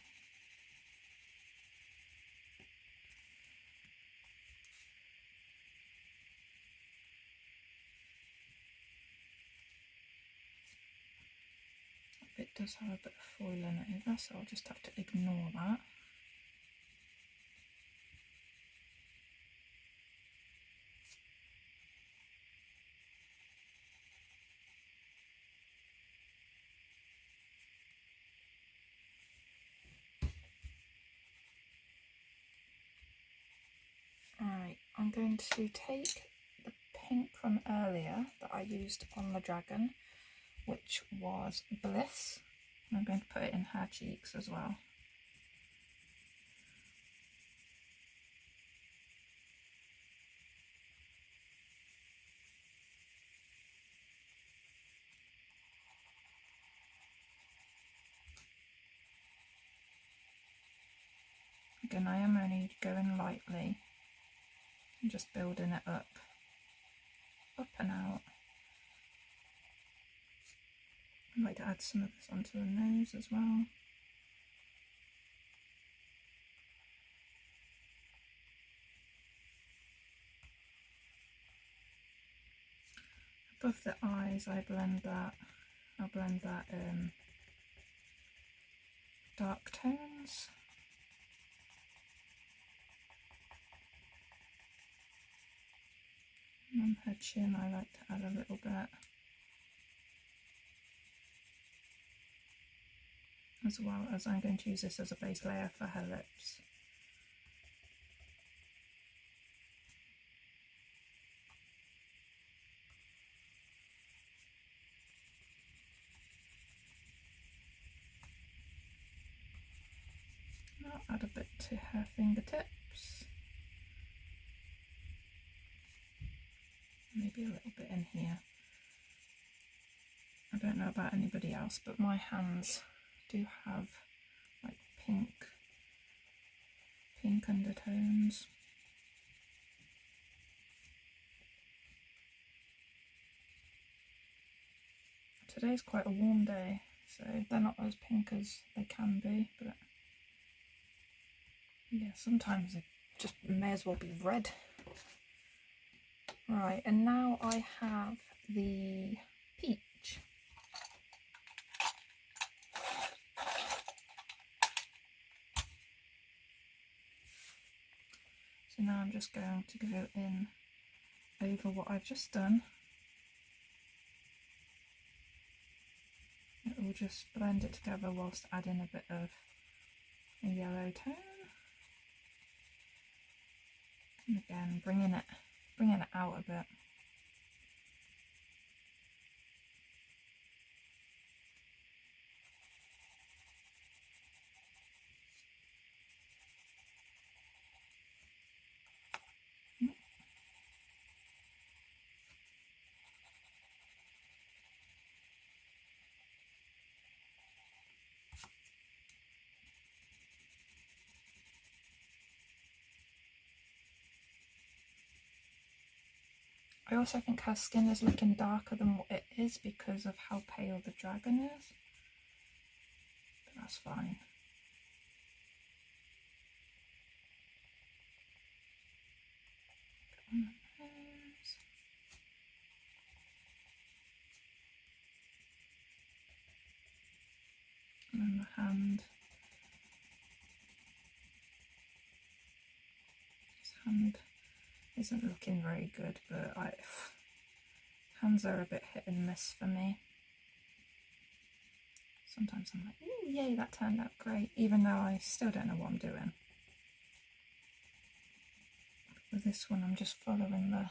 It does have a bit of foil in it over, so I'll just have to ignore that. Alright, I'm going to take the pink from earlier that I used on the dragon, which was Bliss, and I'm going to put it in her cheeks as well. Again, I am only going lightly and just building it up and out. I'd like to add some of this onto the nose as well. Above the eyes, I'll blend that dark tones. And on her chin, I like to add a little bit, as well as I'm going to use this as a base layer for her lips. I'll add a bit to her fingertips, maybe a little bit in here. I don't know about anybody else, but my hands do have like pink undertones. Today's quite a warm day, so they're not as pink as they can be, but yeah, sometimes they just may as well be red. Right, and now I have the peach. So now I'm just going to go in over what I've just done. It will just blend it together whilst adding a bit of a yellow tone. And again, bringing it out a bit. I also think her skin is looking darker than what it is because of how pale the dragon is, but that's fine. Put on the nose. And then the hand. His hand isn't looking very good, but hands are a bit hit and miss for me. Sometimes I'm like, ooh, yay, that turned out great, even though I still don't know what I'm doing. With this one, I'm just following the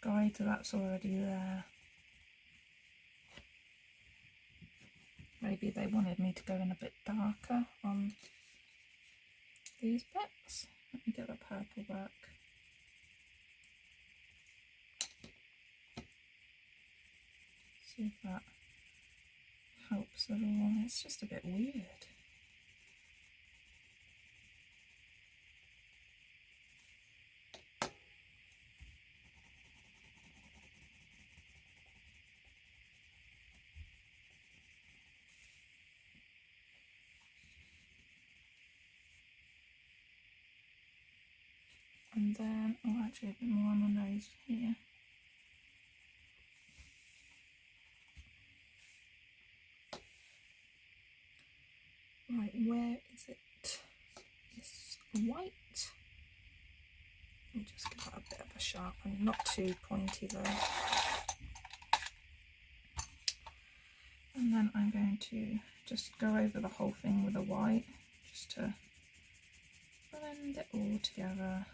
guide that's already there. Maybe they wanted me to go in a bit darker on these bits. Let me get the purple back. See if that helps at all. It's just a bit weird. And then, oh, actually a bit more on the nose here. Right, where is it? This white. I'll just give that a bit of a sharpen, not too pointy though. And then I'm going to just go over the whole thing with a white, just to blend it all together.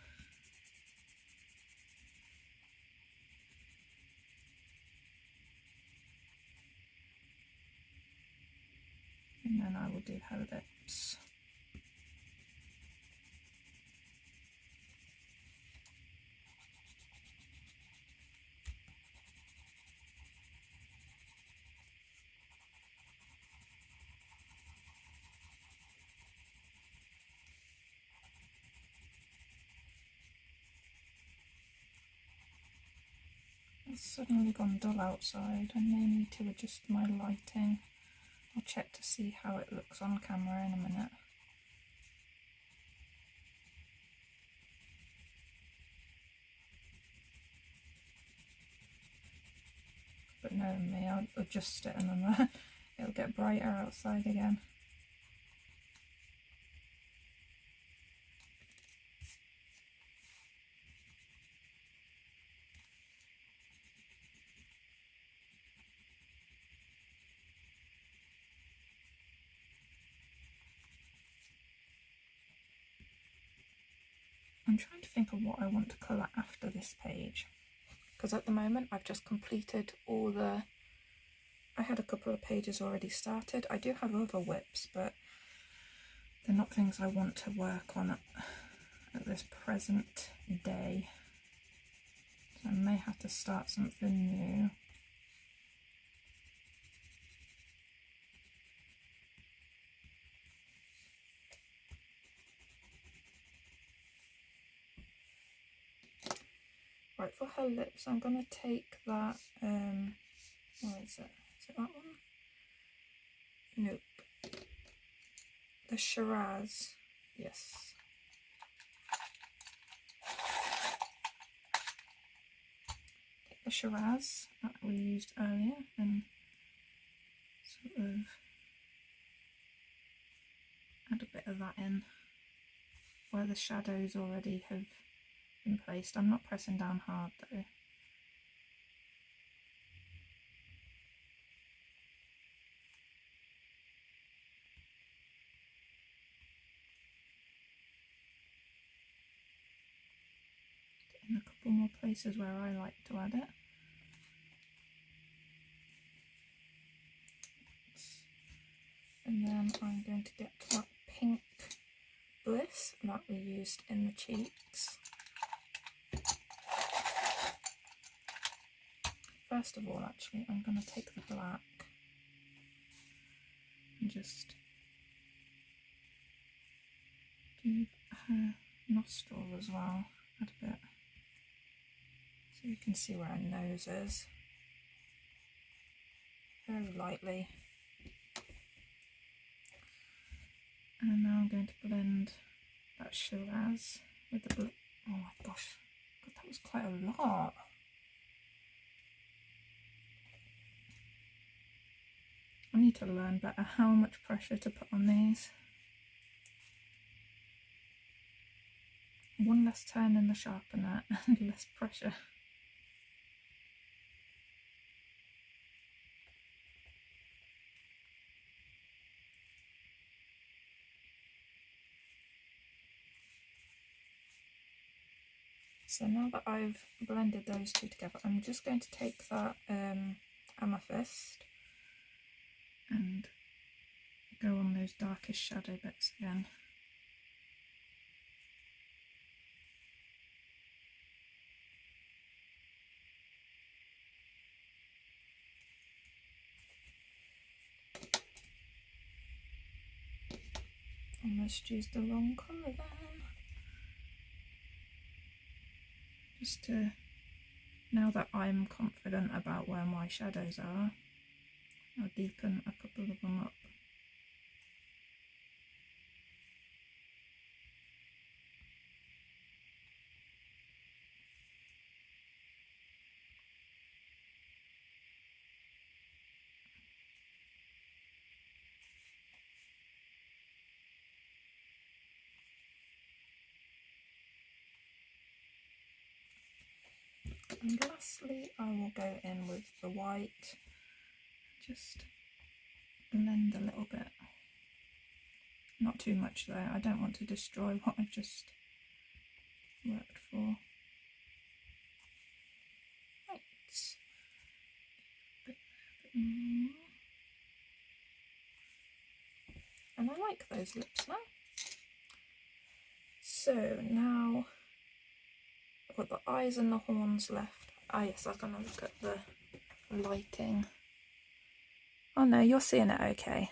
And then I will do her lips. It's suddenly gone dull outside. I may need to adjust my lighting. I'll check to see how it looks on camera in a minute. But knowing me, I'll adjust it and then it'll get brighter outside again. I'm trying to think of what I want to colour after this page, because at the moment I've just completed all the... I had a couple of pages already started. I do have other whips, but they're not things I want to work on at this present day. So I may have to start something new. Right, for her lips, I'm going to take that, what is it? Is it that one? Nope. The Shiraz, yes. Take the Shiraz that we used earlier and sort of add a bit of that in where the shadows already have been placed. I'm not pressing down hard though. In a couple more places where I like to add it. And then I'm going to get that pink bliss that we used in the cheeks. First of all, actually, I'm going to take the black and just do her nostril as well, add a bit, so you can see where her nose is, very lightly. And now I'm going to blend that Shiraz with the blue. Oh my gosh, God, that was quite a lot. I need to learn better how much pressure to put on these. One less turn in the sharpener and less pressure. So now that I've blended those two together, I'm just going to take that amethyst and go on those darkest shadow bits again. Almost used the wrong colour then. Just to, now that I'm confident about where my shadows are, I'll deepen a couple of them up. And lastly, I will go in with the white, just blend a little bit. Not too much though, I don't want to destroy what I've just worked for. Right. Bit more. And I like those lips now. So now I've got the eyes and the horns left. Ah yes, I was going to look at the lighting. Oh no, you're seeing it okay.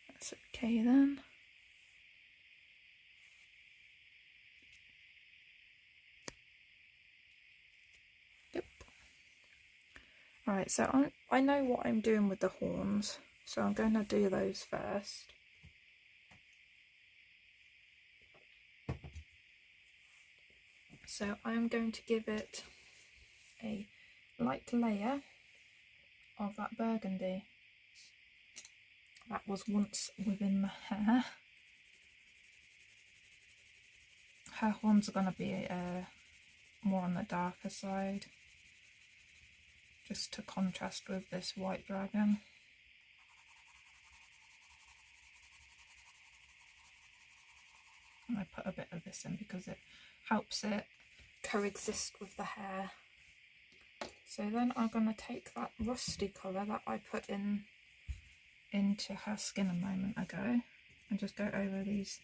That's okay then. Yep. Alright, so I know what I'm doing with the horns, so I'm going to do those first. So I'm going to give it a light layer of that burgundy that was once within the hair. Her horns are going to be more on the darker side, just to contrast with this white dragon. And I put a bit of this in because it helps it coexist with the hair. So then I'm going to take that rusty colour that I put into her skin a moment ago and just go over these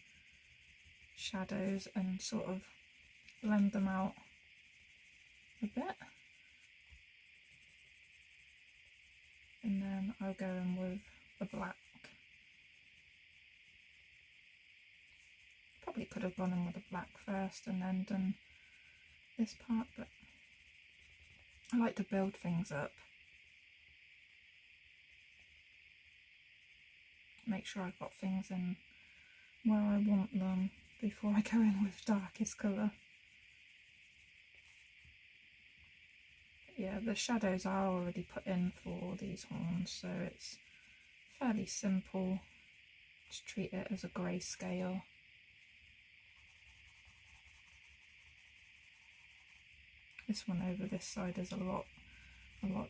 shadows and sort of blend them out a bit. And then I'll go in with the black. Probably could have gone in with the black first and then done this part, but I like to build things up. Make sure I've got things in where I want them before I go in with darkest colour. Yeah, the shadows are already put in for these horns, so it's fairly simple. Just treat it as a grayscale. This one over this side is a lot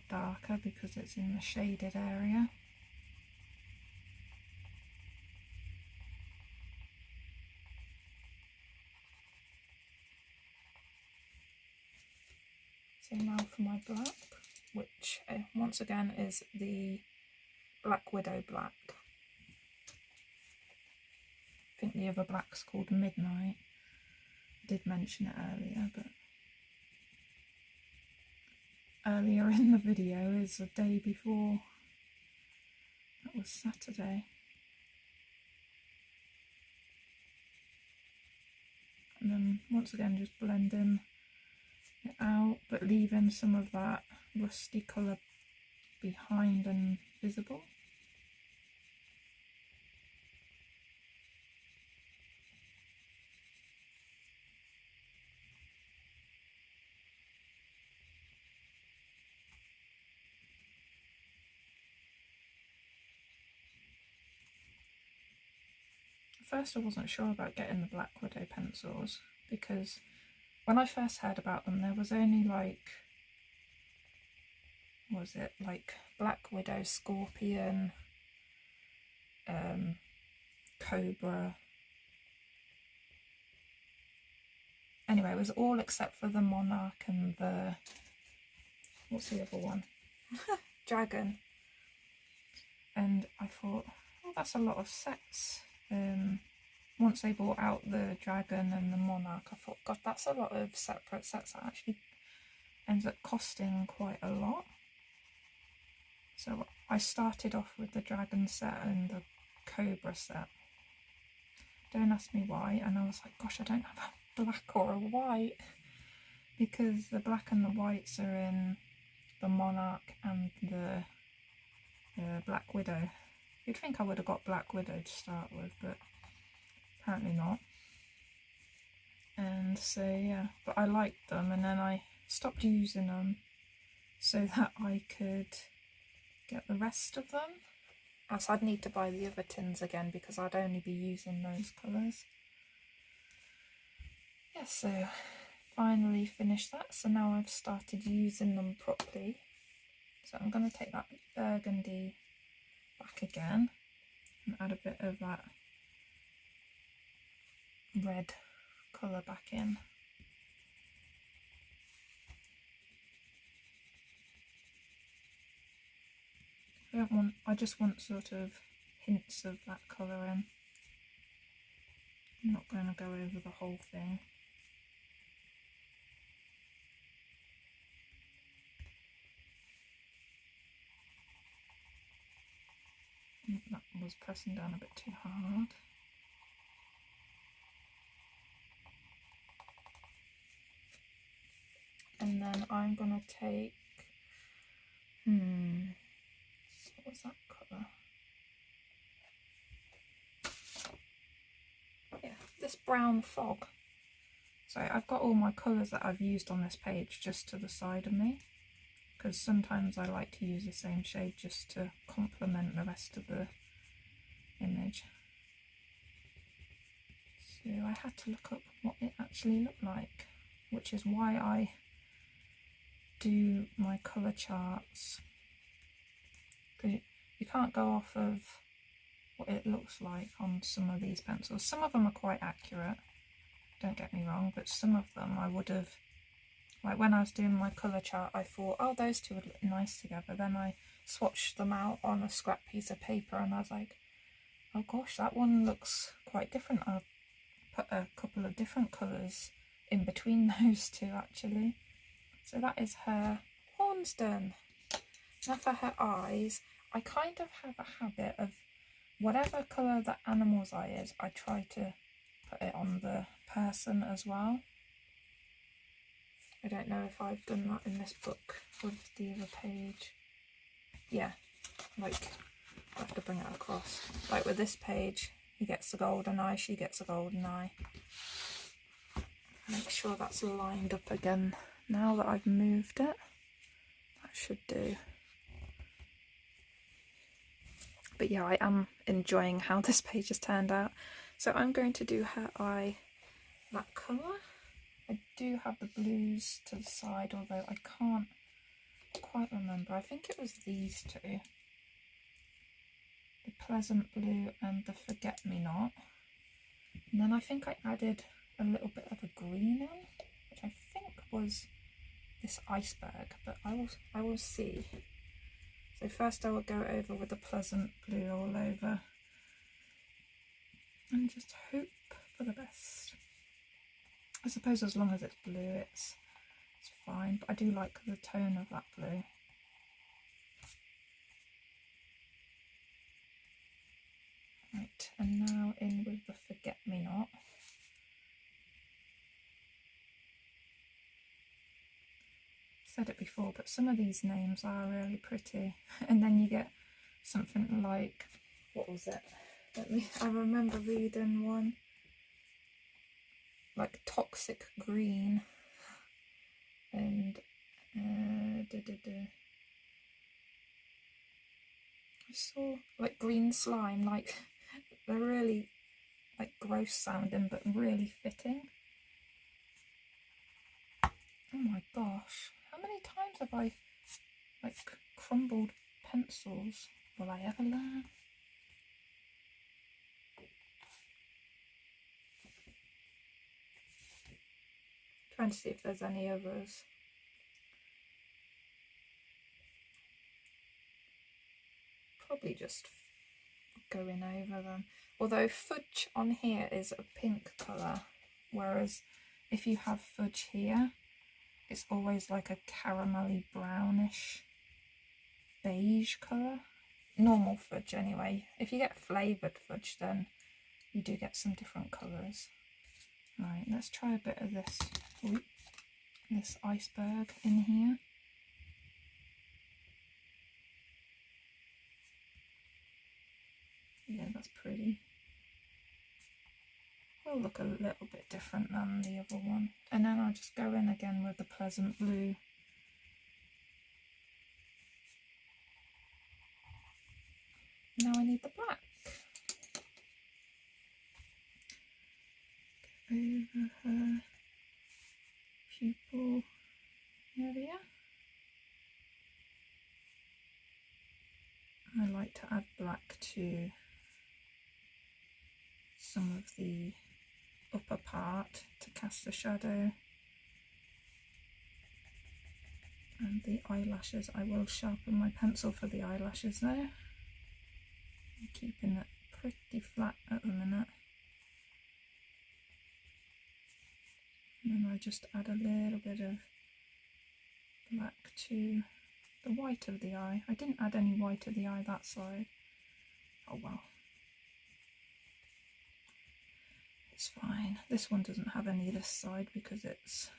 darker because it's in the shaded area. So now for my black, which once again is the Black Widow black. I think the other black's called Midnight. I did mention it earlier, but earlier in the video is the day before. That was Saturday. And then once again just blending it out, but leaving some of that rusty colour behind and visible. First I wasn't sure about getting the Black Widow pencils because when I first heard about them there was only like, what was it, like Black Widow, Scorpion, Cobra. Anyway, it was all except for the Monarch and the, what's the other one? Dragon. And I thought, oh, that's a lot of sets. Once they brought out the Dragon and the Monarch, I thought, God, that's a lot of separate sets. That actually ends up costing quite a lot. So I started off with the Dragon set and the Cobra set. Don't ask me why. And I was like, gosh, I don't have a black or a white, because the black and the whites are in the Monarch and the Black Widow. You'd think I would have got Black Widow to start with, but apparently not. And so yeah, but I liked them, and then I stopped using them so that I could get the rest of them. As I'd need to buy the other tins again because I'd only be using those colours. Yeah, so finally finished that, so now I've started using them properly. So I'm going to take that burgundy back again and add a bit of that red colour back in. I just want sort of hints of that colour in. I'm not going to go over the whole thing. That was pressing down a bit too hard. And then I'm going to take, what was that colour? Yeah, this brown fog. So I've got all my colours that I've used on this page just to the side of me, because sometimes I like to use the same shade just to complement the rest of the image. So I had to look up what it actually looked like, which is why I do my colour charts, because you can't go off of what it looks like on some of these pencils. Some of them are quite accurate, don't get me wrong, but some of them I would have, like when I was doing my colour chart, I thought, oh, those two would look nice together. Then I swatched them out on a scrap piece of paper and I was like, oh gosh, that one looks quite different. I'll put a couple of different colours in between those two actually. So that is her horns done. Now for her eyes, I kind of have a habit of whatever colour the animal's eye is, I try to put it on the person as well. I don't know if I've done that in this book with the other page. Yeah, like I have to bring it across. Like with this page, he gets a golden eye, she gets a golden eye. Make sure that's lined up again. Now that I've moved it, that should do. But yeah, I am enjoying how this page has turned out. So I'm going to do her eye that colour. I do have the blues to the side, although I can't quite remember. I think it was these two. The Pleasant Blue and the Forget Me Not. And then I think I added a little bit of a green in, which I think was this iceberg, but I will see. So first I will go over with the Pleasant Blue all over and just hope for the best. I suppose as long as it's blue it's fine, but I do like the tone of that blue. Right, and now in with the Forget Me Not. Said it before, but some of these names are really pretty. And then you get something like, what was it? I remember reading one like Toxic Green and I saw like Green Slime, like they're really like gross sounding but really fitting. Oh my gosh. How many times have I like crumbled pencils? Will I ever learn? Trying to see if there's any others. Probably just going over them. Although fudge on here is a pink colour, whereas if you have fudge here, it's always like a caramelly brownish beige colour. Normal fudge anyway. If you get flavoured fudge then you do get some different colours. Right, let's try a bit of this, this iceberg in here. Yeah, that's pretty. Will look a little bit different than the other one. And then I'll just go in again with the Pleasant Blue. Now I need the black. Over her pupil area. I like to add black to some of the upper part to cast the shadow. And the eyelashes, I will sharpen my pencil for the eyelashes though. I'm keeping it pretty flat at the minute. And then I just add a little bit of black to the white of the eye. I didn't add any white of the eye that side. Oh well. It's fine. This one doesn't have any this side because it's,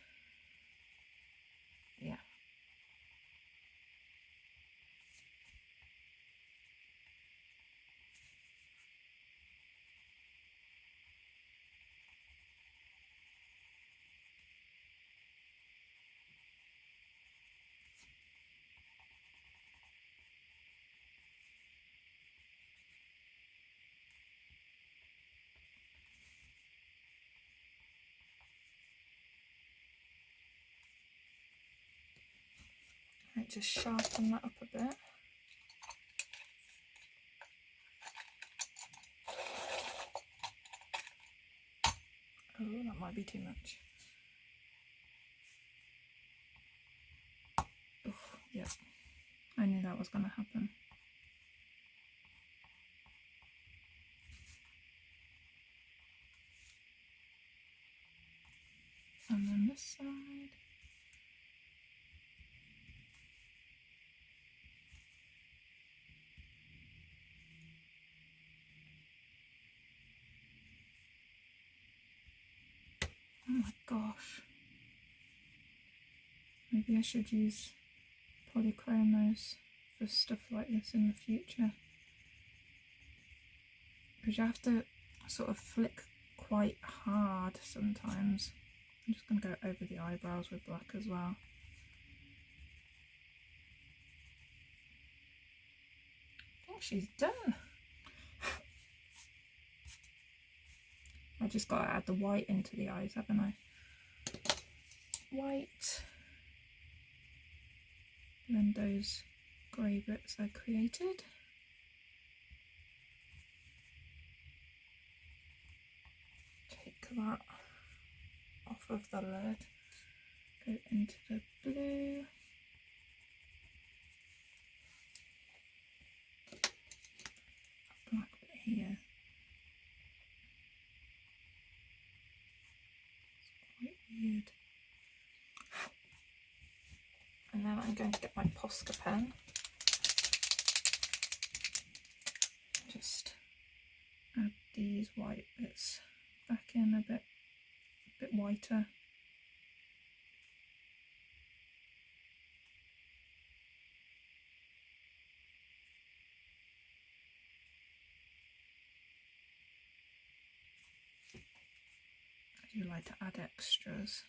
yeah. Right, just sharpen that up a bit. Oh, that might be too much. Oh, yeah, I knew that was going to happen. And then this side. Oh my gosh. Maybe I should use polychromos for stuff like this in the future. Because you have to sort of flick quite hard sometimes. I'm just going to go over the eyebrows with black as well. I think she's done. I just got to add the white into the eyes, haven't I? White. Blend those grey bits I created. Take that off of the lid. Go into the blue. Black bit here. It's quite weird. And then I'm going to get my Posca pen. Just add these white bits back in a bit whiter. I do like to add extras.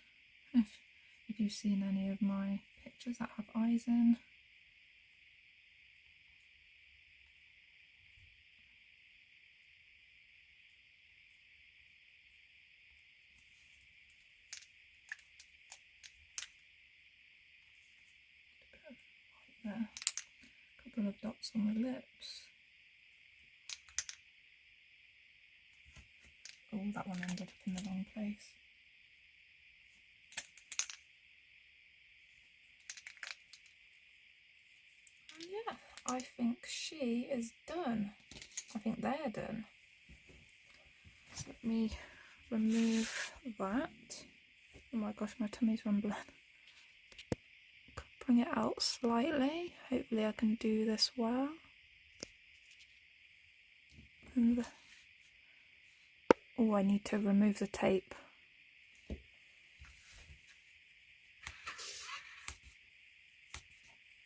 If you've seen any of my pictures that have eyes in. A bit of white there. A couple of dots on the lips. Oh, that one ended up in the wrong place. Yeah, I think she is done. I think they're done. So let me remove that. Oh my gosh, my tummy's rumbling. Bring it out slightly. Hopefully I can do this well. And oh, I need to remove the tape.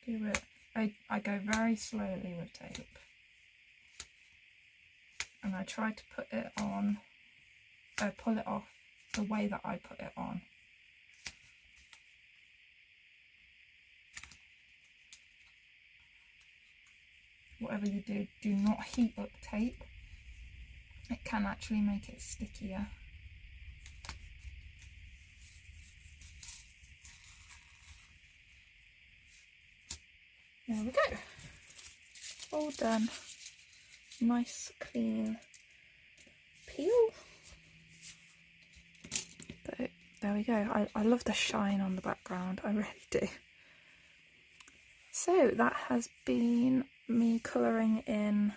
Do it. I go very slowly with tape, and I try to put it on, pull it off the way that I put it on. Whatever you do, do not heat up tape. It can actually make it stickier. There we go. All done. Nice clean peel. So there we go. I love the shine on the background, I really do. So that has been me colouring in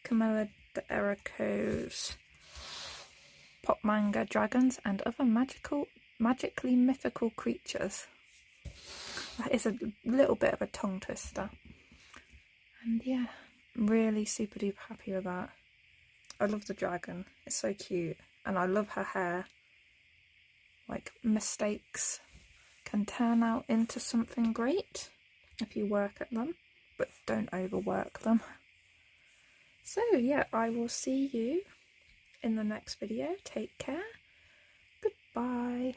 Camilla de Erico's Pop Manga dragons and other magically mythical creatures. That is a little bit of a tongue twister. And yeah, really super duper happy with that. I love the dragon, it's so cute, and I love her hair. Like, mistakes can turn out into something great if you work at them, but don't overwork them. So yeah, I will see you in the next video. Take care. Goodbye.